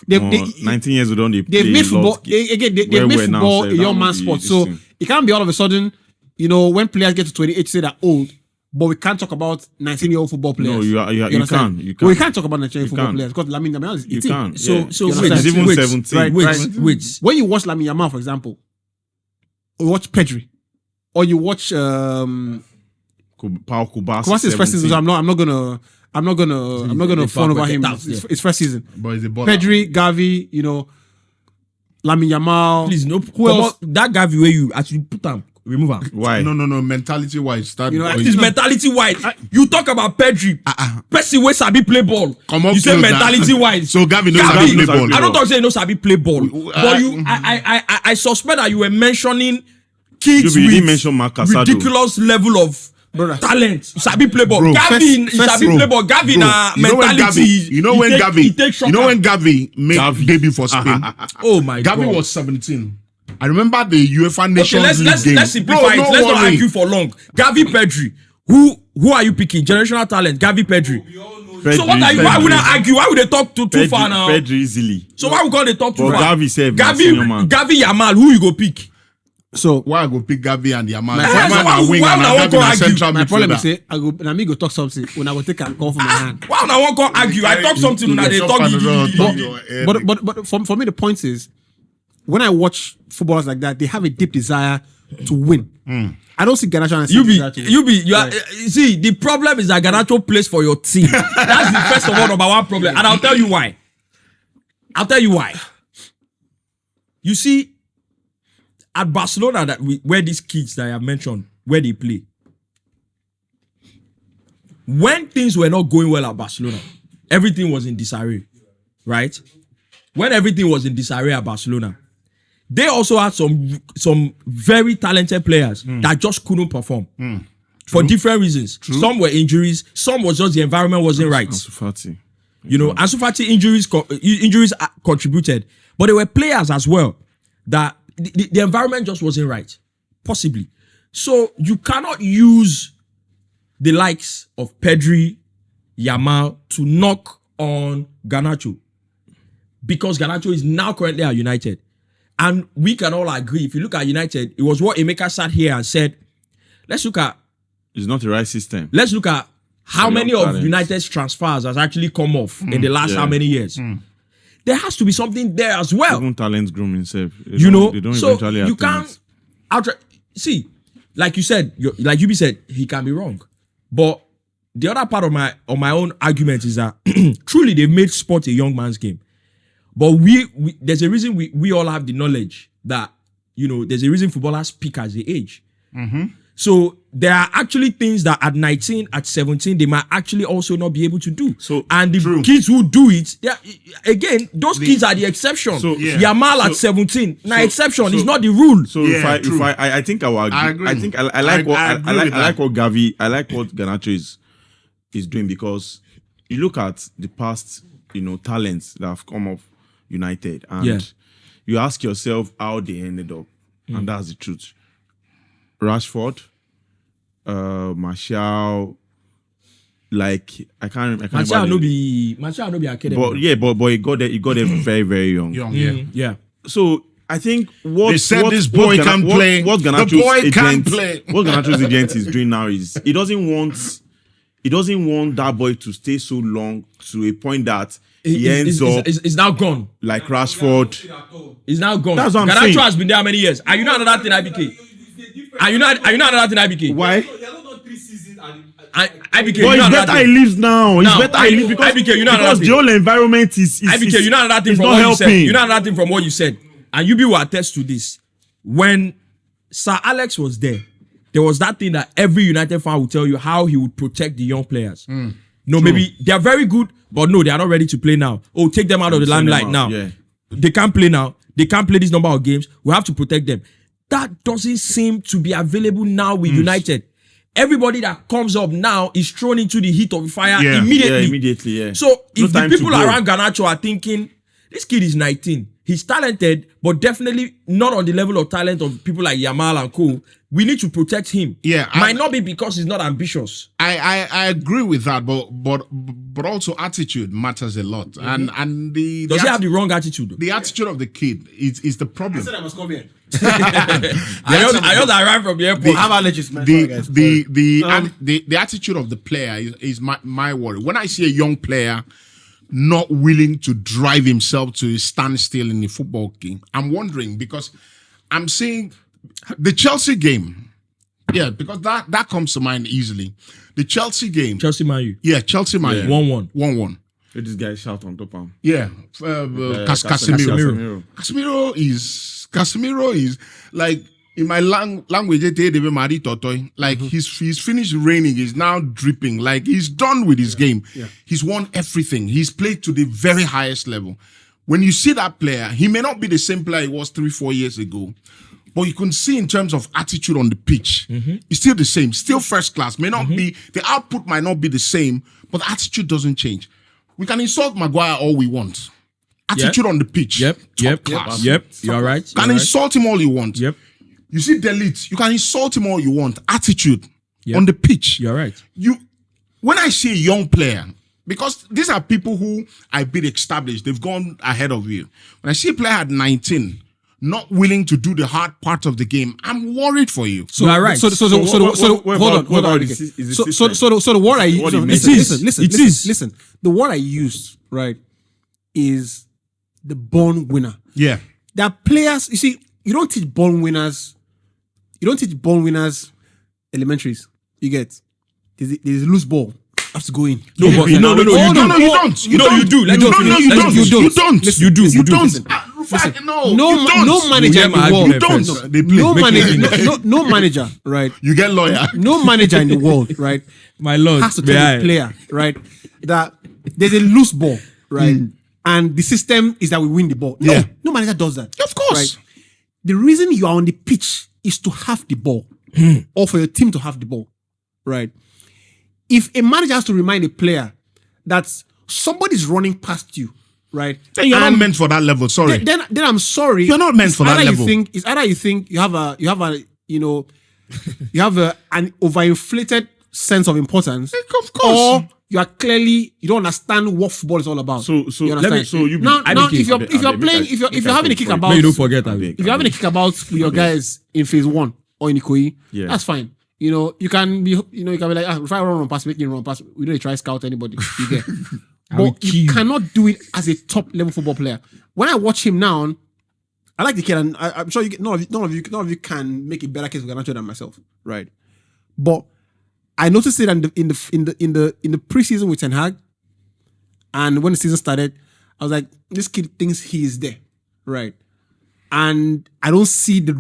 19 years old, don't they They've play made football lot- again. They've well, made well now, football so a young that man's would be sport. this So thing. it can't be all of a sudden, when players get to 28, say they're old, but we can't talk about 19-year-old football players. No, you understand? can. Well, we can't talk about 19-year-old football can't. players because Lamine Yamal is 18. You can. So yeah. so You wait, understand? He's even wait, 17. Right, wait, right. wait. When you watch Lamine Yamal, for example, or you watch Pedri, or you watch Pau Kubas. Kubasi's first season, so I'm not gonna the fawn over Pau him. Paquetá, yeah. It's first season. But he's a baller. Pedri, Gavi, Lamine Yamal. Please, no. Who else? That Gavi where you actually put him, remove him. Why? No. Mentality wise, that His mentality wise. You talk about Pedri. Person wey sabi play ball. Come up You say closer. mentality wise. So Gavi knows how Gavi, to play ball. I don't talk say he knows sabi play ball. But I suspect that you were mentioning kids You didn't with mention Marc Casado. ridiculous level of Brother. talent. Sabi play ball. Bro, Gavi first- sabi bro, play ball. Gavi na You know when mentality. Gavi, you know when Gavi made Gavi. debut for Spain. Oh my Gavi god. was 17. I remember the UEFA Okay, Nations League let's game. simplify it. no Let's not worry. argue for long. Gavi, Pedri. Who are you picking? Generational talent. Gavi, Pedri. So what are you? Why would I argue? Why would they talk too far now? Pedri easily. So why we gonna they talk too But far? Gavi said, na senior man. Gavi, Yamal. Who you go pick? So Why I go pick Gavi and Yamal? My- Yamal why- na wing why and una wan Gavi go na argue? central my problem is midfielder. say me go talk something when I go take a call from my hand. Why una wan come argue? I talk something una they talk. But for me the point is when I watch footballers like that, they have a deep desire to win. I don't see Garnacho as You are. See, the problem is that Garnacho plays for your team. That's the first of all number one problem, and I'll tell you why. You see, at Barcelona, where these kids that I have mentioned, where they play, when things were not going well at Barcelona, everything was in disarray, right? When everything was in disarray at Barcelona, they also had some very talented players that just couldn't perform for different reasons. Some were injuries, some was just the environment wasn't right. Ansu Fati. Ansu Fati injuries contributed, but there were players as well that the environment just wasn't right, possibly. So you cannot use the likes of Pedri, Yamal to knock on Garnacho because Garnacho is now currently at United. And we can all agree, if you look at United, it was what Emeka sat here and said, let's look at It's not the right system. how For many young of talents. United's transfers has actually come off in the last how many years. There has to be something there as well. Even talents groom himself. They don't So eventually you attain can't it. see, like you said, like Yubi said, he can be wrong. But the other part of my own argument is that truly they've made sport a young man's game. But we there's a reason we all have the knowledge that there's a reason footballers peak as they age. So there are actually things that at 19, at 17, they might actually also not be able to do. So, and the true. kids who do it, again, those kids are the exception. So, yeah. Yamal at 17, exception. It's not the rule. So Yeah, if I think I will agree. I agree. I think I like what I agree with I like that. what Gavi. I like what Garnacho is doing because you look at the past, talents that have come off United, and Yeah. you ask yourself how they ended up, and that's the truth. Rashford, Martial, like I can't Martial remember no the- be academy. but he got there very, very young. Young, yeah. Yeah. So I think what They said what, this what boy Garna- can what- play. What The Garnacho's boy agent, can play. What Garnacho's agent is doing now is he doesn't want that boy to stay so long to a point that he ends up It's now gone. like Rashford. It's now gone. That's what I'm Garnacho saying. has been there how many years? Are you not another thing, IBK? Are you not another thing, IBK? Why? IBK, But you know it's another better he thing. leaves now. It's Now, better he leaves because, IBK, you know because another the thing. whole environment is IBK, you know another thing it's from not what you said. helping. You know another thing from what you said. And you will attest to this. When Sir Alex was there was that thing that every United fan would tell you how he would protect the young players. No, maybe they are very good, but no, they are not ready to play now. Oh, take them out of the Send them limelight out, now. yeah. They can't play now. They can't play this number of games. We have to protect them. That doesn't seem to be available now with United. Everybody that comes up now is thrown into the heat of fire Yeah. immediately. Yeah. So No if the time to people grow. around Garnacho are thinking, this kid is 19, he's talented, but definitely not on the level of talent of people like Yamal and co. We need to protect him. Yeah, Might not be because he's not ambitious. I agree with that, but also attitude matters a lot, and the Does he have the wrong attitude? the attitude of the kid is the problem. I must come here. I just arrived from the airport. Have allergies, man. The attitude of the player is my worry. When I see a young player not willing to drive himself to a standstill in the football game, I'm wondering because I'm seeing the Chelsea game. Yeah, because that comes to mind easily. The Chelsea game. Chelsea Man U. Yeah, Chelsea man. Yeah. 1-1. 1-1. Let this guy shout on top of him. Yeah, Casemiro. Casemiro is like in my language. Like he's finished raining. He's now dripping. Like he's done with his game. Yeah. He's won everything. He's played to the very highest level. When you see that player, he may not be the same player he was 3-4 years ago. But you can see in terms of attitude on the pitch, it's still the same, still first class. May not be, the output might not be the same, but the attitude doesn't change. We can insult Maguire all we want. Attitude on the pitch, top class. You're right. You can insult him all you want. Yep. You see Delete, you can insult him all you want. Attitude Yep. on the pitch. You're right. When I see a young player, because these are people who I bid established, they've gone ahead of you. When I see a player at 19, not willing to do the hard part of the game, I'm worried for you. So you're right. So hold on. Is the So system? the word I use. What it Listen, means. listen. The word I used, right, is the born winner. Yeah. There are players. You see, you don't teach born winners. You don't teach born winners elementaries. You get there's a loose ball. Have to go in. No, but you don't. You do. Let me No, finish. you Let me don't. finish. You don't. Listen, you do. You don't. Listen. No, you No don't. manager in my the world. You argument don't. first. They play. No Make it- manager. No manager. Right. You get lawyer. No manager in the world. Right. My lord. Has to tell the player. Right. That there's a loose ball. Right. And the system is that we win the ball. No. Yeah. No manager does that. Of course. Right. The reason you are on the pitch is to have the ball, or for your team to have the ball. Right. If a manager has to remind a player that somebody's running past you, right? Then you're not and meant for that level. Sorry. then I'm sorry. You're not meant It's for that either level. It's either you think you have an overinflated sense of importance, Of course. or you are clearly you don't understand what football is all about. So you understand? now if you're playing if you're having a kick about May you don't forget. Abi. if you're having a kick about with your guys in phase 1 or in Ikoyi, Yeah. that's fine. You can be like, if I run past, making run past, we don't try scout anybody. You get. will But you kill you. cannot do it as a top level football player. When I watch him now, I like the kid, and I'm sure none of you can make a better case for Garnacho than myself, right? But I noticed it in the preseason with Ten Hag, and when the season started, I was like, this kid thinks he is there, right? And I don't see the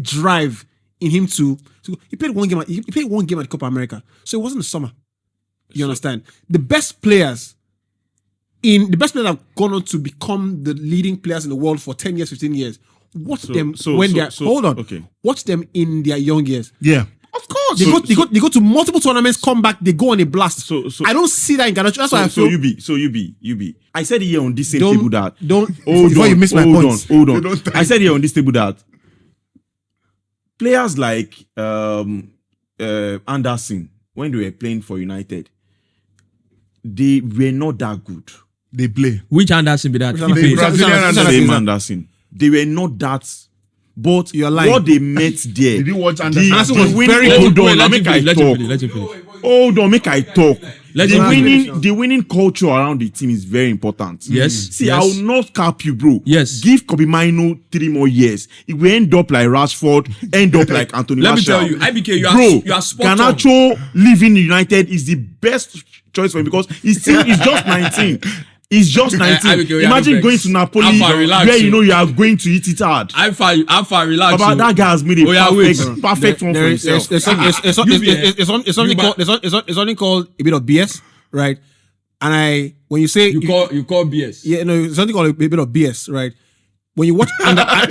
drive in him to he played one game at the Copa America, so it wasn't the summer. You understand? The best players that have gone on to become the leading players in the world for 10 years, 15 years. Watch them when they're hold on. Okay. Watch them in their young years. Yeah. Of course. course. They go to multiple tournaments, come back, they go on a blast. So- I don't see that in Garnacho. That's why I So feel. you be. I said here on this same Don't- table that don't- hold before on, you miss my hold points. on, hold on. Don't- I said here on this table that players like Anderson, when they were playing for United, they were not that good. They play. Which Anderson be that? Which Anderson? The Brazilian Which Anderson? Same that? Anderson. They were not that. But You're lying. what they met there, Did you watch Anderson? Anderson was very hold good. on, now make I talk. Let him finish. Hold on, make I talk. Let The him finish. the winning culture around the team is very important. Yes. See, yes. I will not cap you, bro. Yes. Give Kobe Mino 3 more years. It will end up like Rashford, end up like Anthony Let me Martial. tell you, IBK, you are spot on. Garnacho leaving United is the best choice for him because he's just 19. He's just 19. IBK, we are Imagine no going vex. to Napoli Alpha, relax, where you you. know you are going to hit it hard. How far relax. But that guy has made a Oh, yeah, wait. perfect one for himself. There's something called a bit of BS, right? And when you say you call BS. yeah, no, it's something called a bit of BS, right? When you watch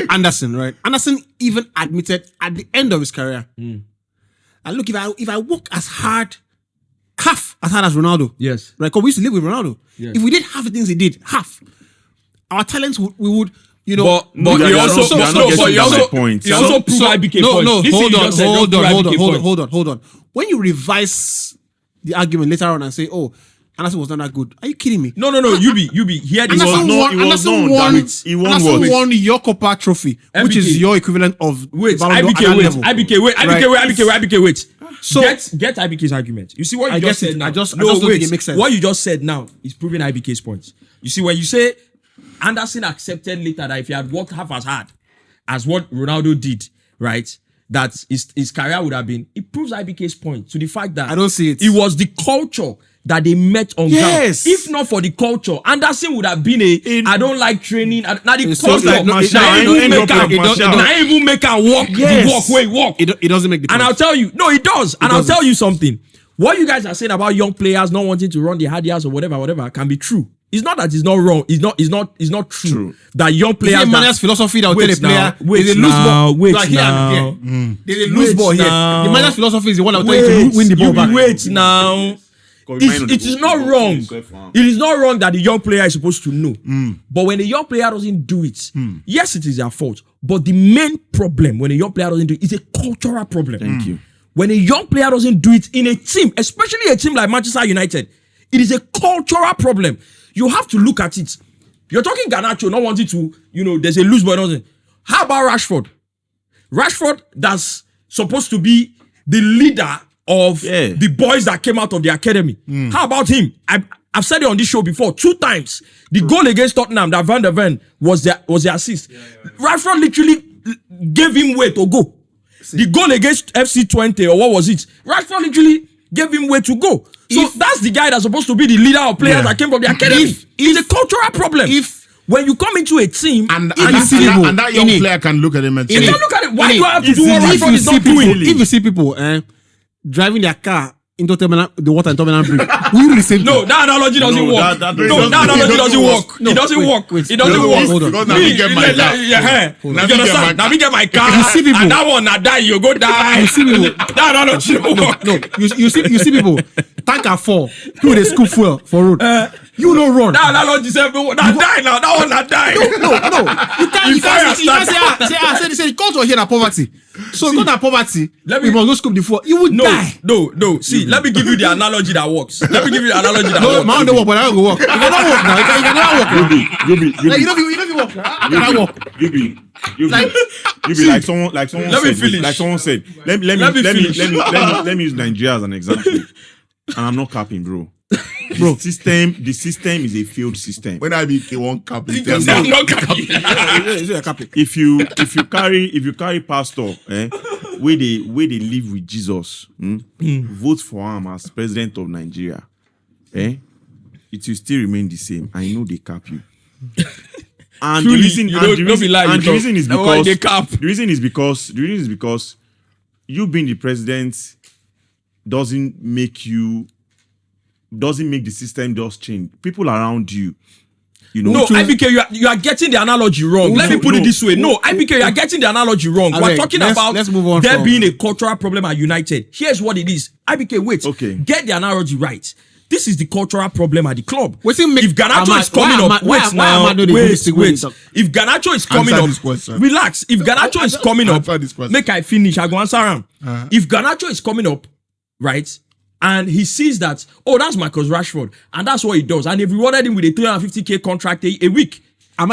Anderson, right? Anderson even admitted at the end of his career, and look, if I work as hard, half as hard as Ronaldo, Yes. right? Because we used to live with Ronaldo. Yes. If we did half the things he did, half our talents, we would, you know. But you he are also not- you are not but getting he my also point. he also proved IBK no, points. no, This thing hold you on, just said, don't hold prove on, IBK points. hold on. When you revise the argument later on and say, "Oh, Anderson was not that good," are you kidding me? No, you be. Here this Anderson one. won. he was Anderson not won. that it- he won Anderson what? won your Copa Trophy, which MBK. is your equivalent of Wait, Ballon d'Or at IBK, that wait, level. IBK, wait. So- get IBK's argument. You see what you I just guess said now. I just don't think it makes sense. What you just said now is proving IBK's points. You see, when you say Anderson accepted later that if he had worked half as hard as what Ronaldo did, right, that his career would have been, it proves IBK's point to the fact that I don't see it. It was the culture that they met on Yes. ground. If not for the culture, Anderson would have been I don't like training. Now the It's culture, just like Martial. now I know, even end make up like am- Martial. now even make am walk Yes. the walk where he walk. It doesn't make the And point. I'll tell you, no, it does. And I'll doesn't. tell you something. What you guys are saying about young players not wanting to run the hard yards or whatever can be true. It's not that it's not wrong. It's not true. That young Is players. it a manager's philosophy that will tell a Wait player now, wait there's a loose now, ball? wait Like here now. and here. There's a loose Wait ball here. now. The manager's philosophy is the one that will tell you to win the ball back. Wait now. It is not wrong. It is not wrong that the young player is supposed to know. But when the young player doesn't do it, yes, it is their fault. But the main problem when a young player doesn't do it is a cultural problem. Thank you. When a young player doesn't do it in a team, especially a team like Manchester United, it is a cultural problem. You have to look at it. You're talking Garnacho not wanting to, there's a loose ball. Nothing. How about Rashford? Rashford that's supposed to be the leader of the boys that came out of the academy. How about him? I've said it on this show before 2 times. The goal against Tottenham that Van der Ven was the assist. Rashford literally gave him way to go. The goal against FC20 or what was it? Rashford literally gave him way to go. So that's the guy that's supposed to be the leader of players that came from the academy. It's a cultural problem. When you come into a team And people that young player can look at him and you say, can look at it. Why do I have to do what If Rashford you is see not people, doing? if you see people driving their car into the water in Terminal Bridge, we do the same No, thing. that analogy doesn't No, work. that No, doesn't that work. analogy doesn't work. No, It doesn't wait, work. wait. It doesn't Hold work. on. Because now me get my car. You understand? Now me get my car. You see people- And that one, now die, you go die. You see people- That analogy don't work. No, you see people tanker 4 people they scoop fuel for road. You don't run. That analogy say, now die now. That one, now die. No, you can't say the culture here na poverty. So go na poverty. Let We me- must go scoop the fuel. You will die. No. See, let me give you the analogy that works. Let me give you the analogy that No, works. my own don't work, but I don't go work. You cannot work now. You can never work now. Like, you don't work now. How can I work? You be See, like someone Let me said. finish. Like someone said. Let me use Nigeria as an example. And I'm not capping, bro. The system is a failed system. when I be one cap, he I'm tell me, not happy. Is it a Catholic? If you carry pastor, where they live with Jesus, vote for him as president of Nigeria, it will still remain the same. I know they cap you. And Truly, the reason, you and don't- the don't reason, be lying, and the because reason is that's why because they cap. the reason is because you being the president doesn't make the system just change. People around you, You know, No, IBK, you are getting the analogy wrong. Let me put it this way. No, IBK, you are getting the analogy wrong. We're talking about let's move on there being a cultural problem at United. Here's what it is. IBK, wait. Okay. Get the analogy right. This is the cultural problem at the club. If Garnacho is coming up, wait now. Wait. If Garnacho is coming Answer up, this question. relax. If Garnacho is coming up, Answer this question. make I finish. I go answer him. If Garnacho is coming up, right, and he sees that, oh, that's Marcus Rashford, and that's what he does, and they've rewarded him with a 350k contract a week.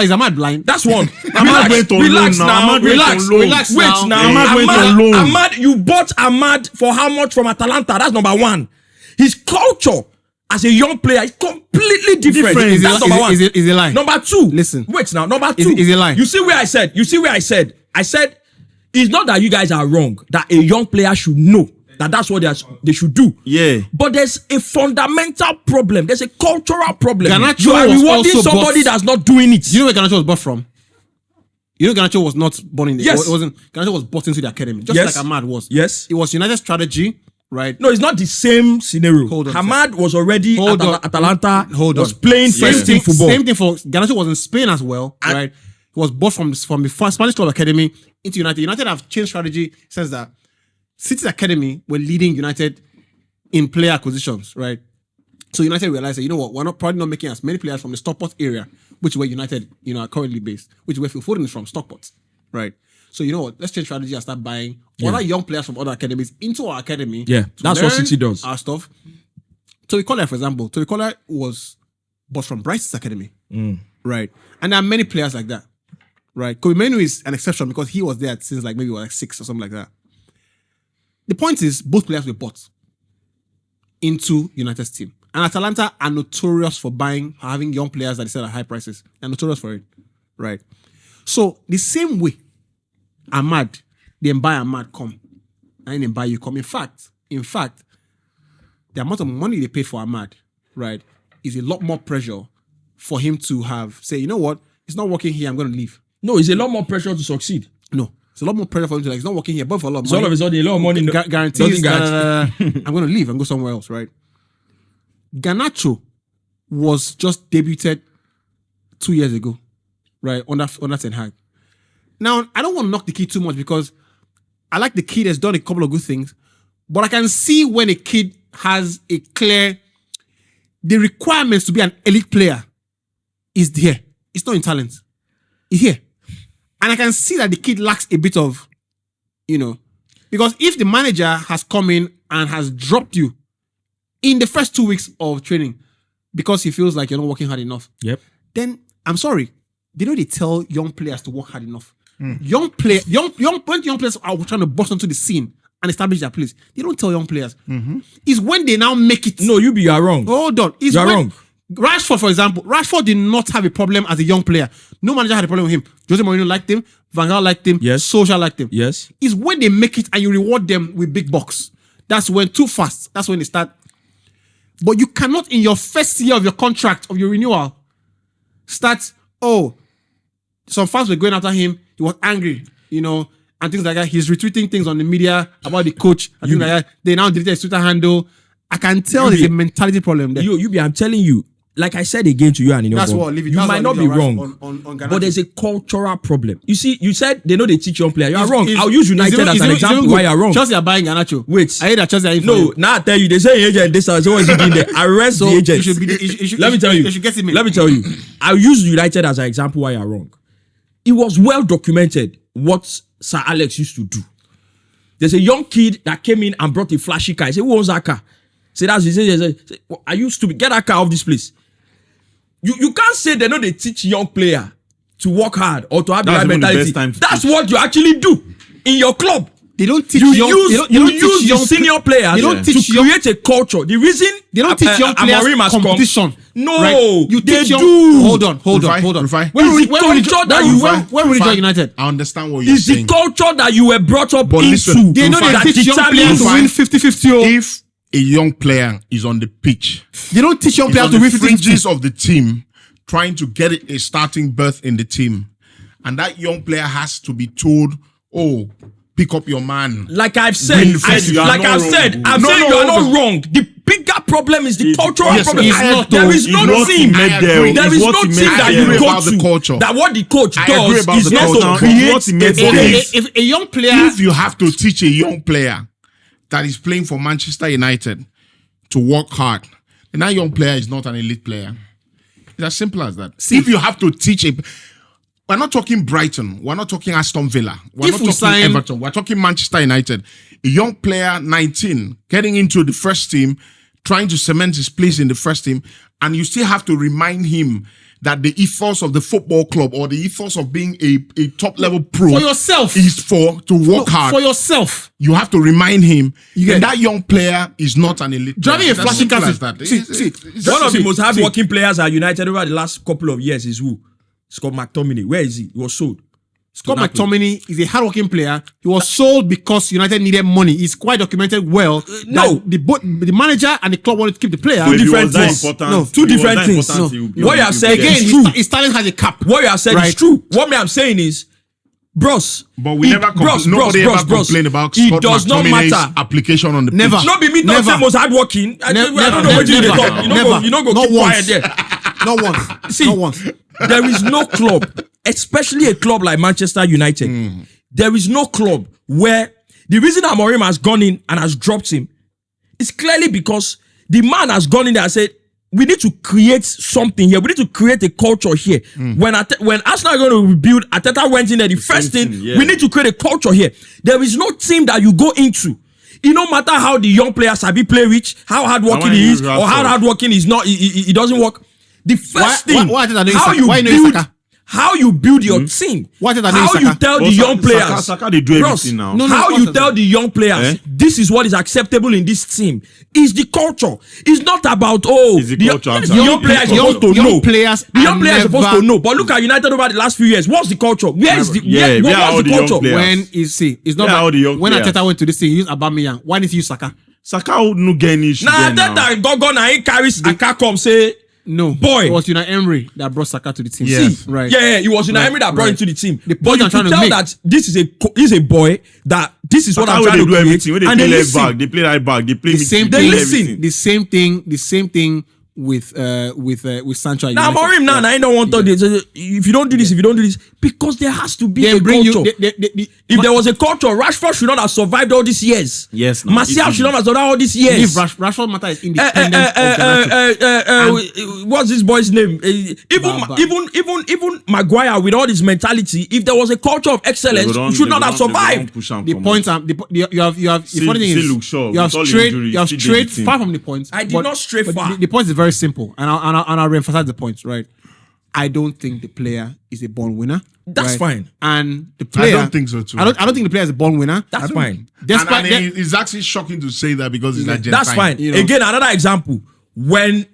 Is Ahmad blind? That's one. Ahmad went on relax loan now. now. Ahmad went Relax. on loan. Relax Wait now. now. Ahmad went on loan. Ahmad, you bought Ahmad for how much from Atalanta? That's number one. His culture as a young player is completely different. Is That's it- number one. is it a lie? Number two. Listen. Wait now. Number two. Is it a lie? You see where I said? I said it's not that you guys are wrong. That a young player should know that that's what they should do. Yeah. But there's a fundamental problem. There's a cultural problem. Garnacho You are was rewarding also somebody bought- that's not doing it. Do you know where Garnacho was bought from? You know Garnacho was not born in the Yes. It wasn't. Garnacho was bought into the academy, just Yes. like Ahmad was. Yes. It was United strategy, right? No, it's not the same scenario. Hold on, Hamad was already Hold at on. Atalanta. Hold was on. playing Same first thing. team football. Same thing for Garnacho was in Spain as well, right? He was bought from the Spanish club academy into United. United have changed strategy since that. City's academy were leading United in player acquisitions, right? So United realized that, you know what, we're probably not making as many players from the Stockport area, which is where United, are currently based, which is where Phil Foden is from, Stockport, right? So you know what, let's change strategy and start buying other young players from other academies into our academy. Yeah, to that's what learn City does. Our stuff. Toby Collar, for example, Toby Collar was bought from Brighton's academy, right? And there are many players like that, right? Kobe Menu is an exception because he was there since maybe 6 or something like that. The point is, both players were bought into United's team. And Atalanta are notorious for having young players that they sell at high prices. They're notorious for it, right? So the same way, Ahmad, they buy Ahmad, come. And then buy you, come. In fact, the amount of money they paid for Ahmad, right, is a lot more pressure for him to say, you know what, it's not working here, I'm going to leave. No, it's a lot more pressure to succeed. No. It's a lot more pressure for him to it's not working here, but for a lot of So money. all of a sudden, a lot of money Guarantees. doesn't guarantee. I'm going to leave and go somewhere else, right? Garnacho was just debuted 2 years ago, right? Under Ten Hag. Now, I don't want to knock the kid too much because I like the kid has done a couple of good things, but I can see when a kid has the requirements to be an elite player is here. It's not in talent. It's here. And I can see that the kid lacks a bit of, because if the manager has come in and has dropped you in the first 2 weeks of training because he feels like you're not working hard enough, Yep. then I'm sorry. They tell young players to work hard enough. Young players are trying to burst onto the scene and establish their place. They don't tell young players. It's when they now make it. No, you are wrong. Hold on. You are wrong. Rashford, for example, did not have a problem as a young player. No manager had a problem with him. Jose Mourinho liked him. Van Gaal liked him. Yes. Solskjaer liked him. Yes. It's when they make it and you reward them with big bucks. That's when too fast. That's when they start. But you cannot, in your first year of your contract, of your renewal, start, some fans were going after him. He was angry, and things like that. He's retweeting things on the media about the coach and things like that. They now deleted his Twitter handle. I can tell there's a mentality problem there. I'm telling you, like I said again to you and That's what, leave it. you That's might what not be leave it wrong, on but there's a cultural problem. You see, you said they know they teach young players. You are wrong. Is- I'll use United is- as is- an is- example is- why you are wrong. Chelsea are buying Garnacho. Wait. I hear that Chelsea are in for No, him. now I tell you, they say agent this so what is he doing there? Arrest So the agent. Let me tell you. You should get him in. Let me tell you. I'll use United as an example why you are wrong. It was well documented what Sir Alex used to do. There's a young kid that came in and brought a flashy car. He said, who owns that car? Say that's he said, are you stupid? Get that car off this place. You can't say they know they teach young player to work hard or to have the That's right even the mentality. best time to That's teach. what you actually do in your club. They don't teach You young. use they don't you teach use the young senior players They don't to teach young. create a culture. The reason They don't teach young players Amorim has come- competition. No, right? You they teach young. do. Hold on. Rufai. When It's the will you culture that you were. when will you join United? I understand what you're It's the saying. culture that you were brought up But into. listen, They know that they teach young players to determines- win 50-50. If a young player is on the pitch, They don't teach young he's players on to the win 50-50. fringes of the team, trying to get a starting berth in the team, and that young player has to be told, pick up your man. Like I've said, Win 50. You are not I'm wrong. saying No, you are hold not wrong. The bigger problem is the It's- cultural yes, problem. it's not, There though. is It's no what he team. made I there. agree. There It's is what no he team made that there. you will go about the to culture. that what the coach I agree does about is the not culture. to But create what he made a for space. If a young player, If you have to teach a young player that is playing for Manchester United to work hard, then that young player is not an elite player. It's as simple as that. If you have to teach we're not talking Brighton, we're not talking Aston Villa, we're If not we talking sign- Everton, we're talking Manchester United. A young player, 19, getting into the first team, trying to cement his place in the first team, and you still have to remind him that the ethos of the football club or the ethos of being a top level pro for yourself, is to work hard. for yourself. You have to remind him get- that young player is not an elite Driving player. a It's as flashing simple car. as that. See, It's One of the see, most hardworking players at United over the last couple of years is who? Scott McTominay. Where is he? He was sold. Scott to Napoli. McTominay is a hardworking player. He was sold because United needed money. It's quite documented well. no. that the manager and the club wanted to keep the player. So if he different was that things. important- No, if two he was different that things. important, No. he would be- What you are he would saying be again, there. it's true. His talent has a cap. What you have said Right. is true. What me I'm saying is, bros. But we never nobody ever complained about It Scott does not McTominay's matter. application on the Never. pitch. Not be me not Never. say most hardworking. I don't Never. know what you Never. talk. You don't go Not keep quiet once. there. Not once. See, Not once. there is no club, especially a club like Manchester United. There is no club where the reason Amorim has gone in and has dropped him is clearly because the man has gone in there and said, we need to create something here. We need to create a culture here. When Arsenal are going to rebuild, Arteta went in there. The first thing, yeah. we need to create a culture here. There is no team that you go into. It no matter how the young players have play rich, how hardworking why he you is, or how Rashford? hardworking he's not, he doesn't work. The first Why- thing, why Arteta doing how Saka? you Why you doing build, Saka? how you build your team, Why Arteta doing how you Saka? tell the But young players, Saka they do Bros, everything now. No, how what's you that? tell the young players Eh? this is what is acceptable in this team is the culture. It's not about It's the culture, yes, I'm the sorry. young player is Young- supposed to young know. players The young are player is supposed never- to know. But look at United over the last few years. What's the culture? Where is the Yeah, where are all what's the the young culture? players? When you see, it's not Yeah, all the young when players. Arteta went to this thing, he used Aubameyang. Why didn't he use Saka? Saka would not get any issue Nah, there now. that go and he carries Saka come say. No, Boy. it was Unai Emery that brought Saka to the team. Yeah. See, right. Yeah, it was United Right, that brought right. him to the team. The But point you I'm trying could to tell make- that this is a boy that this is what Saka I'm where trying they to do create. everything. When they And play they left listen. back, they play right back, they play The midfield, same they thing. play listen. everything. The same thing with Sancho. at Now United. Amorim now, I don't want to do this. If you don't do this, because there has to be They a bring you. culture. If there was a culture, Rashford should not have survived all these years. Yes, no, Martial it's should not have survived all these If years. Rashford matter is independent of Garnacho. What's this boy's name? Baba. Even Maguire with all this mentality, if there was a culture of excellence, he should not have survived. The point you have the funny thing still is look sure. you have With all straight injuries, you have still straight did the team. far from the points. I did not stray but far. The point is very simple, and I'll reemphasize the points. Right, I don't think the player is a born winner. That's right? fine. And the player, don't think so too. I don't think the player is a born winner. That's fine. Despite And it's actually shocking to say that because he's Argentine. That's fine. You know. Again, another example. When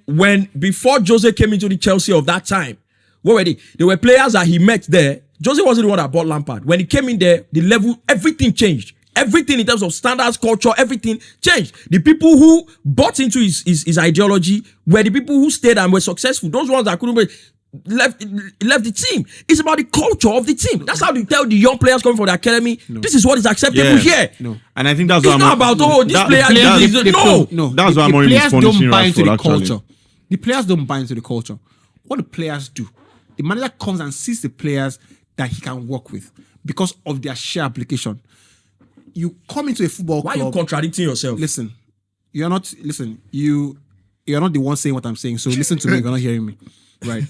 before Jose came into the Chelsea of that time, what were they? There were players that he met there. Jose wasn't the one that bought Lampard. When he came in there, the level, everything changed. Everything in terms of standards, culture, everything changed. The people who bought into his ideology were the people who stayed and were successful. Those ones that couldn't left the team. It's about the culture of the team. That's how they tell the young players coming from the academy. This is what is acceptable here. No. And I think that's It's what not about this player. No, That's why the Amorim is players don't punishing buy into the Rashford, actually. culture. The players don't buy into the culture. What the players do, the manager comes and sees the players that he can work with because of their sheer application. You come into a football Why are you club. contradicting yourself? Listen, you're not the one saying what I'm saying. So listen to me. You're not hearing me, right?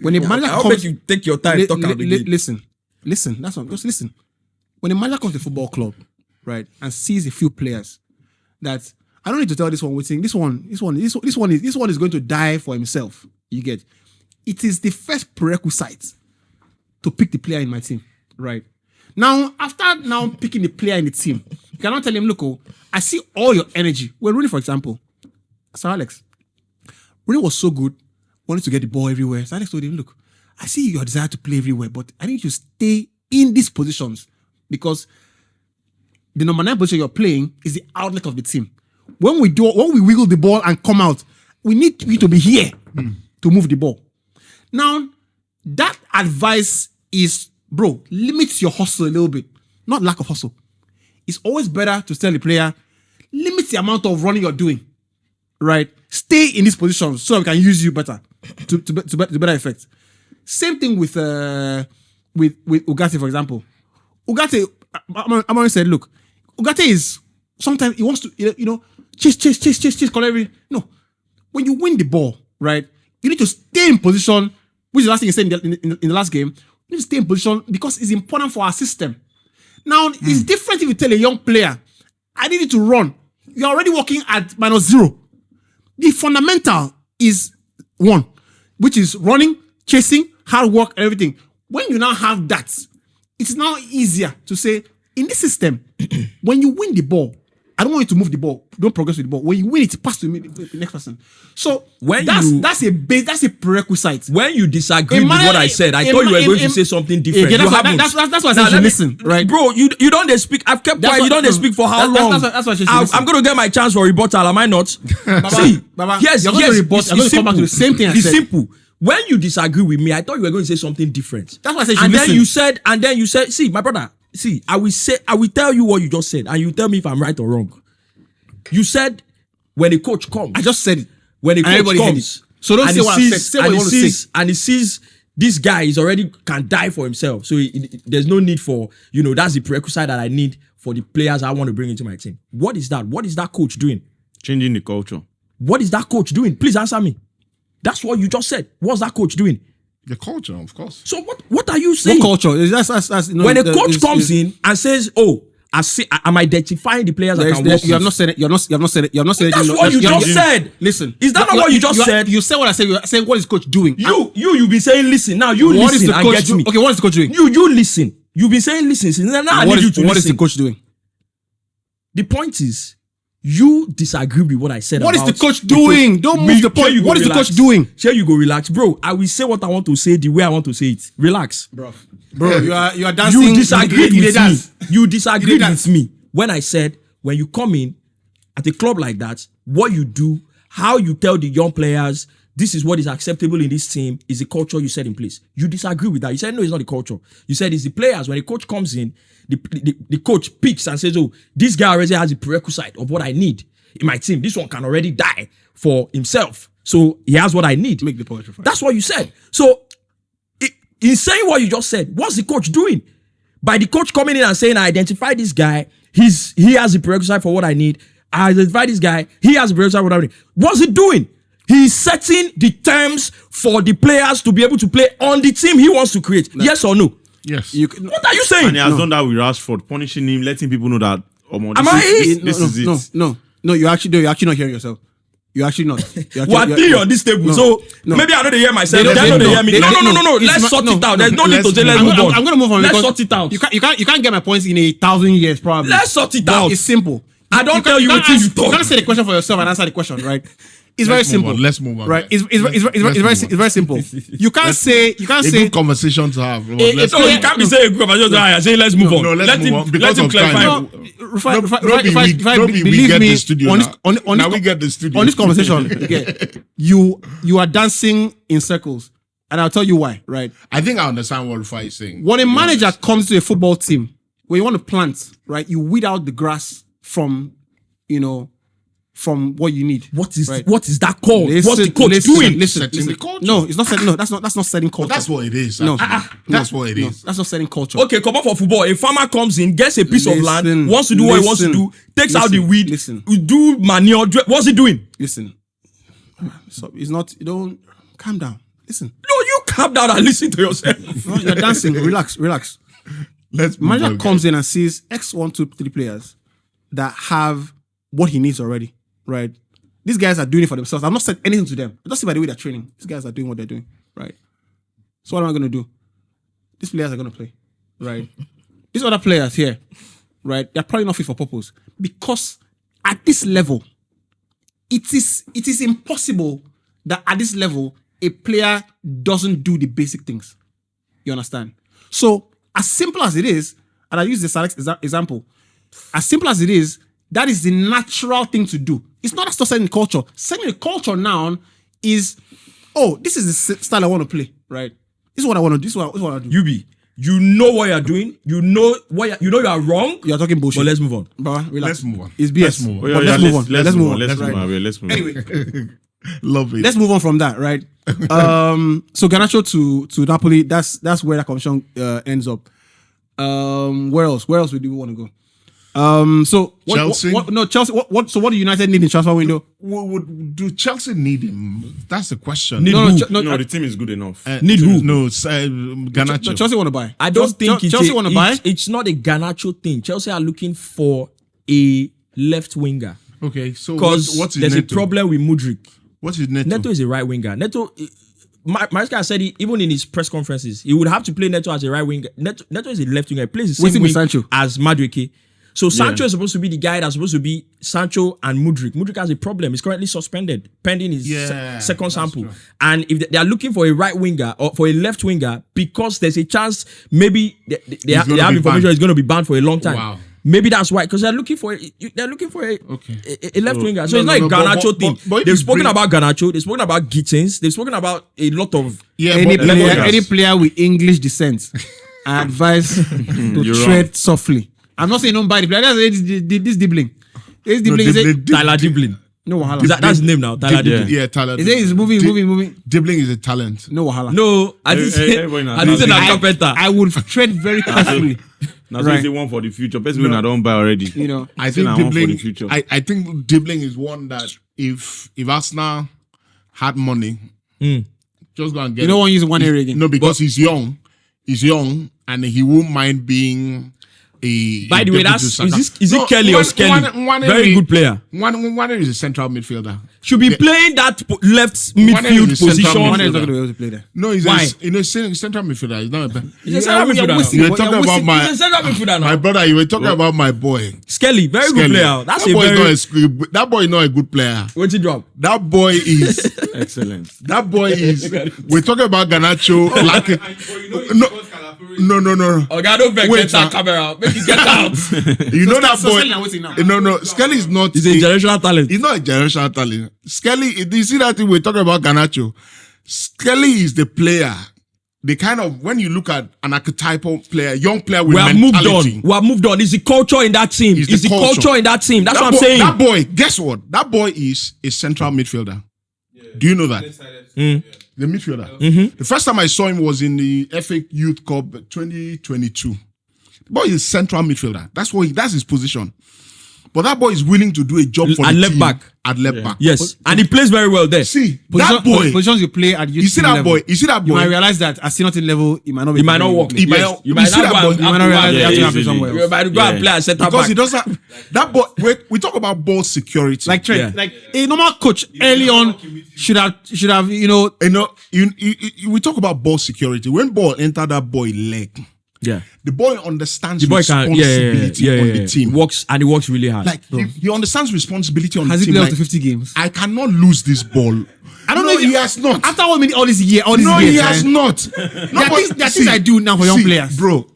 When the manager I'll comes, make you take your time. Talk out the game. listen. That's what. Just listen. When the manager comes to the football club, right, and sees a few players that I don't need to tell this one waiting. This one is going to die for himself. You get? It is the first prerequisite to pick the player in my team, right? Now, after picking the player in the team, you cannot tell him, look, I see all your energy. Well, Rooney, for example, Sir Alex, Rooney was so good, wanted to get the ball everywhere. Sir Alex told him, look, I see your desire to play everywhere, but I need you to stay in these positions because the number 9 position you're playing is the outlet of the team. When we wiggle the ball and come out, we need you to be here to move the ball. Now, that advice is, bro, limit your hustle a little bit, not lack of hustle. It's always better to tell the player, limit the amount of running you're doing. right? Stay in this position so we can use you better to better effect. Same thing with Ugarte, for example. Ugarte, Amorim said, look, Ugarte is sometimes he wants to chase, collect. No, when you win the ball, right, you need to stay in position. Which is the last thing he said in the last game. You need to stay in position because it's important for our system. Now, it's different if you tell a young player, I need you to run. You're already working at -0. The fundamental is 1, which is running, chasing, hard work, and everything. When you now have that, it's now easier to say, in this system, when you win the ball, I don't want you to move the ball. Don't progress with the ball. When you win it, pass to the next person. So that's a prerequisite. When you disagree with what I said, I thought you were going to say something different. Yeah, that's why I said you listen, right? Bro, you don't they speak. I've kept quiet. You don't they speak for how long? That's why I'm going to get my chance for rebuttal. Am I not? See, yes, you're going to rebut. I'm going to come back to the same thing I it's said. Simple. When you disagree with me, I thought you were going to say something different. That's why I said and then you said, see, my brother, see, I will tell you what you just said, and you tell me if I'm right or wrong. You said when a coach comes. I just said it. When a coach comes. So don't say what I said. Say what you want to say. And he sees this guy is already can die for himself. So there's no need for, that's the prerequisite that I need for the players I want to bring into my team. What is that? What is that coach doing? Changing the culture. What is that coach doing? Please answer me. That's what you just said. What's that coach doing? The culture, of course. So what are you saying? What culture? That's when a coach comes in and says, "Oh, I'm identifying the players I can work." You have not said it. You have not said it. You have not said it. That's what you just said. Listen, is that not what you just said? You said what I said. You're saying what is coach doing? You've been saying listen. Now you what listen is the and coach get me. Okay, what is the coach doing? You listen. You've been saying listen. Now I need you to listen. What is the coach doing? The point is, you disagree with what I said. What is the coach doing? Don't move the point. What is the coach doing? Here you go, relax, bro. I will say what I want to say the way I want to say it. Relax, bro. You are dancing. You disagreed with me. You disagreed with me when I said when you come in at a club like that, what you do, how you tell the young players this is what is acceptable in this team is the culture you set in place. You disagree with that. You said no, it's not the culture. You said it's the players. When the coach comes in, the coach picks and says, oh, this guy already has the prerequisite of what I need in my team. This one can already die for himself. So he has what I need. Make the point. That's what you said. So in saying what you just said, what's the coach doing? By the coach coming in and saying, I identify this guy, he has the prerequisite for what I need. I identify this guy, he has the prerequisite for what I need. What's he doing? He's setting the terms for the players to be able to play on the team he wants to create. No. Yes or no? Yes. What are you saying? And he has done that with Rashford, punishing him, letting people know that. This is it. No, you're actually not hearing yourself. You're actually not. We're three on this table, so maybe I don't hear myself. They don't hear me. No. Let's sort it out. There's no need to say let's move on. I'm going to move on. Let's sort it out. You can't get my points in 1,000 years, probably. Let's sort it out. It's simple. I don't tell you what you talk. You can't say the question for yourself and answer the question, right? It's very simple. Let's move on. Right? It's very simple. You can't say. Good conversation to have. You can't be saying a good conversation to have. Say let's move on. No, let's move on. Let him clarify. Believe me, on this conversation, okay, you are dancing in circles, and I'll tell you why. Right? I think I understand what Rufai is saying. When a manager comes to a football team, when you want to plant, right, you weed out the grass from what you need. What is that called? What's the coach doing? Listen. No, it's not setting. No, that's not setting culture. But that's what it is. No, that's what it is. That's not setting culture. Okay, come on for football. A farmer comes in, gets a piece of land, wants to do what he wants to do, takes out the weed, do manure. What's he doing? Listen. So it's not. You don't calm down. Listen. No, you calm down and listen to yourself. No, you're dancing. Relax. Manager comes in and sees X 1, 2, 3 players that have what he needs already. Right, these guys are doing it for themselves. I've not said anything to them. Just see by the way they're training. These guys are doing what they're doing. Right. So what am I going to do? These players are going to play. Right. These other players here, right? They're probably not fit for purpose because at this level, it is impossible that at this level a player doesn't do the basic things. You understand? So as simple as it is, and I use the Alex example, as simple as it is, that is the natural thing to do. It's not just setting the culture. Setting the culture now is, this is the style I want to play, right? This is what I want to do. This is what I do. UB, You know what you're doing. You know you are wrong. You are talking bullshit. But let's move on. Bro, relax. Let's move on. It's BS. Let's move on. But let's move on. Let's move on. Let's move Right. on. Let's move on. Anyway, Love it. let's move on from that, right? So Garnacho to Napoli. That's where that conversation ends up. Where else? Where else do we want to go? So what, Chelsea? Chelsea. So what do United need in transfer window? Do Chelsea need him? That's the question. Need No, who? No, the team is good enough. Need who? No, Garnacho. Chelsea want to buy. I don't think Chelsea want to buy. It's not a Garnacho thing. Chelsea are looking for a left winger Okay, so because what is there's Neto? a problem with Mudryk. What is Neto? Neto is a right winger. Neto, Maresca said it even in his press conferences. He would have to play Neto as a right winger. Neto is a left winger. He plays the Waiting same with wing Sancho. as Madueke. So Sancho is supposed to be the guy that's supposed to be Sancho and Mudryk. Mudryk has a problem. He's currently suspended pending his second sample. true. And if they are looking for a right winger or for a left winger, because there's a chance maybe they have gonna be information banned. he's going to be banned for a long time. Wow. Maybe that's why, because they're looking for a left winger. So it's not a Garnacho thing. but They've if you spoken bring- about Garnacho. They've spoken about Gittins. They've spoken about a lot of Any player with English descent, I advise to You're tread softly. I'm not saying don't buy the player. That's this dribbling. This dribbling is it? Tyler Diblin. No wahala. That's his name now. Tyler Diblin. Tyler. Is it? It's moving. Dribbling is a talent. No wahala. No, I didn't say everybody knows. I didn't say that I carpenter. would tread very carefully. Now, so Right. it's the one for the future. Person I don't buy already. You know. I Still think I want for the dribbling. future. I think dribbling is one that if Arsenal had money, just go and get. You don't it. want to use one area again. No, because he's young, and he won't mind being a. By the way, is it Kelly or Skelly? Nwane Very good player. Nwane is a central midfielder. Should be playing that left midfield is a central position. One is not midfielder. going to be able to play there. No, he's Why? central midfielder. He's not a. He's a central midfielder. wasting- You were You're talking about wasting- my He's a central midfielder my now. brother. You were talking about my boy. Skelly, very good Skelly. player. That's that a boy very. that boy is not a good player. What's he drop? That boy is. Excellent. That boy is. We're talking about Garnacho. Like, no. Oh God, don't Wait, get that now. camera. Make it get out. You know that So boy. Skelly now waiting now. No. Skelly is not. He's a generational talent. He's not a generational talent. Skelly. Do you see that thing we're talking about Garnacho? Skelly is the player. The kind of when you look at an archetypal player, young player with We have moved mentality. on. We have moved on. It's the culture in that team. It's It's the the culture. culture in that team. That's That what I'm boy- saying. That boy, guess what? That boy is a central midfielder. Do you know that? The midfielder. The first time I saw him was in the FA Youth Cup 2022. The boy is central midfielder. That's his position. But that boy is willing to do a job for At the left team. back. At left back. Yes, and he plays very well there. See, that boy. Positions you play at youth You see team that level. boy. You see that You might boy. realize that at senior team level, it might not be. He might not work. He might Yes. not- You might you see not that go boy- and- You might not realize Yeah, you have to yeah, play yeah, somewhere yeah. You else. might go and play at centre Because back. he doesn't. That boy. We talk about ball security. Like Trent, Yeah. like a normal coach early on should have we talk about ball security. When ball enter that boy leg, Yeah, the boy understands the boy can. responsibility on the He team. works and he works really hard. Like he understands responsibility on has the he team. played up Like, to 50 games? I cannot lose this ball. I don't No, know. he has not. After all this year, all these No, years, he has not. There are things I do now for young players. bro.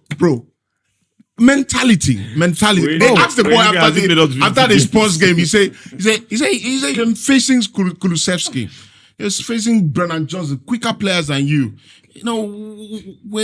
Mentality. Wait, They no. asked the boy Wait, has he played up to 50 after the games? sports game. He said facing Kulusevski. He was facing Brennan Johnson, quicker players than you. You know,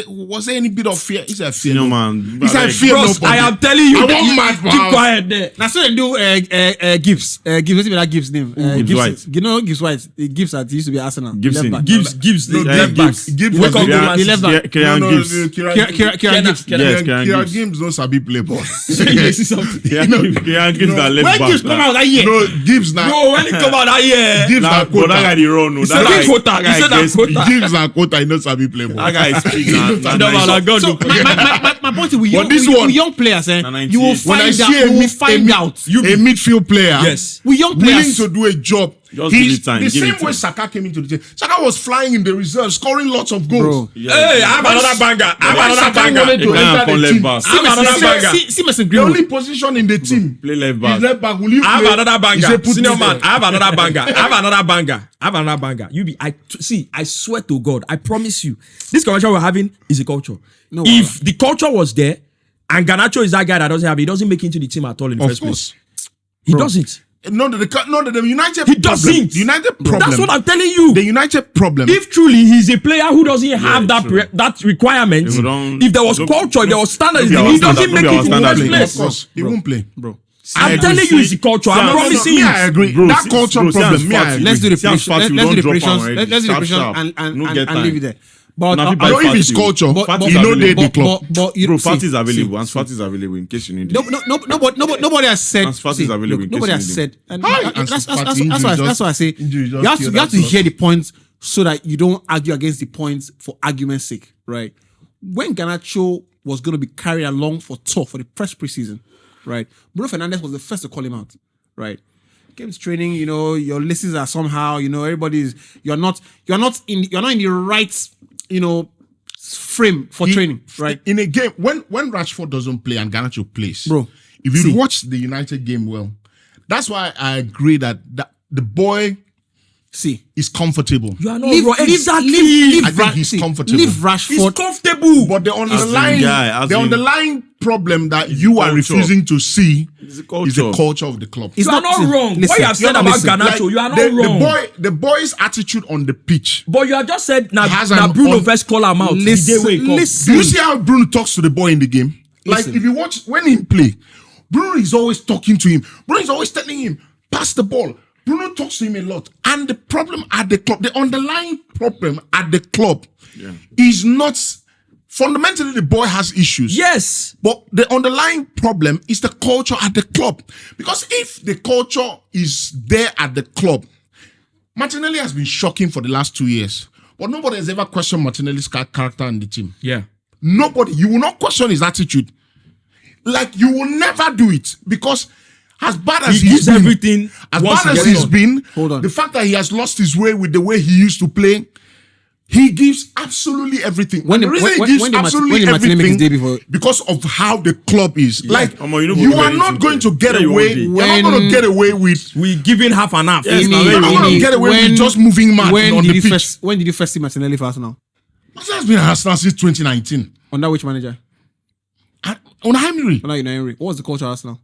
was there any bit of fear? He said fear. No, man. He said fear. Bros, Nobody. I am telling you, I that want you mad for keep house. quiet there. Now, so they do Gibbs. Gibbs, what's that Gibbs name? Gibbs White. You know Gibbs White. Gibbs that used to be Arsenal. Gibson. Left back. Gibbs, the No, left back. Gibbs Wake was up, the- go Man the City. left back. Kieran Gibbs. Kieran Gibbs. Yes, Kieran Gibbs. Gibbs knows Sabi play ball. You see something? Kieran Gibbs that left When back. Gibbs come out that year, No, Gibbs now. No, when he come out that year, Gibbs Nah, na but that guy quota. the run. he said that quota. He said that quota. Gibbs na quota. He knows Sabi play ball. That guy is big. No, man, I got so you. my point is with young, this with one- young players, Na you will 98. When I find see out. You will a find out. midfield player, Yes. With young willing players, to do a job. Just give it time, The give same it way time. Saka came into the team. Saka was flying in the reserve, scoring lots of goals. bro. Hey, I have another banger. I have When another Saka banger. wanted He to can't enter come the left team, back. I have another banger. See Mason the only Greenwood. position in the team Play left is back. left back. Will you I have play? another He said, banger. put Senior this man, there. I have another banger. I have another banger. I have another banger. I swear to God, I promise you, this culture we're having is a culture. No, if the culture was there, and Garnacho is that guy that doesn't have it, he doesn't make it into the team at all in the Of first place. course. He doesn't. No, the United He problem. doesn't. The United problem. That's what I'm telling you. The United problem. If truly he's a player who doesn't have that requirement, if there was culture, if there was standards, he doesn't make it in the first place. Of course, he won't play. Bro. I'm telling you, it's the culture. I'm promising you. I agree. Bro, That culture problem. Let's do the Let's do the predictions and leave it there. But Now, I people don't know if it's culture. Fatih You know is they the club. But you Bro, see, Fatih is available. see, And Fatih is available in case you need it. Nobody has said. As far as see, it's available, look, in case nobody you has need said. And Hi, that's and that's Fatih that's injury why just- I say injury just you have killed to that hear the points so that you don't argue against the points for argument's sake, right? When Garnacho was going to be carried along for tour for the first preseason, right? Bruno Fernandes was the first to call him out, right? Came to training, your lists are somehow, everybody's you're not in the right, frame for training, right? In a game, when Rashford doesn't play and Garnacho plays, Bro, if you watch the United game well, that's why I agree that the boy See, is comfortable. You are not leave, wrong. leave, Exactly. leave, I think he's comfortable. Leave He's Rashford. comfortable. But the guy, underlying problem that you are culture. refusing to see It's the is the culture. culture of the club. It's You are not listen, wrong. listen, What you have said you're not about listening. Garnacho, you are not the wrong. the boy's attitude on the pitch. But you have just said now Has na an Bruno un- first call him out. Listen, The day wake up. listen. Do you see how Bruno talks to the boy in the game? Like Listen. if you watch when he play, Bruno is always talking to him. Bruno is always telling him, pass the ball. Bruno talks to him a lot. And the problem at the club, the underlying problem at the club is not fundamentally the boy has issues. Yes. But the underlying problem is the culture at the club. Because if the culture is there at the club, Martinelli has been shocking for the last 2 years. But nobody has ever questioned Martinelli's character in the team. Yeah. Nobody. You will not question his attitude. Like you will never do it because as bad as He he's gives been, everything as once bad he as gets he's on. been, Hold on. the fact that he has lost his way with the way he used to play, he gives absolutely everything. When And the the- reason when- he gives when the Martin- absolutely when the Martinelli makes everything his debut for- because of how the club is. Like Omo, you know you what are we're not into going to there. get Yeah, you away. won't be. You're not going to get away with. We giving half and half. Yes, Ini- now, You're not going Ini- to get away with just moving mad when on did the you pitch. when did you first see Martinelli for Arsenal? Martinelli has been at Arsenal since 2019. Under which manager? On Henry, Under Unai Emery. What was the culture of Arsenal?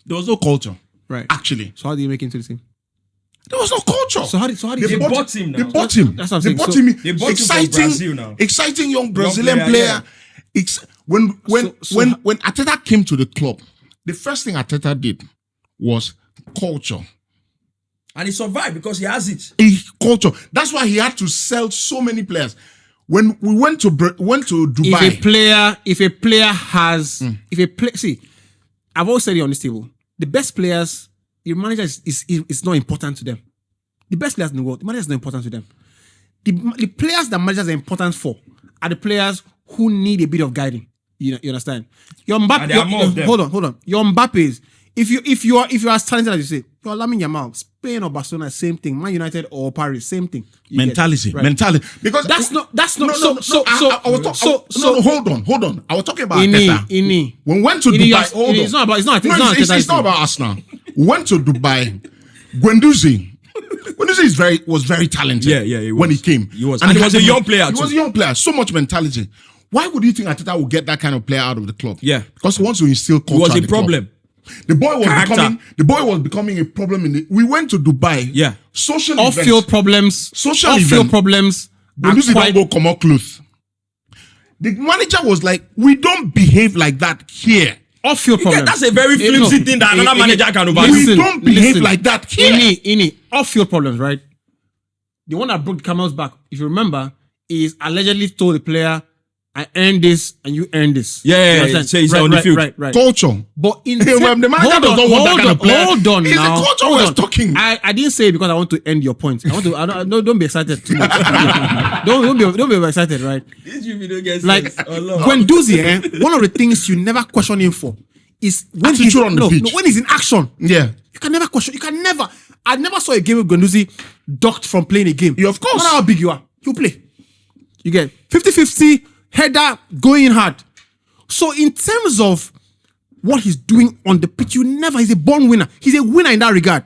there was no culture. Right. Actually, So how do you make it into the team? there was no culture. So how did They you bought him now. They bought him. That's what I'm They saying. bought So- him. They bought him from Brazil now. Exciting young Brazilian player, player. yeah. When So- Arteta came to the club, the first thing Arteta did was culture. And he survived because he has it. Culture. That's why he had to sell so many players. When we went to Dubai, if a player has see, I've always said it on this table. The best players, your manager is not important to them. The best players in the world, the manager is not important to them. The players that managers are important for are the players who need a bit of guiding. You understand? Your Mbappe, And there are more of them. hold on. Your Mbappe is if you are as talented as you say, you're Lamine Yamal, Spain or Barcelona, same thing. Man United or Paris, same thing. You get, mentality, right? mentality. Because That's not no. Hold on. I was talking about Arteta. Ini. When we went to Ini, Dubai, yes, hold Ini, on. it's not about- it's not- No, it's not it's Arteta's not thing. about Arsenal. We went to Dubai. Guendouzi was very talented. Yeah, he when was. he came. He was. And he was had a young player He too. was a young player. So much mentality. Why would you think Arteta would get that kind of player out of the club? Yeah. Because he wants to instill culture. It was at a the club. problem. The boy Character. was becoming a problem we went to Dubai. Yeah. Social Off-field events. problems. Social Off-field event. problems. are Guendouzi quite- don't go come out close. The manager was like, we don't behave like that here. Off-field Yeah, problems. that's a very flimsy thing that another manager can overdo. We don't behave like that here. Ini, off-field problems, right? The one that broke the camel's back, if you remember, is allegedly told the player, I earned this and you earned this. Yeah, You understand? so he's on the field. Right. Culture. But in The manager does not want that kind of player. Hold on It's the now. culture Hold we're on. talking. I didn't say it because I want to end your point. Don't be excited too much. don't be excited, right? This video gets Like Allah. Guendouzi, one of the things you never question him for is when Attitude he's on the pitch. when he's in action. Yeah. You can never question. You can never. I never saw a game with Guendouzi ducked from playing a game. Yeah, of course. No matter how big you are, you play. You get 50-50 header going hard. So in terms of what he's doing on the pitch, he's a born winner. He's a winner in that regard.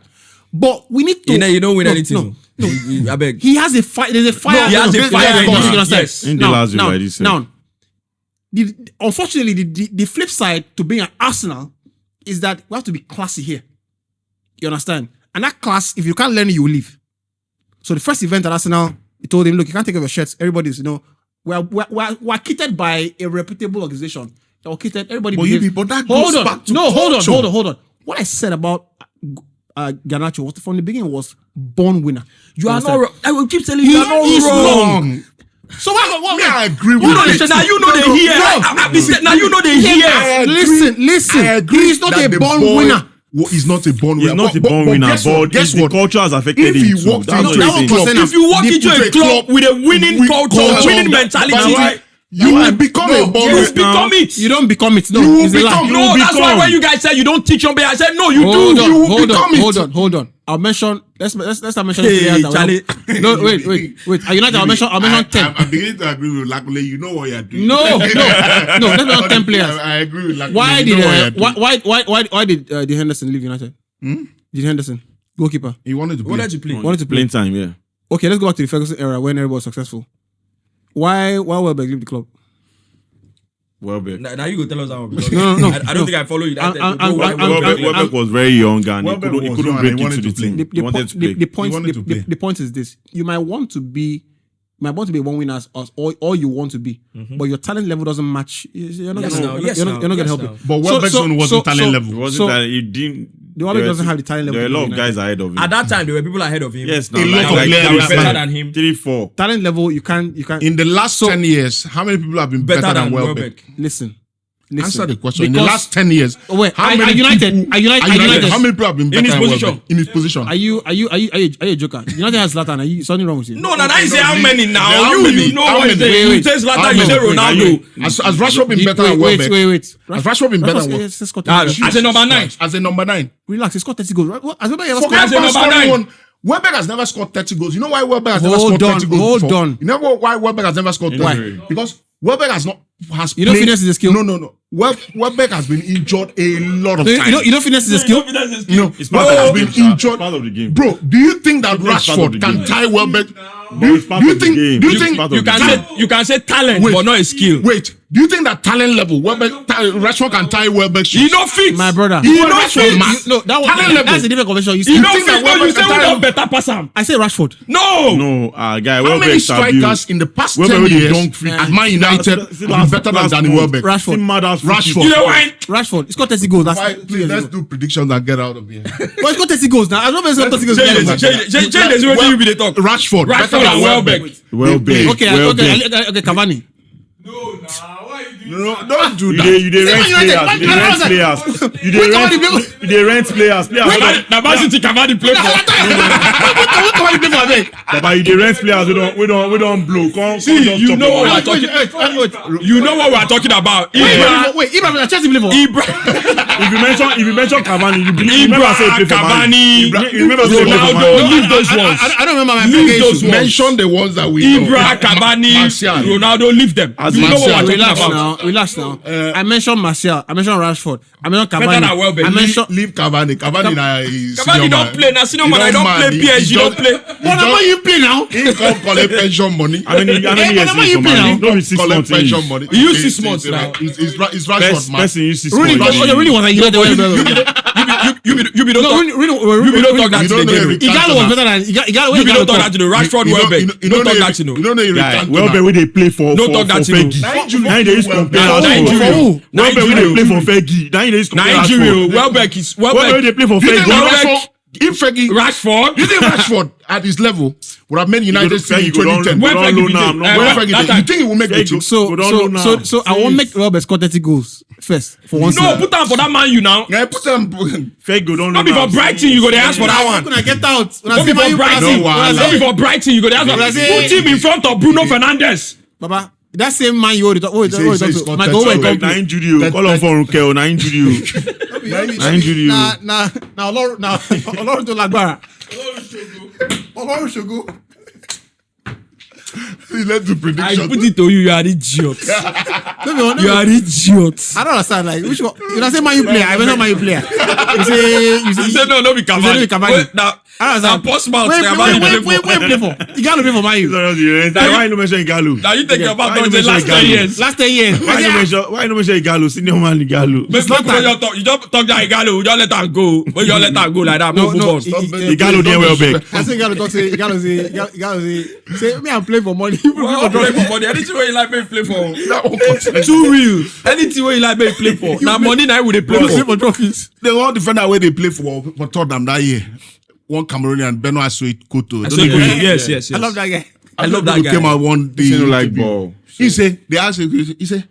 But we need to. You don't win anything. No. I beg. He has a fire. There's a fire. he has a There's fire in you him. understand? Yes. In the last video, I did say. Now, unfortunately, the flip side to being an Arsenal is that we have to be classy here. You understand? And that class, if you can't learn it, you will leave. So the first event at Arsenal, he told him, look, you can't take off your shirts. Everybody's, we're kitted by a reputable organization. We're kitted, everybody behaves. But that goes back to culture. Hold on. What I said about Garnacho was from the beginning was born winner. You are not wrong. I will keep telling you, you are not He's wrong. So what? I agree with You know you. now you know they hear. Now you know they hear. Listen. I agree He's not that a the born boy- winner. He's not a born winner. He's not a born winner, but the culture has affected If him he too. walked That's into what a I'm club, saying. If you walk into a club with a winning culture, winning that's mentality, why you will become a born you winner. become it. You don't become it. No, You will it's a lie. become- No, that's why become. when you guys said you don't teach your I said no, you Hold do. on, You will hold become it. Hold on. I'll mention. Let's start mentioning Hey, players. That Charlie. No, wait. At United, I'll mention 10. I'm beginning to agree with Lakule. You know what you're doing. No. Let's mention 10 players. I agree with Lakule. Why You know what you're doing. why did Henderson leave United? Did Henderson goalkeeper He wanted to What play. did you play? wanted to play? Playing time, yeah. Okay, let's go back to the Ferguson era when everybody was successful. Why Welbeck leave the club? Welbeck. Now you go tell us how. because No. I don't think I follow you. Welbeck was very young and he Welbeck couldn't was young and break he wanted into the to play. team. He wanted to play. The point is this: you might want to be one winner as us, or you want to be, but your talent level doesn't match. You're not gonna help it. But Welbeck's one wasn't talent level. It wasn't that he didn't. The Welbeck doesn't have the talent level. There are a lot of to be guys ahead of him. At that time, there were people ahead of him. Yes, A lot of that players were like better that. than him. 3-4. talent level. You can't. In the last 10 years, how many people have been better than Welbeck? Listen. Answer the question. In the Because- last 10 years, Wait, how are many United? people- Are United? How many people have been better his than position? Welbeck? In his position. Are you a joker? United has Zlatan. Are you something wrong with you? No, you say how many now? How You many? know How what you many? say. You Wait. say Zlatan, How you say many? Ronaldo. Has Rashford been better than Wait. Welbeck? Has Rashford been better than Welbeck? Let's score 30 goals. As a number 9. As a number 9. Relax. He scored 30 goals. Right? Has Welbeck ever Forget As a scored? about number scoring 9. one. Welbeck has never scored 30 goals. You know why Welbeck has never Hold scored on, 30 goals hold before? on. You know why Welbeck has never scored 30 Why? goals? Because Welbeck has You know played- finesse is a skill? No. Welbeck has been injured a lot of You times. know finesse is a skill. No, It's part Welbeck of the has been game, sir. injured. It's part of the game. Bro, do you think that It's part of the Rashford can game. tie Welbeck? But it's part Do you of the think? game. Do you It's think? part of You the can game. say talent, Wait. but not a skill. Wait, do you think that talent level Rashford can tie Welbeck? He no fit. My brother. He no Rashford fit. man. No, that one. Talent level. That's a different conversation. You He see, no think fit. that No, you Welbeck say can we tie don't him? better pass him. I say Rashford. No. No, guy, How Welbeck many stability. strikers in the past Welbeck 10 with the years dunk free at Man United have been better than Danny Welbeck? Rashford. Rashford. You know why? Rashford. He scored 30 goals. That's Why, 2 please, years let's ago. do predictions and get out of here. But he scored 30 goals now. As long as he scored 30 goals. Change the way you be the talk. Rashford, better Rashford than and Welbeck. Welbeck. Okay, Cavani. Why you doing No, don't do You that. dey rent Man United, players. You Man dey rent United. players. You dey rent players. Na Man City Cavani play for. Cavani play for Abeg. Baba, you dey rent players. We don't blow. Come See, just you chop know your what money. Wait. You know what we are talking about. Ibra. Wait, Ibrahim, Chelsea play for. If you mention Cavani, you remember say he play for Man. Cavani, You remember say he play for Ronaldo, Man. leave those ones. I don't remember my Leave those ones. Mention the ones that we know. Ibra, Cavani, Martial. Ronaldo, leave them. As You know what Martial, we're talking about. Relax now. I mentioned Martial. I mentioned Rashford. I mentioned Better Cavani. than Welbeck. I mentioned. Leave Cavani. Cavani is Cavani don't play. Now, senior man, I don't play PSG. Don't play. What about you play now? He can't collect pension money. How many years Hey, is for you play now? Man? No be 6 Collect months. pension money. He used 6 months now. It's Rashford, man. Person use 6 Really, months. really was a United. You be don't talk. You be don't talk that You to don't the know game. Igalo was better than Igalo. You be don't talk that to the Rashford Welbeck. You don't talk that to You no. don't know Guy, you Welbeck wey dey play for Don't talk that to Fergie. Nigeria. Now they use compare For Rashford. who? Welbeck wey dey play for Fergie. Now they use compare Nigeria. Rashford. Welbeck is Welbeck wey dey play for You think Fergie. Rashford, if Fergie, Rashford. you think Rashford at his level would have made United don't- States in Fergie go down- 2010? go When down Fergie low be now, there, no when more. When Fergie that did, time- you think he will make the Fergie team? go down low now. So I won't make Welbeck score 30 goals first for one No, season. put down for that man you now. Yeah, put them. Fergie go down low Not before now. Brighton, you go there ask for that one. When I get out, when I Not see before Man U Brighton. No, Not before Brighton, you go there ask for When I that. say- Put him in front of Bruno Fernandes. Baba, that same man you already talk. He say he scored My 30 goal went goals. up. Na injury o. Call on for Runke o. Na injury o. Na injury o. Nah, Ọlọ́run tó lágbára. Ọlọ́run ṣògo. Let's do I prediction. put it to you. You are idiot. You are idiot. I don't understand. Like, which one? You know, say Man U player. I not Man U player. You You say no, be Cavani. no be Cavani. Wait, now, I don't now understand. post mouth. Wait, Cavani play for. play for. You gotta play for Man U. Why you no mention Igalo? Now you take your back Why on you the last mention 10 Igalo? years. Last 10 years. Why you no mention Igalo? Senior man Igalo. Make you talk. You just talk that Igalo. You just let her go. When you let her go like that, move on. Igalo there well back. I say Igalo talk say Igalo say me I'm playing for money. Well, play for money. Anything where you like, make play for. That one continue. Too real. Anything where you like, make play for. Now money now would they play Play for. for trophies. The one defender where they play for Tottenham that year. One Cameroonian, Benoit Koto. So yes. I love that guy. I love that guy. Came out one day. He don't like ball. He said, they asked him, he said,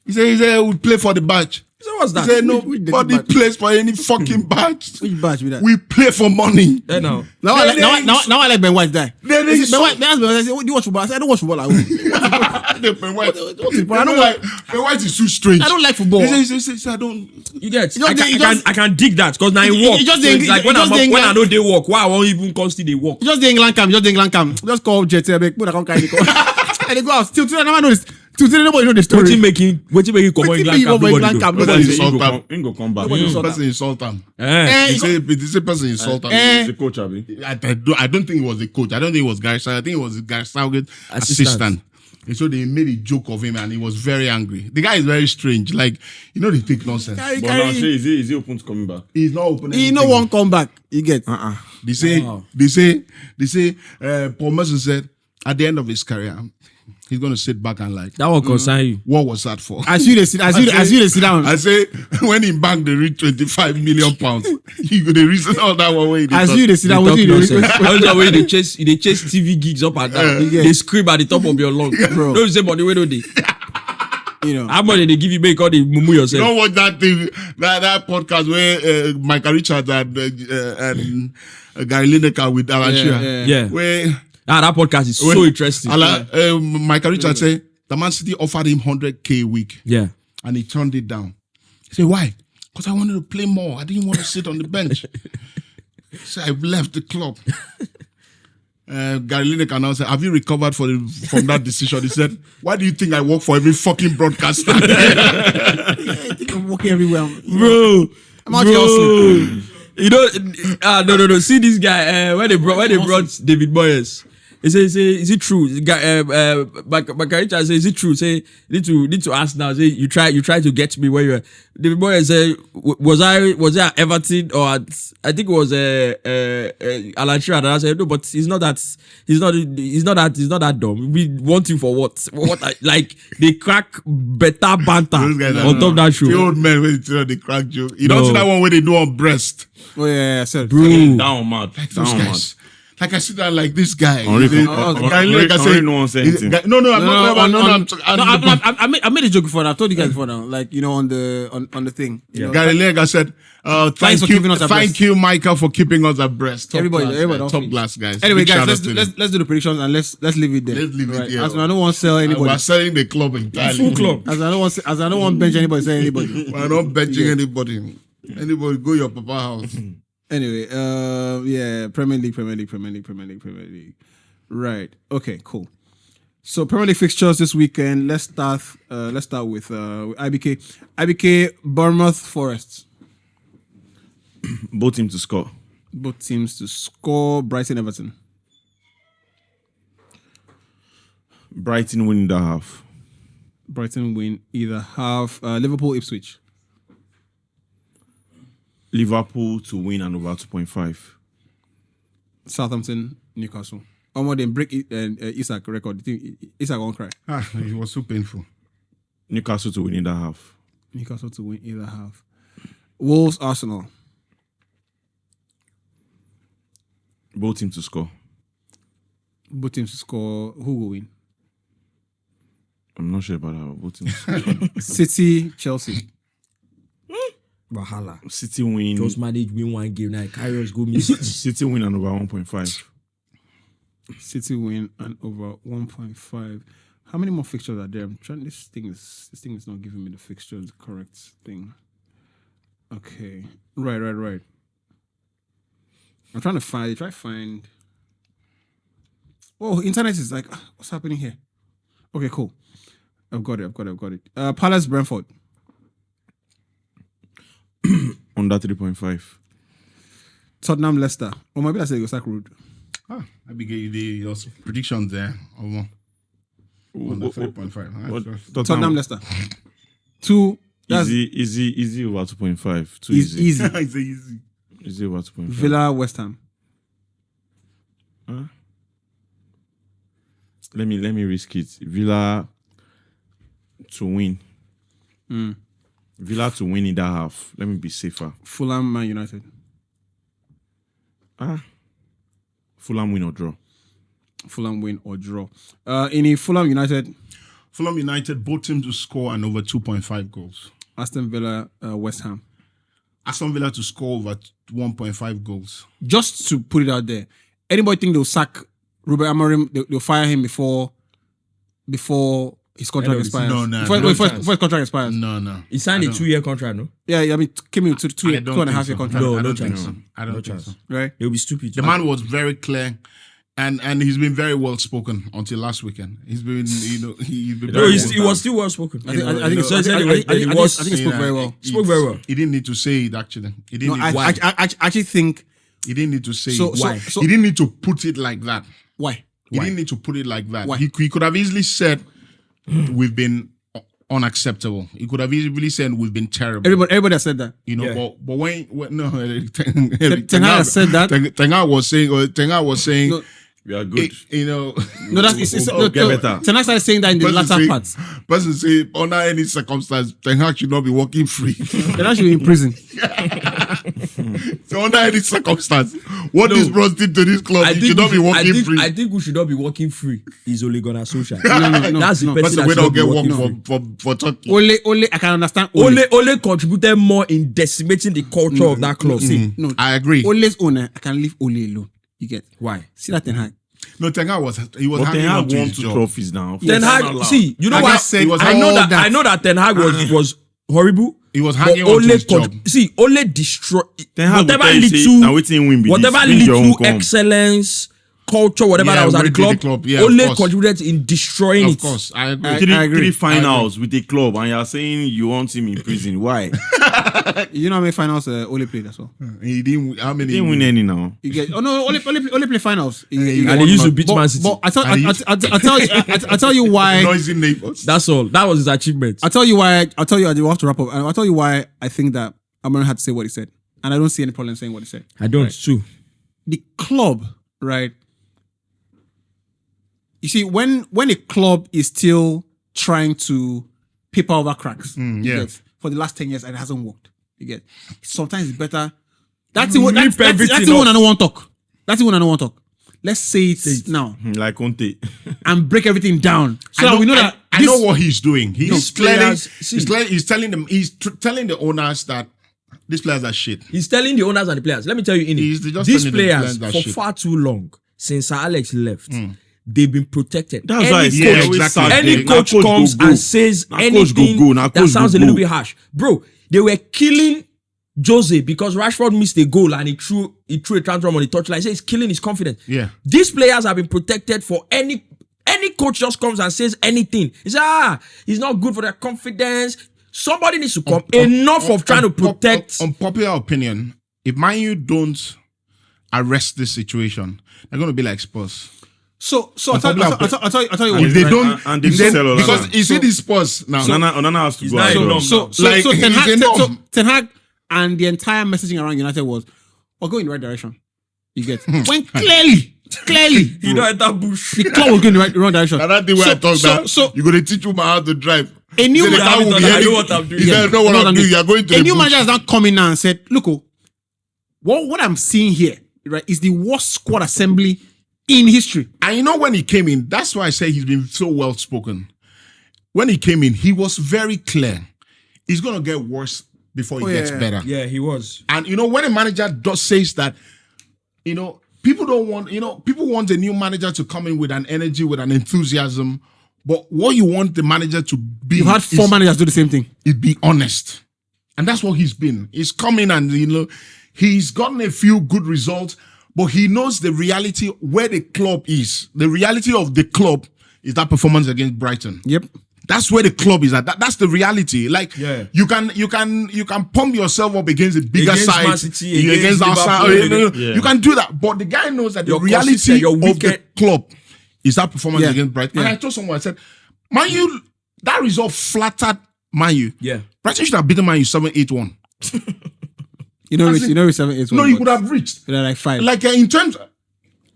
we play for the badge. So what's He that? said, Which nobody badge? plays for any fucking badge. Which badge with that? We play for money. Eh, now. Now I like Ben White die. Then Ben they White, Ben White say, "Do you watch football?" I said, "I don't watch football. I Ben White. I don't like. Ben White is too strange. I don't like football." He says, I don't. You get? You just- I can dig that because now I walk. you just So dey- it's like when you just dey when I England- know they walk, why I won't even constantly they walk. Just the England camp. Just call Jet. Put a come carry the call. And they go out. Still today, I never know this. Till today, nobody know the story. What you making come on Wetin England be camp? over Nobody England do. camp? Nobody Nobody insult him. He go come back. Nobody This insult person insult him. Eh. This person insult him. He's a coach, Abi. I don't think it was the coach. I don't think it was Gary Southgate. I think it was Gary Southgate assistant. And so they made a joke of him and he was very angry. The guy is very strange. Like, they take nonsense. But now, is he open to coming back? He's not opening. He no one come back. You get. They say, Wow. Paul Merson said at the end of his career, he's going to sit back and like, That one concern you. what was that for? As you dey sit down. I say, when in bank they read 25 million pounds, you go the reason all that one way. As you dey sit down. Talk Wetin you nonsense. dey. All the way they chase TV gigs up and down. Yeah. They scream at the top of your lungs. Bro. Don't say money where do they? You know. How much did they give you? Make all the mumu You yourself. don't watch that thing, that podcast where Michael Richards and Gary Lineker with Alan Shearer. Yeah. Where That podcast is so interesting. Michael Richards said the Man City offered him 100K a week Yeah. and he turned it down. He said, why? Because I wanted to play more. I didn't want to sit on the bench. So I left the club. Gary Lineker now said, have you recovered from that decision? He said, why do you think I work for every fucking broadcaster? I think I'm walking everywhere. Bro. I'm out here hustling. You know, no. See this guy, when they brought David Moyes. He say, is it true? Bakaricha say, is it true? Say, need to ask now. Say, you try to get me where you are. David Moyes say, was I at Everton or at, I think it was Alan Shearer. And I said, no, but he's not that dumb. We want you for what? Like they crack better banter Those guys on top of that show. The old men when they tell the crack joke. You don't No. see that one where they do on breast. Oh yeah, I said. Bro. Down mad. Those Down mad. guys. Like I sit down like this guy. Henri They- Henri- Gary Lineker Henri say- no one say anything. No, I made a joke before. I've told you guys before now. Like on the thing. You know, Gary Lineker said, Thanks "Thank for you, keeping us abreast." thank you, Michael, for keeping us abreast." Everybody top don't class guys. Anyway, Big guys, shout let's out do, to them. let's do the predictions and let's leave it there. Let's leave it here. As I don't want to sell And anybody. we're selling the club entirely. Full club. As I don't want to bench anybody, say anybody. We're not benching anybody. Anybody go your papa house. Anyway, yeah, Premier League. Right. Okay, cool. So Premier League fixtures this weekend. Let's start with IBK Bournemouth Forest. Both teams to score. Both teams to score. Brighton Everton. Brighton winning the half. Brighton win either half. Liverpool Ipswich. Liverpool to win and over 2.5. Southampton Newcastle. More than break Isak record. Isak won't cry. It was so painful. Newcastle to win in the half. Newcastle to win either half. Wolves Arsenal. Both teams to score. Both teams to score. Who will win? I'm not sure about that. Both teams. City Chelsea. Bahala. City win. Just manage win one game now. Kyrus go miss. City win and over 1.5. City win and over 1.5. How many more fixtures are there? I'm trying. This thing is not giving me the fixtures, the correct thing. Okay. Right. I'm trying to find. Oh, internet is like, what's happening here? Okay, cool. I've got it. Palace Brentford. Under 3.5. Tottenham Leicester. Or maybe I say Yosak Road. I be getting your predictions there. Over 3.5. Tottenham Leicester. 2. That's Easy over 2.5. Too easy. easy. It's easy. Easy over 2.5. Villa West Ham. Let me risk it. Villa to win. Villa to win in that half. Let me be safer. Fulham Man United. Fulham win or draw. Fulham win or draw. In Fulham United. Fulham United, both teams to score and over 2.5 goals. Aston Villa West Ham. Aston Villa to score over 1.5 goals. Just to put it out there, anybody think they'll sack Ruben Amorim? They'll fire him before his contract expires. No, Before his contract expires. No. He signed a 2-year contract, no? Yeah. I mean, came in with two I and don't a half think year so. contract. No, I don't chance. think so. I don't No think chance. so. Right. They'll be stupid. The man was very clear, and he's been very well spoken until last weekend. He's been, he's been. No, very he was still well spoken. I think So he spoke very well. Spoke very well. He didn't need to say it actually. He didn't. No, need I actually think he didn't need to say So- it. so- Why? so- He didn't need to put it like that. why. He didn't need to put it like that. Why? He could have easily said we've been unacceptable. He could have easily said we've been terrible. Everybody has said that. You know, Yeah. but when no, Ten Hag has said that. Ten Hag was saying, No, We are good. you know, No, that's it's get better. Ten Hag started saying that in the latter part. Person say under any circumstance, Ten Hag should not be working free. Ten Hag should be in prison. So under any circumstance, what this bros did to this club, he should not be working free. I think we should not be working free. He's only gonna social. No, That's the no. person Person we that don't should get not be work working free. for Turkey. Ole, I can understand. Ole. Ole contributed more in decimating the culture of that club. See, No, I agree. Ole's owner, I can leave Ole alone. You get why? see that Ten Hag. No, Ten Hag was But hanging Ten on Hag to won his 2 job. trophies now. Ten Hag, see, you know Like why? I said, he was I know all that. that. I know that Ten Hag was horrible. He was but hanging on to his job. See, Ole destroy Ten Hag will whatever tell you, say, little, now wetin win be this. whatever Bring your own little come. excellence, culture, whatever Yeah, that was at we the did the club, club. Yeah, of Ole course. contributed in destroying Of it. course, I agree. I agree. Three finals with the club, and you are saying you want him in prison. Why? You know how many finals Ole played as well. He didn't. How many? He didn't win any now. You get Ole play finals. And they used to beat Man City. But I tell you why. Noisy neighbors. That's all. That was his achievement. I'll tell you why. I have to wrap up. And I'll tell you why I think that Amorim had to say what he said, and I don't see any problem saying what he said. I don't too. The club, right? You see, when a club is still trying to paper over cracks, you yeah. get, for the last 10 years and it hasn't worked, you get. Sometimes it's better. That's the one. That's the one I don't want to talk. That's the one I don't want to talk. Let's say it now Like Conte. and break everything down so that we know that I know what he's doing. He's These clearly, players- he's telling them, telling the owners that these players are shit. He's telling the owners and the players. Let me tell you, He's Ini, just these telling the players players that for shit. far too long, since Sir Alex left, they've been protected. That's why Any I coach, always start any there. coach Now comes go. and says Now coach go anything go. Now that coach sounds go a little go. bit harsh. Bro, they were killing Jose because Rashford missed a goal and he threw a tantrum on the touchline. He said he's killing his confidence. Yeah. These players have been protected for any coach just comes and says anything. He says, he's not good for their confidence. Somebody needs to come. Enough of trying to protect. Unpopular opinion. If Man U don't arrest this situation, they're going to be like Spurs. So I'll tell you If what. they don't, and they if they- sell Onana. because you see these Spurs now. Onana has to He's go. not as well. enough. So Like, Ten Hag and the entire messaging around United was, we're going in the right direction. You get when clearly, You know, enter bush. the club was going in the wrong direction. And that thing where I talk that so you're going to teach woman how to drive. a new Say the car will be I know heading- what I'm doing. He said, know what I'm doing. You're going to a the new bush. manager has now come in now and said, look, what I'm seeing here, right, is the worst squad assembly in history. And you know when he came in, that's why I say he's been so well spoken. When he came in, he was very clear. He's going to get worse before he gets better. Yeah, he was. And you know, when a manager says that, you know, people don't want, you know, people want a new manager to come in with an energy, with an enthusiasm. But what you want the manager to be, You've had 4 managers do the same thing. is be honest. And that's what he's been. He's come in and, you know, he's gotten a few good results. but he knows the reality where the club is. The reality of the club is that performance against Brighton. Yep. That's where the club is at. That's the reality. Like Yeah. you can pump yourself up against the bigger Against side, Man City, against against Arsenal. Liverpool, yeah. You can do that, but the guy knows that the Your reality consistent, your of the wicked- club is that performance Yeah. against Brighton. Yeah. And I told someone, I said, Man U, that result flattered Man U. Yeah. Brighton should have beaten Man U 7-8-1. You know, As in- 7-8. No, you would have reached. They're like 5. Like in terms,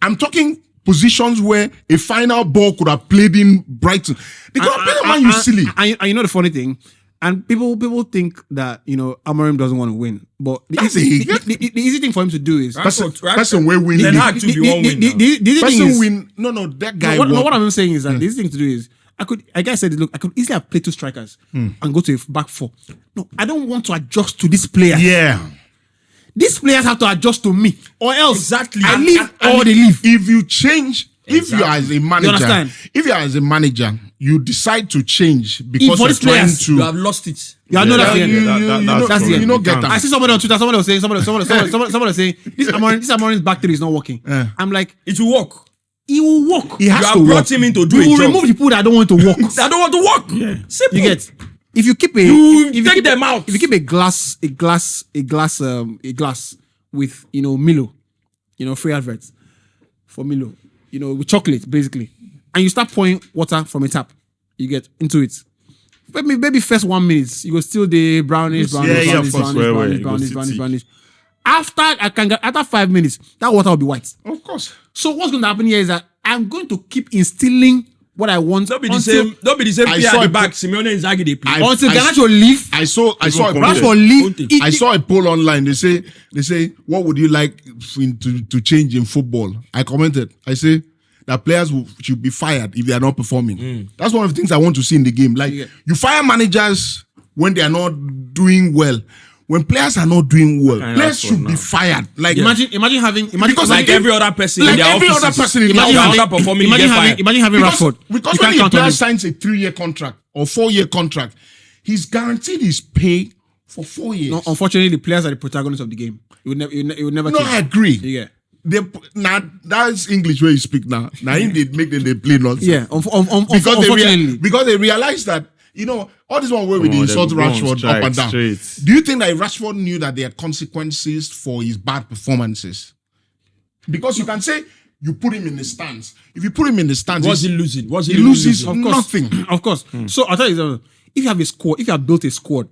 I'm talking positions where a final ball could have played in Brighton. They could have beaten Man U silly. And you know the funny thing, and people think that Amorim doesn't want to win, but the That's easy, it. the easy thing for him to do is Person where win. Ten league. Hag to be one win. the easy thing Person is, win. No, that guy. what, won. what I'm saying is that the easy thing to do is like I said, look, I could easily have played 2 strikers and go to a back 4. No, I don't want to adjust to this player. Yeah. These players have to adjust to me, or else Exactly. I And- leave or they leave. If you change, if you are as a manager, understand? if you are as a manager, you decide to change because for you're these trying players, to. You have lost it. Yeah, I know that's the end. That's the end. You don't get that. I see somebody on Twitter. Somebody was saying this Amorim's back three is not working. I'm like, It will work. he will work. He You has have to brought work. him in to do You a will job. remove the people that don't want to work. I don't want to work. Simple. You get. If you keep a, You if take keep them out. If you keep a glass with Milo, free adverts for Milo, with chocolate basically, and you start pouring water from a tap, you get into it. Maybe first 1 minute you go still the brownish. of course. Brownish. After 5 minutes, that water will be white. Of course. So what's going to happen here is that I'm going to keep instilling what I want. Don't be the same. Don't be the same I player saw at the it- back. Simeone Inzaghi they play. Until I- Garnacho leave. I saw a Rashford leave. I saw a poll online. They say, what would you like to change in football? I commented. I say that players should be fired if they are not performing. That's one of the things I want to see in the game. Like you fire managers when they are not doing well. When players are not doing well, players should be fired. Like Imagine having Because like every other person in their every offices. other person in Imagine their having- office. Underperforming, imagine you get having fired. imagine having Rashford. Because You when can't a count on player him. signs a 3-year contract or 4-year contract, he's guaranteed his pay for 4 years. No, unfortunately, the players are the protagonists of the game. It would never No, change. I agree. Yeah. Now that's English where you speak now. Now in they make them they play nonsense. Yeah, unfortunately. Because they realize that all this one where we Oh, insult they go on Rashford strike up and down. straight. Do you think that if Rashford knew that there are consequences for his bad performances? Because you can say you put him in the stands. If you put him in the stands, What's he losing? What's he loses losing? nothing. Of course. So I'll tell you something. If you have a squad, if you have built a squad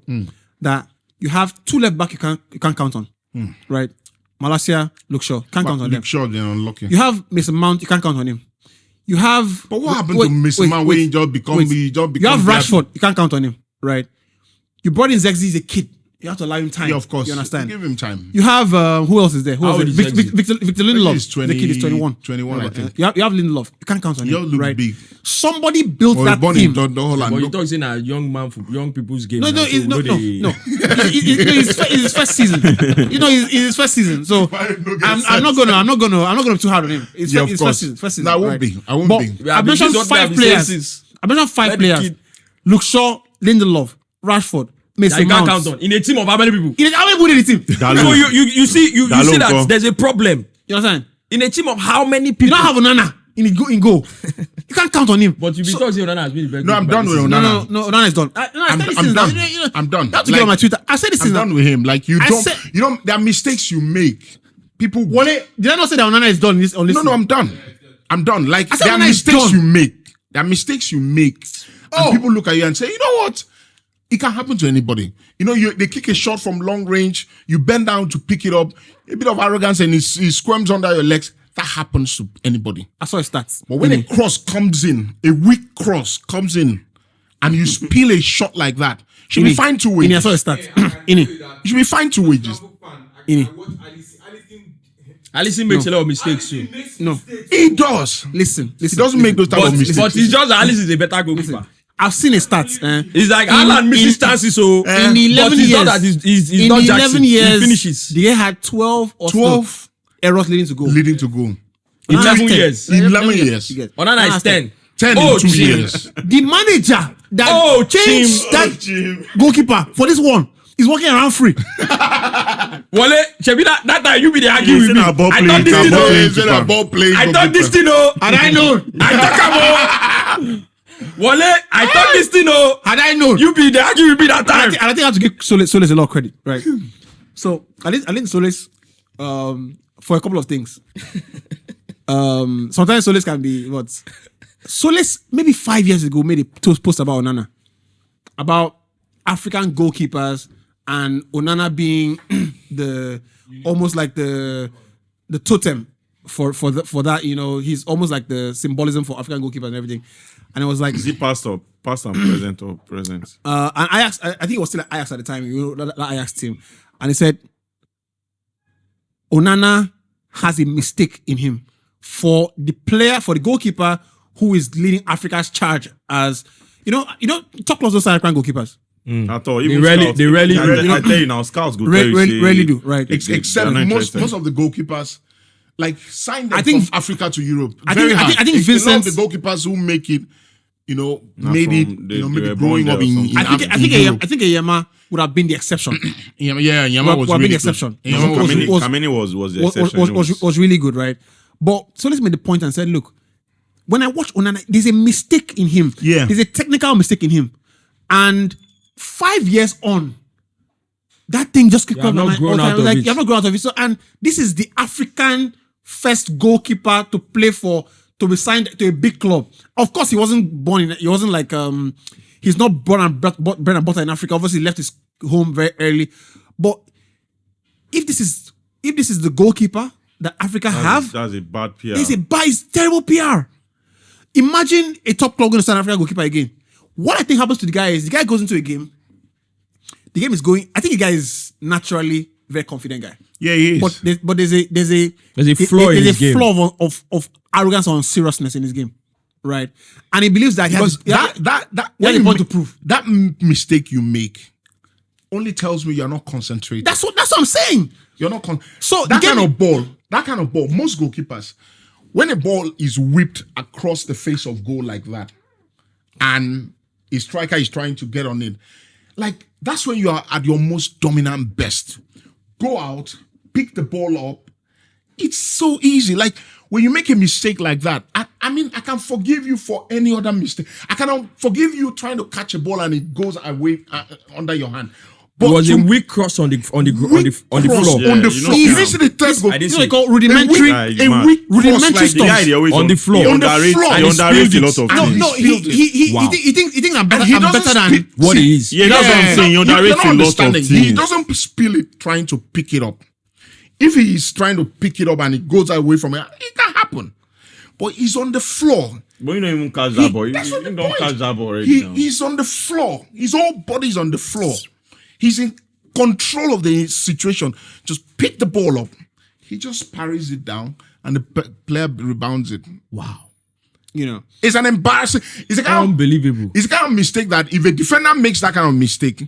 that you have 2 left back you can't count on, right? Malacia, Luke Shaw, can't count on them. Luke Shaw, they're unlucky. You have Mason Mount, you can't count on him. You have. But what happened to Mason Mount when he just become? You have Rashford, you can't count on him, right? You brought in Zexi, he's a kid. You have to allow him time. Yeah, of course. You understand? Give him time. You have who else is there? Who How else old is is there? Zexi? Victor Lindelof. He's 20, the kid is 21. 21, I think. You have Lindelof. You can't count on He him. looks Right? big. Somebody built Or that born team. in Holland. But you talk saying a young man for young people's game. No, now, so no. they- It's his first season. It's his first season. So I'm not gonna be too hard on him. It's Yeah, of his course. first season. No, I won't right? be. I won't But be. I mentioned These 5 other players. mistakes. I mentioned 5 Let the players. kid- Luke Shaw, Lindelof, Rashford, that Mason you can't Mount. count on in a team of how many people? How many people in the team? So you see that there's a problem You understand? in a team of how many You people? don't have Onana in goal. You can't count on him. But you be talking saying Onana has been the best. No, I'm goalkeeper done this with season. Onana. No, Onana is done. I said this I'm is done. now. I'm done. You have to get on my Twitter. I said this I'm is done now. with him. Like I said- there are mistakes you make. People. Did I not say that Onana is done on this? No, I'm done. I'm done. Like I said there are Onana is mistakes done. you make. There are mistakes you make. And people look at you and say, you know what? It can happen to anybody. They kick a shot from long range. You bend down to pick it up. A bit of arrogance and it squirms under your legs. That happens to anybody. I saw his stats. But when a cross comes in, a weak cross comes in, and you spill a shot like that, you should be fined 2 I wages. saw his stats. Ini. You should be fined 2 wages. Ini. Alisson makes a lot of mistakes too. No. He does. Listen. He doesn't make those type of mistakes. But it's just that Alisson is a better goalkeeper. I've seen his stats. It's like Alan misses chances, so in the 11 but it's years, not that he's in not the Jackson. 11 years, He finishes. they had 12 or 12 errors leading to goal. leading to goal. 11 years. 11 years. You get. Onana is 10. 10 Oh, in 2 Jim. years. The manager that Oh, changed Jim. that goalkeeper for this one is walking around free. Wale, Chebi, that time you be the argue with Listen, me. our ball I playing, thought this our thing, ball oh. playing. He said a ball playing. I thought this thing, oh. Had I known? I talk about. Wale, I thought this thing, oh. Had I known? You be the argue with me that And time. I think I have to give Solis a lot of credit, right? So I think Solis, for a couple of things. Sometimes Solis can be what? Solis maybe 5 years ago made a post about Onana, about African goalkeepers and Onana being the almost like the totem for that. You know, he's almost like the symbolism for African goalkeepers and everything. And it was like, Is it past and present or present? and Ajax, I think it was still at Ajax at the time, you know, that Ajax team. And he said, Onana has a mistake in him for the goalkeeper who is leading Africa's charge as, you know, top class those African goalkeepers. At all. They Even rarely- scouts, they rarely- I tell you now, scouts go tell you. say Rarely do, right? Except they're not most interested. of the goalkeepers, like sign them I think- from Africa to Europe. I Very think- I hard. think A lot of Vincent- the goalkeepers who make it, you know, Not made from- it, they- you know, they maybe were growing born up there or in something. Europe. I think Eyema would have been the exception. Yama was Would have been really the good. exception. Yama was Kameni- really- Kameni was the exception. was really good, right? But Solis made the point and said, look, when I watch Onana, there's a mistake in him. Yeah. There's a technical mistake in him. And 5 years on, that thing just kept have not grown out of like, it. You have not grown out of it. So, and this is the African first goalkeeper to be signed to a big club. Of course, he wasn't like, he's not born and bread and butter in Africa. Obviously, he left his home very early. But if this is the goalkeeper that Africa have, That's a bad PR. it's terrible PR. Imagine a top club going to sign African goalkeeper again. What I think happens to the guy is the guy goes into a game. The game is going. I think the guy is naturally a very confident guy. Yeah, he is. But there's a flaw in his game. flaw of arrogance or seriousness in his game, right? And he believes that he has Because he that he has when a point you to prove. that mistake you make only tells me you're not concentrating. That's what I'm saying. You're not So that the kind game- of ball. Most goalkeepers, when a ball is whipped across the face of goal like that, and a striker is trying to get on it, like that's when you are at your most dominant best. Go out, pick the ball up. It's so easy. Like when you make a mistake like that, I mean, I can forgive you for any other mistake. I cannot forgive you trying to catch a ball and it goes away under your hand. It was a to- weak cross on the weak floor. cross Yeah, on the you know, floor. you You know. see the third goal. I didn't You know, see they call it. rudimentary. Yeah, he's A mad. weak cross Rudimentary like stuff. The guy, they always On the floor. He On the underrates floor. he And underrates a he lot of spilled it. things. No, Wow. he thinks I'm better. And he I'm doesn't better than. speak- What see, he is. Yeah, that's what I'm saying. He You're underrates not a lot of understanding. He things. doesn't spill it trying to pick it up. If he is trying to pick it up and it goes away from it, it can happen. But he's on the floor. But you don't even catch that ball. You That's what the don't point. catch that ball already now. He's on the floor. His whole body's on the floor. He's in control of the situation. Just pick the ball up. He just parries it down and the player rebounds it. Wow. You know, It's an embarrassing. It's a kind of, Unbelievable. it's a kind of mistake that if a defender makes that kind of mistake,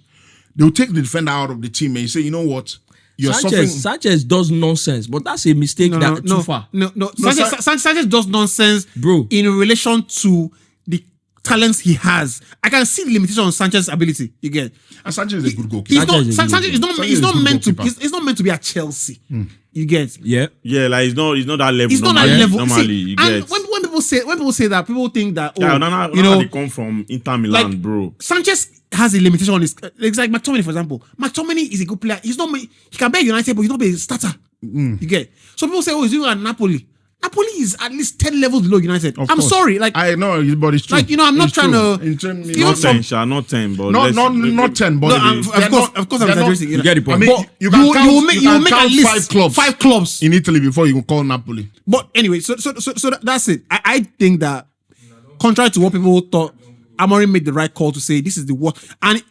they'll take the defender out of the team and say, you know what? You're suffering. Sanchez does nonsense, but that's a mistake too far. No. No, Sanchez does nonsense, Bro. in relation to the talents he has. I can see the limitation on Sanchez's ability. You get. And Sanchez is a good goalkeeper. Sanchez is a good Sanchez is not Sanchez is a good meant to. goalkeeper. He's not meant to be at Chelsea. You get. Yeah. Yeah, like he's not that level. He's not normally, that level. Normally, See, you and get. when people say that, people think that Yeah, Onana, you know, they come from Inter Milan, like, bro. Sanchez has a limitation on his. It's like McTominay, for example. McTominay is a good player. He's not. He can be at United, but he's not be a starter. You get. So people say, oh, he's doing at Napoli. Napoli is at least 10 levels below United. Of I'm course. sorry, like I know, but it's true. Like, you know, I'm not It's trying true. to- In terms- Even Not from- 10, Sha, not 10, but not let's- 10, but no, they're of not- course, I'm they're not- exaggerating. You get the point. I mean, But you can you count, will make count at least five clubs in in Italy before you can call Napoli. But anyway, so that's it. I think that contrary to what people thought, Amorim made the right call to say this is the worst. And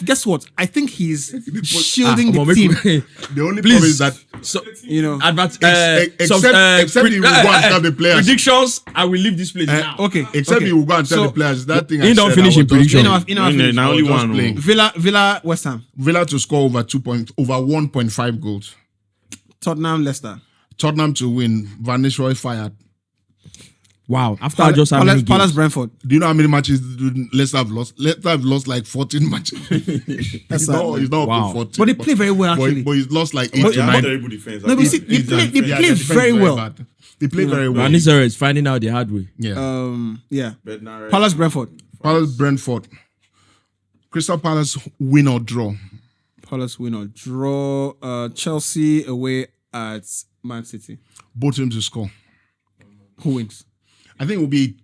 guess what? I think he's shielding Come on, the team. The only Please. problem is that So, You know. except he will go and tell the players. predictions. I will leave this place now. Okay. except okay. he will go and tell So, the players that thing. he I don't said, finish I in was just prediction. playing. Now only I was just one. playing. Villa, West Ham, Villa to score over 1.5 goals. Tottenham, Leicester. Tottenham to win. Van Nistelrooy fired. Wow. After just how many Palace games? Brentford. Do you know how many matches Leicester have lost? Leicester have lost like 14 matches. It's not Wow. 14. But they play very well, actually. But he's lost like 8 But to they have 9. terrible defense. No, but see, they play their defense very is well. bad. They play very well. Van Nistelrooy is finding out the hard way. Yeah. Yeah. Bednar, Palace Brentford. Palace Brentford. Crystal Palace win or draw. Palace win or draw. Chelsea away at Man City. Both teams will score. Who wins? I think it will be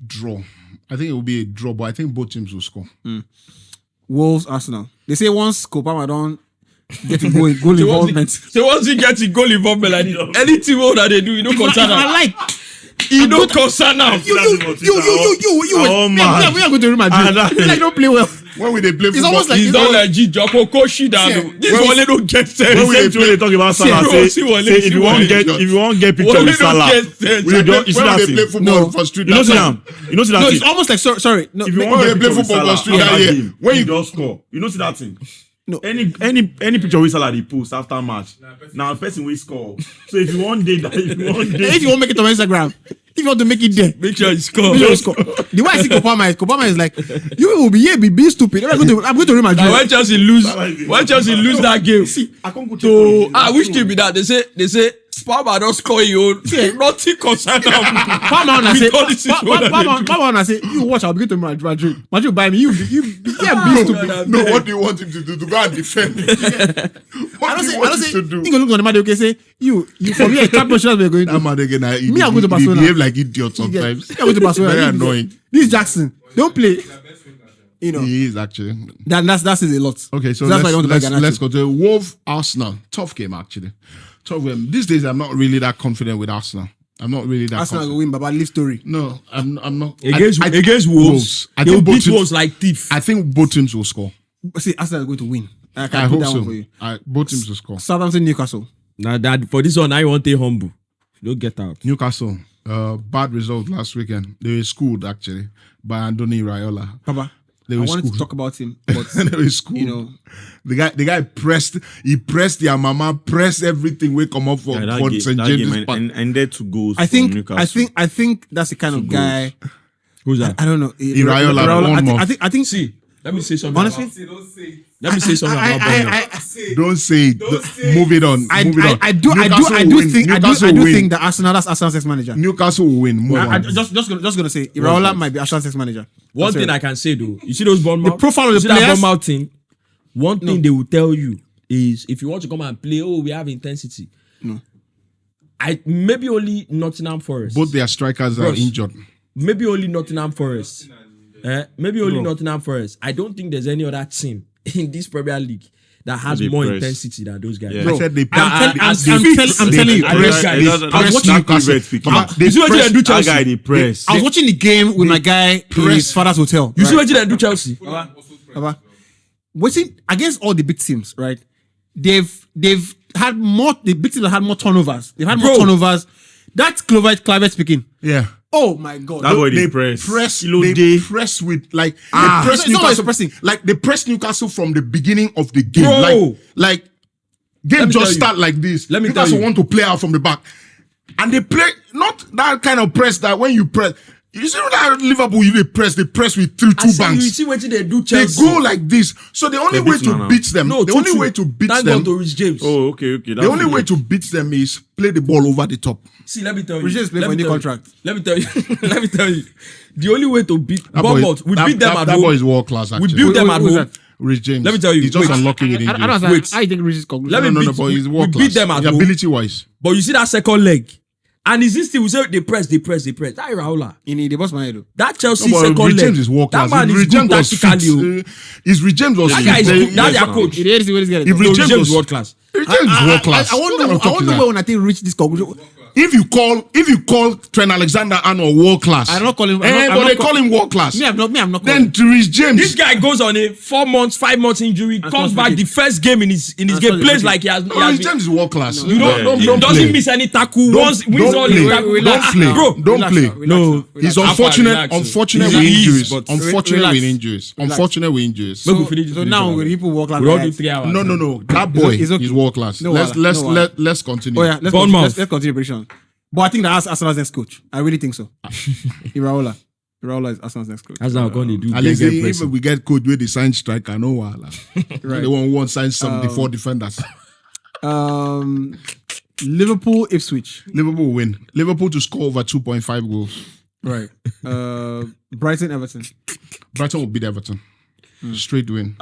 a draw. But I think both teams will score. Wolves Arsenal. They say once Kopama don't get a goal involvement. So once you get in goal involvement like this, any team that they do, you don't concern I them. like You don't concern them. you. Oh, We man. are going to Real Madrid. We like don't play well. When will they play football? almost like- He's not legit. Joko Koshida. This when- one don't get sense. When we they talk about Salah, bro, say see what- if see you what- want get picture Wale with don't Salah, get sense. we don't. You see When that will they play thing? football No. for street? You know see that that? You know see that No, thing? it's almost like sorry. No, If you make- want when get they play picture with football Salah, for street that after year, game, when he you- don't score. You know see that thing? No. Any picture with Salah they post after match. Now person will score. So if you want day, if you want to make it on Instagram, if you want to make it there, Make sure you score. make sure you score. The way I see Kopama is like, you will be here, be being stupid. I'm going to Real Madrid. Now when Chelsea lose that game, I can't go so which team be that? They say Palmer don't score you. Nothing concern them. Palmer wanna say, With all this is what Palmer wanna say, you watch, I'll begin to Madrid. Madrid buy me. You be stupid. No, what do you want him to do? To go and defend? What do you want him to do? You gonna look on the Madrid, okay? Say you from here, championship we're going to. That man again, Me, I'm going to Barcelona. behave like idiot sometimes. I'm going to Barcelona. Very annoying. This Jackson, don't play. You know, He is actually. that says a lot. Okay, so that's why I want to buy Garnacho. let's go to Wolves Arsenal. Tough game actually. Tough game. These days I'm not really that confident with Arsenal. I'm not really that Arsenal confident. will win, but leave story. No, I'm not. Against Wolves, I they'll think both beat teams, Wolves like thief. I think both teams will score. See, Arsenal is going to win. I can I put hope that so. one for you. Both teams will score. Southampton, Newcastle. Now that for this one, I want to humble. You don't get out. Newcastle, bad result last weekend. They were schooled actually by Andoni Raiola. Papa, They I were wanted to schooled. talk about him, but They were schooled. you know, The guy pressed their mama, pressed everything we come up for St. James's Park. and ended 2 goals. I from Newcastle. think that's the kind of guy. Who's that? I don't know. Iraola, I think. See, let me say something. Honestly, Let me say something about Bournemouth. Don't say it. Move it on. I Move it on. do Newcastle will win. think Newcastle will win. that that's Arsenal's ex manager. Newcastle will win. Move I on. just gonna say Iraola might be Arsenal's ex manager. One thing I can say though, you see those Bournemouth, The profile of the you see that players- Bournemouth team. One thing they will tell you is if you want to come and play, we have intensity. No. Maybe only Nottingham Forest. Both their strikers are Bros. injured. Maybe only Nottingham Forest. Maybe only Nottingham Forest. I don't think there's any other team in this Premier League that has They more press. intensity than those guys. Yeah. Bro, I said they I'm press. telling you. I press- I I was press watching Newcastle. speaking. They You see what press- they do That Chelsea? guy they press. I was watching the game with my guy in his father's hotel. You see what they do Chelsea? Papa, waiting against all the big teams, right? They've had more. The big teams have had more turnovers. They've had more Bro. turnovers. That's Clivert speaking. Yeah. Oh my god. That boy They they press. press. Kilo They day. press with like. It's They press not always Newcastle. pressing. Like they press Newcastle from the beginning of the game. Bro. Like Let game me just tell you. start like this. Let me tell Newcastle you. want to play out from the back, and they play not that kind of press that when you press. You see that Liverpool they press with two I say, banks. you see what they do They Chelsea? go like this. So the only They way beat to Onana. beat them, No, the only 2-2. way to beat Thank them, God to Rich James. Oh, okay. the only way to beat them is play the ball over the top. See, let me tell you. Rich James play Let for me any tell you. contract. Let me tell you. Let me tell you. The only way to beat That boy- Bournemouth, we that- beat them that- at That home. boy is world class. Actually. We built them Who- at who's home. that? Rich James. Let me tell you, he's just wait. unlocking with I don't injuries. understand. Wait. I think Rich's conclusion. Let me No, beat- but he's we world beat class. them at home. Ability wise. But you see that second leg, and is this still we say they press. That Iraola. In the boss man, though. That Chelsea No, but second Rich leg. James is world That class. man If is Rich good James was fit, tactically. if Rich James was That fit, guy is then- good. That's yes, their man. coach. It is what he's getting. If Rich Rich James James was is world class. Rich James is world class. I want to know when I think reach this conclusion. If you call Trent Alexander-Arnold world class, I'm not calling him- Eh, I'm but not they call- call him world class. I'm not. Then to Rich James, This guy goes on a 4 months, 5 months injury, comes scores back free the first game in his game, scores plays free like he has Rich been. James is world class. You know, he doesn't play. miss any tackle. Wins all Don't his play. tackle. Don't play. Bro, Don't Relax play. now, relax No. now, He's relax. unfortunate. Relax. Unfortunate He with is, injuries. but Unfortunate relax. with injuries. Relax. Unfortunate with injuries. Make we finish this So finish now our- when people walk like we all do that. 3 hours. No. That boy It's okay. is world class. No, Let's wahala, no wahala. let's continue. Oh yeah, let's Bournemouth. continue prediction. But I think that's Arsenal's next coach. I really think so. Iraola is Arsenal's next coach. That's how going to do. At least if we get coach with the sign striker, no wahala. Right. They won't sign 74 defenders. Liverpool, Ipswich. Liverpool will win. Liverpool to score over 2.5 goals. Right. Brighton, Everton. Brighton will beat Everton. Straight win.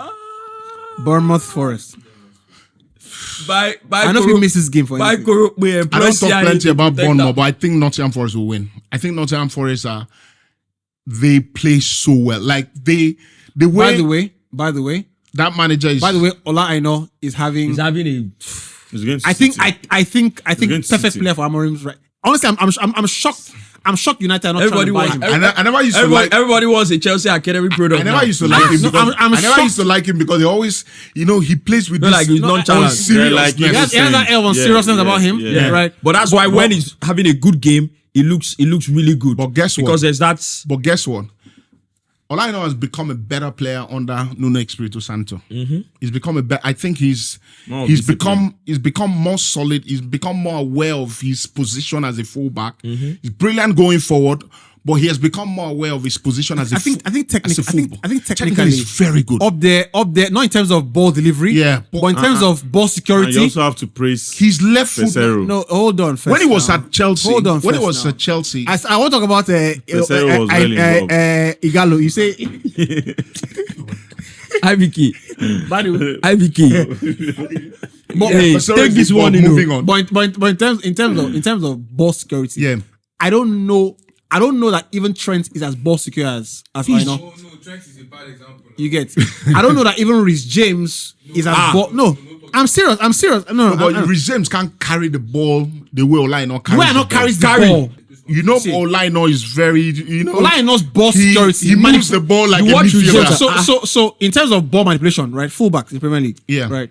Bournemouth, Forest. By I know if he misses this game for by anything. I don't talk plenty about Bournemouth, but I think Nottingham Forest will win. I think Nottingham Forest they play so well. Like the way. By the way, that manager is. By the way, Ola Aina is having. He's having a. He's against I think City. perfect City. player for Amorim's right. Honestly, I'm shocked. I'm shocked United are not Everybody trying to buy wants. him. I never used to like. Everybody wants a Chelsea academy product. I never now. used to like him. No, Because, I'm I never shocked. used to like him because he always, he plays with Not this like he's nonchalant. seriousness. like He has that air on seriousness about him, right? But that's why when he's having a good game, it looks really good. But guess what? Because there's that. But guess what? Olaino has become a better player under Nuno Espirito Santo. He's become a better. I think he's become more solid. He's become more aware of his position as a fullback. He's brilliant going forward, but he has become more aware of his position as a I think technically, he's very good. up there, not in terms of ball delivery, Yeah, but in terms of ball And security. you also have to praise His left foot. Pesero. No, hold on. First When he was now. at Chelsea, Hold on when he first was now. at Chelsea, I want to talk about Pesero was really involved. Igalo. You say, IVK. by the way, IVK. but, Hey, Pesero take is this the one, ball, moving on. but in terms of ball security, Yeah. I don't know that even Trent is as ball secure as I know. Oh no, Trent is a bad example. You get. I don't know that even Reece James is as ball. No, I'm serious. No, but Reece James can't carry the ball the way Olaino carries. where I not carries the ball. Olaino is very, Olaino's ball he security. moves the ball like a watch Reece midfielder. James. So in terms of ball manipulation, right? Fullback in the Premier League. Yeah. Right.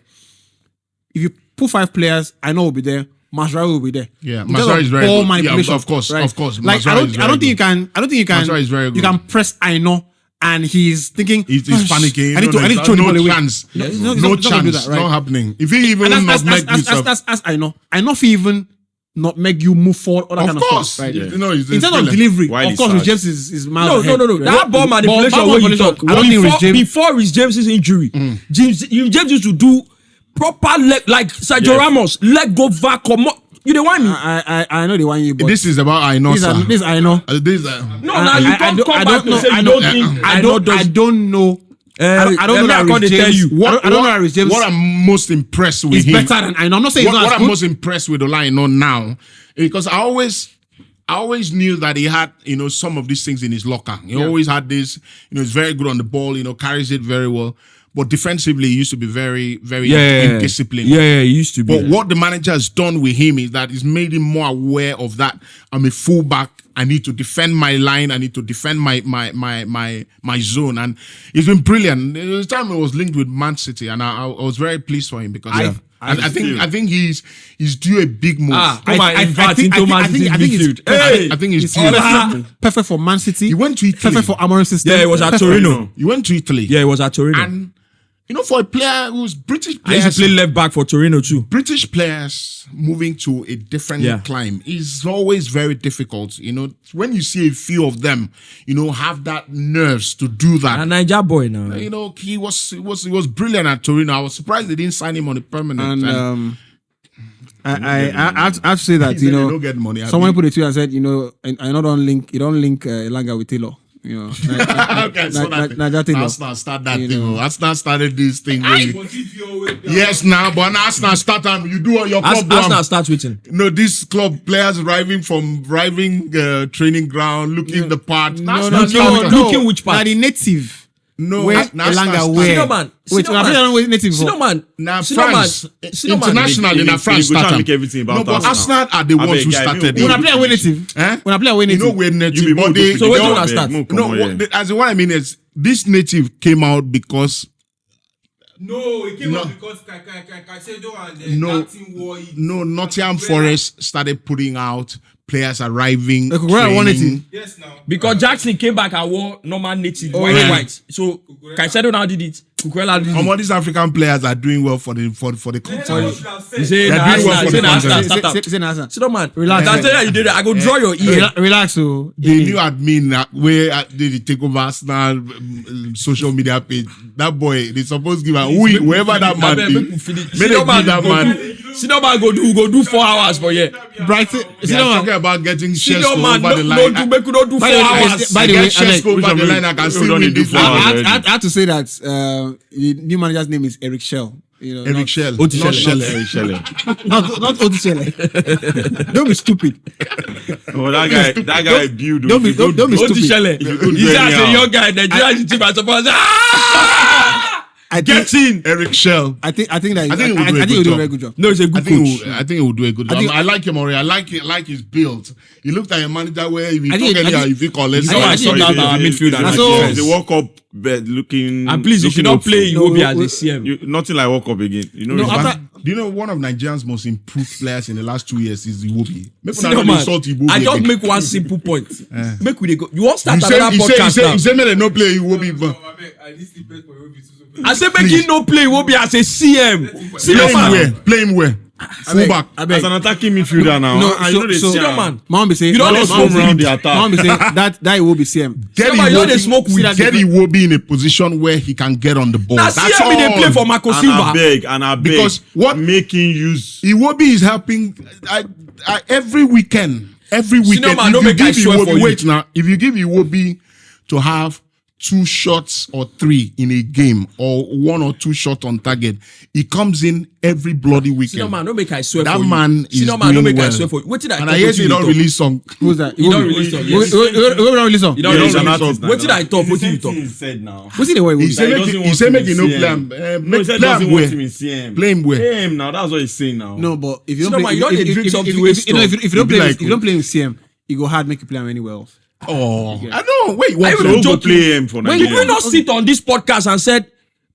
If you put 5 players, I know will be there. Masraoui will be there. Yeah, In terms Masraoui of is very ball good. manipulation. Yeah, of course. Like Masraoui I don't is very think you can. Masraoui is very You good. can press Aino and he's thinking. He's panicking. I need to throw the ball away. chance. No, No he's not gonna do chance. that, right? Not happening. If he even And not make himself. that's I know. I know if he even not make you move forward. All that Of kind course. of stuff, right? He's In terms of brilliant. delivery, While of he's course, Reece sad. James is miles No. ahead. That ball manipulation Ball when you manipulation, talk. I don't think Reece James. Before Reece James's injury, James used to do proper leg, like Sergio Ramos, leg go back, come up. You the one me. I know they want you, but This is about Aino, this sir. is I know. This No, now you don't come back to say you don't think. I don't know. I don't know that Reece James. I don't know that Reece James What I'm most impressed with is him. better than I know. I'm not saying he's What not as I'm good. most impressed with Olaino now, because I always knew that he had, some of these things in his locker. He always had this, he's very good on the ball, carries it very well. But defensively, he used to be very, very indisciplined. Yeah, he used to be. But what the manager has done with him is that he's made him more aware of that. I'm a fullback. I need to defend my line. I need to defend my zone. And he's been brilliant. There was a time he was linked with Man City, and I was very pleased for him because I think he's due a big move. I think he's perfect for Man City. He went to Italy. Perfect for Amorim's system. Yeah, it was at Torino. He went to Italy. Yeah, it was at Torino. And for a player who's British I used players, to play left back for Torino too. British players moving to a different climb is always very difficult. When you see a few of them, have that nerves to do that. A Niger boy now. He was brilliant at Torino. I was surprised they didn't sign him on a permanent. And I have to say that they don't get money. someone put it to you and said, I don't link Elanga with Taylor. Okay, so Arsenal start that thing. Arsenal started this thing. Yes, now, but Arsenal start time. You do what your club do. Arsenal starts waiting. This club players arriving from training ground, looking the part. No. Looking which part? Now the native. No, Where Arsenal Elanga start- where? Sinoman. Wait, I don't know what native for. Sinoman. Now Sinoman. France, Sinoman. internationally, now France We go try start and make everything about No, but Arsenal. Arsenal are the ones who guy, started me, When I it. play away native. When I play away native. We're You native, be but more they, So wait go till I back, start. more come no, on, as in what I mean is this native came out because No, it came out because Caicedo and No. that team war. Nottingham Forest started putting out players arriving. Cucurella won it. training. Yes, now. Because Jackson came back and wore normal native yeah. white. So Caicedo now did it. Cucurella did Some it. of these African players are doing well for the country. You say They're doing well for the Arsenal, country. start up. Say Nasa. So man, Relax. That's the you did it. I go draw your ear. Relax, so The new admin where they take over Arsenal social media page. That boy, they supposed to give whoever that man Make is. we finish. May they give that man. Senior man go do 4 hours for you. Brighton. They are talking about getting Senior Chesco man, over the no line. do make you don't do 4 hours. by I the way, get Chesco Which over one the we- line. I can we still don't win need to this do one. four hours. I had to say that the new manager's name is Eric Schell. You know, Eric Shell. Otis Not Shell. Shell. not Otis Schell. Don't be stupid. Oh, that guy build. Don't be Oti stupid. Shele. He's as a young guy, Nigeria team are supposed I get think, in. Eric Shell. I think that I think he will do a a very good good job. No, it's a I good think, coach. I think he will do a good job. think- I like him already. I like his build. He looked like a manager where if he I talk think- I anyhow, think- if he collect You know I saw that our midfield and so- defense. The World Cup bed looking. And please, you should looking not play hopeful. Iwobi as we- a CM. Nothing like World Cup again. You know, No, it's after- Do you know one of Nigeria's most improved players in the last 2 years is Iwobi? Make una Senior no dey man, insult Iwobi I just again. make one simple point. Make we dey go. You want You start say another podcast now? make dem no play Iwobi. But I need to pay for your business. I say make him no play Iwobi as a CM. Senior play him man. where? Play him where? Fullback. as an attacking midfielder now. No, and you know they so- see Senior am. man. Mom be saying, You don't Mom- let Mom- smoke round the attack. Mom be saying that will be CM. Get Senior man, you know they Iwobi, smoke weed. get Iwobi in a position where he can get on the ball. Now That's CM they play for all. Marco And I Silva. beg, Because what- making use. Iwobi is helping every weekend. Every weekend, man, if don't you make I give swear for Iwobi, you. wait now. If you give Iwobi to have 2 shots or 3 in a game, or 1 or 2 shots on target, he comes in every bloody Senior weekend. man, don't make I swear That for you. man is Senior man, don't doing make I well. swear for you. What did I And talk I hear with he you don't talk? release song. Who's that? He don't release some. We Yes. don't release song. He don't Yeah, release he's an some. artist now. What did I talk? What did you talk? He said now. What's in the way? He That say he make doesn't he want say to make be he no CM. play him. No, he Make said play doesn't him want where? him in CM. Play him where? Play him now. That's what he's saying now. No, but if you Senior don't man, play, you don't dey drink something wey strong. if you don't You be play, like- if you don't play with CM, it go hard make you play him anywhere else. Oh, I know. Wait, I what? even So who go joking. play him for When you Nigeria? will not sit on this podcast and said,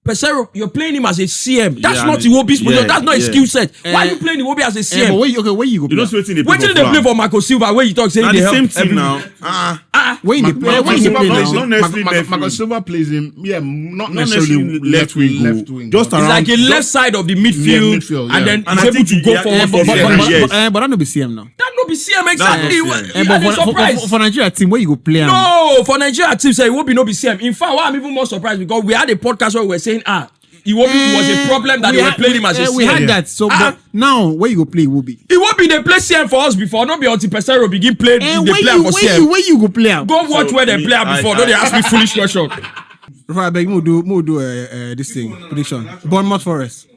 Pesero, you're playing him as a CM. That's Yeah, not and Iwobi's yeah, position. That's not his yeah. skill set. Why are you playing Iwobi as a Yeah, but CM? where you go You play? don't see wetin they Wait till they play for Marco Silva where you talk saying Now they the help same thing every now. week. Where you play? Where Marco you Silva play plays now? not necessarily left Marco wing. Silva plays him. Yeah, not Not necessarily necessarily left wing. left Left wing. Just but- It's around. like a left side of the midfield, midfield, yeah. and then And he's I able think to he- go yeah, forward. yeah, for yeah, forward. yeah, But yes. that no be CM now. That no be CM exactly. not CM. I'm But surprised. for Nigeria team, where you go play him? No, for Nigeria team say it won't be no be CM. In fact, why I'm even more surprised because we had a podcast where we were saying Iwobi was a problem that they were playing him as a CM. We had that. So but now where you go play will be. It won't be they play CM for us before. Not be until Pesero begin play the Where player for CM. you go play him? Go watch So, where they me, play before. Don't they ask me foolish question. Before I beg, we'll do this thing prediction. Bournemouth Forest.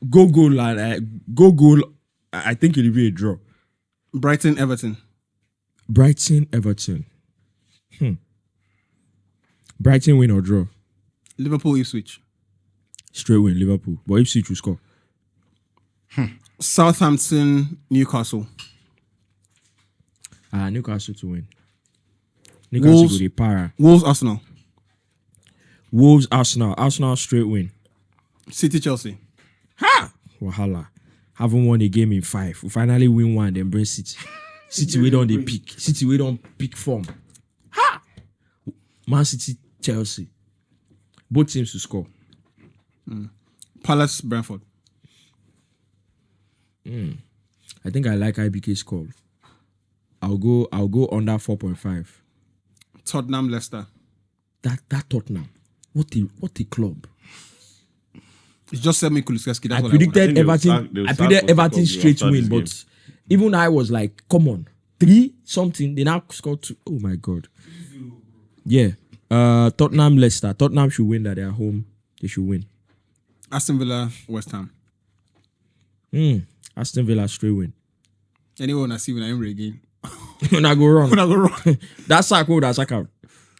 Go goal. I think it'll be a draw. Brighton Everton. Brighton Everton. Brighton win or draw? Liverpool Ipswich. Straight win Liverpool. But Ipswich will score. Southampton Newcastle. Newcastle to win. Newcastle Wolves. go dey para. Wolves Arsenal. Wolves Arsenal. Arsenal straight win. City Chelsea. Ha! Wahala. Haven't won a game in 5. We finally win one, then bring City. City we don't dey pick. City we don't pick form. Ha! Man City, Chelsea. Both teams to score. Palace Brentford. I think I like IBK's call. I'll go under 4.5. Tottenham Leicester. That Tottenham. What a club. It's just Semi Kulusevski. That's I what predicted they'll Everton. sack- they'll I sack predicted Postecoglou Everton straight after win, this but even I was like, come on, 3 something. They now scored 2. Oh my god. Yeah. Tottenham Leicester. Tottenham should win that. They are home. They should win. I want. Aston Villa West Ham. Aston Villa straight win. Anyone I see when I'm again. When I go wrong. When I go wrong. That sack hold that sack out.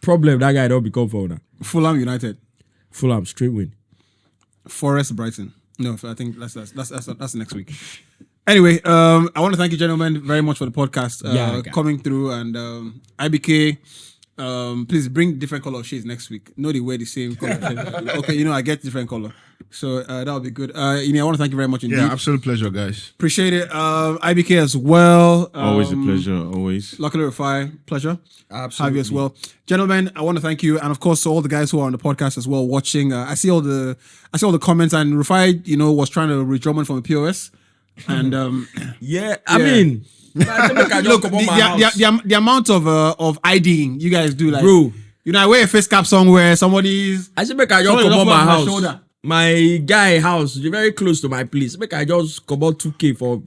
Problem that guy don't become for now. Fulham United. Fulham straight win. Forest Brighton. No, I think that's next week. Anyway, I want to thank you, gentlemen, very much for the podcast Yeah, coming through, and IBK. Please bring different color shades next week. No, they wear the same color. Okay, I get different color. So that would be good. I want to thank you very much indeed. Yeah, absolute pleasure, guys. Appreciate it. IBK as well. Always a pleasure. Always. Luckily Rafai, pleasure. Absolutely. Have you as well. Gentlemen, I want to thank you. And of course, to all the guys who are on the podcast as well watching. I see all the comments, and Rafai, was trying to reach Drummond from the POS. And Yeah, I mean, I look, the amount of IDing you guys do, like, bro. I wear a face cap somewhere, somebody's I said, make I just Somebody come on just my put on my house. shoulder. My guy house, very close to my place. Make I just come out 2K for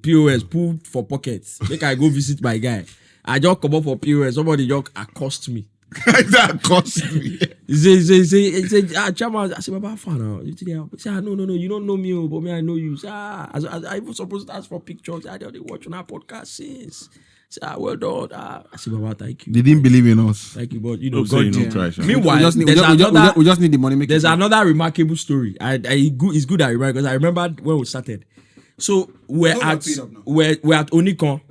POS, pull for pockets. Make I go visit my guy. I just come out for POS. Somebody just accost me. That cost me. He say, Chairman, I say, Baba, fan. He say, no, you don't know me, but me, I know you. Say, I even supposed to ask for pictures. I don't watch on our podcast since. Say, well done. I say, Baba, thank you. They didn't believe in us. Thank you, but Hope so, God. try, sha. Meanwhile, we just need the money making. there's another remarkable story. It's good I remember because I remember when we started. So we're Hold at on, speed up now. we're at Onikon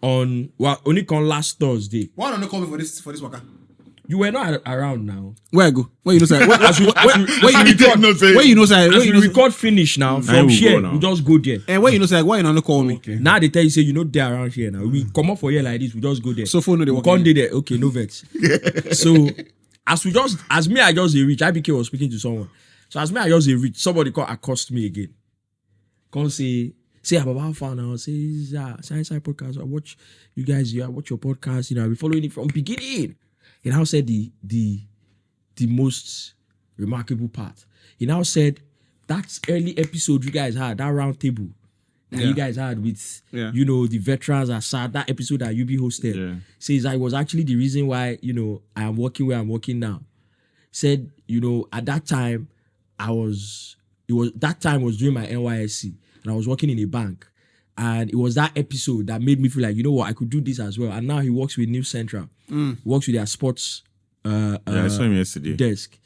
on Onikon last Thursday. Why don't you call me for this waka? You were not around now. Where I go? Where you know say? Where As we record- no, say- where you know say? as Where we you know say? record finish now Now from we here, go now. we just go there. And where you know say? Why you not call me? Now they tell you say you know they're around here now. We come up for here like this, we just go there. So phone no dey we work can't again. do there. Okay, no vex. So as I just reach, IBK was speaking to someone. So as I just reach, somebody called accost me again. Come say about fan now. Say Science podcast. I watch you guys. I watch your podcast. I've been following it from beginning. He now said the most remarkable part. He now said that early episode you guys had, that round table that you guys had with the veterans aside, that episode that UB hosted. Yeah. Says that it was actually the reason why I am working where I'm working now. Said at that time was during my NYSC and I was working in a bank. And it was that episode that made me feel like, I could do this as well. And now he works with News Central. He works with their sports I saw him yesterday. desk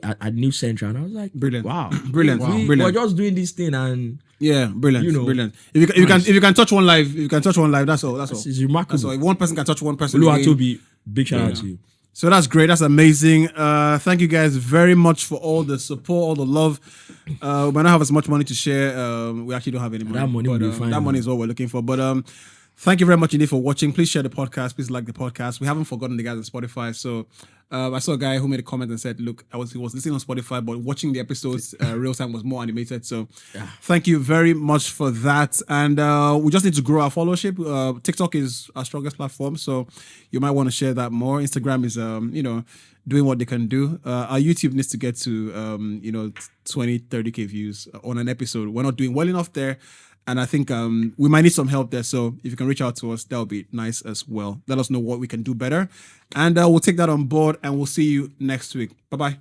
at News Central. And I was like, Brilliant. wow. Brilliant. We Brilliant. were just doing this thing and Yeah, brilliant. Brilliant. If Nice. you can touch one live, that's all. That's all. it's remarkable. That's all. If one person can touch one person. Oluwatobi, big shout out to you. So that's great. That's amazing. Thank you guys very much for all the support, all the love. We might not have as much money to share. We actually don't have any money. That money will be fine, That money is what we're looking for. But thank you very much indeed for watching. Please share the podcast. Please like the podcast. We haven't forgotten the guys on Spotify. So I saw a guy who made a comment and said, "Look, he was listening on Spotify, but watching the episodes real time was more animated." So thank you very much for that. And we just need to grow our followership. TikTok is our strongest platform, so you might want to share that more. Instagram is doing what they can do. Our YouTube needs to get to 20, 30K views on an episode. We're not doing well enough there. And I think we might need some help there. So if you can reach out to us, that would be nice as well. Let us know what we can do better. And we'll take that on board and we'll see you next week. Bye-bye.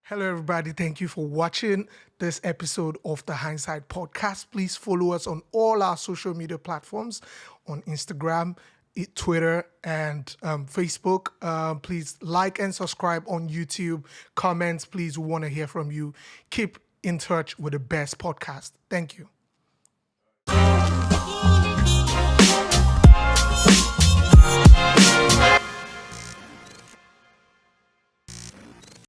Hello, everybody. Thank you for watching this episode of the Hindsight Podcast. Please follow us on all our social media platforms on Instagram, Twitter, and Facebook. Please like and subscribe on YouTube. Comments, please. We want to hear from you. Keep in touch with the best podcast. Thank you.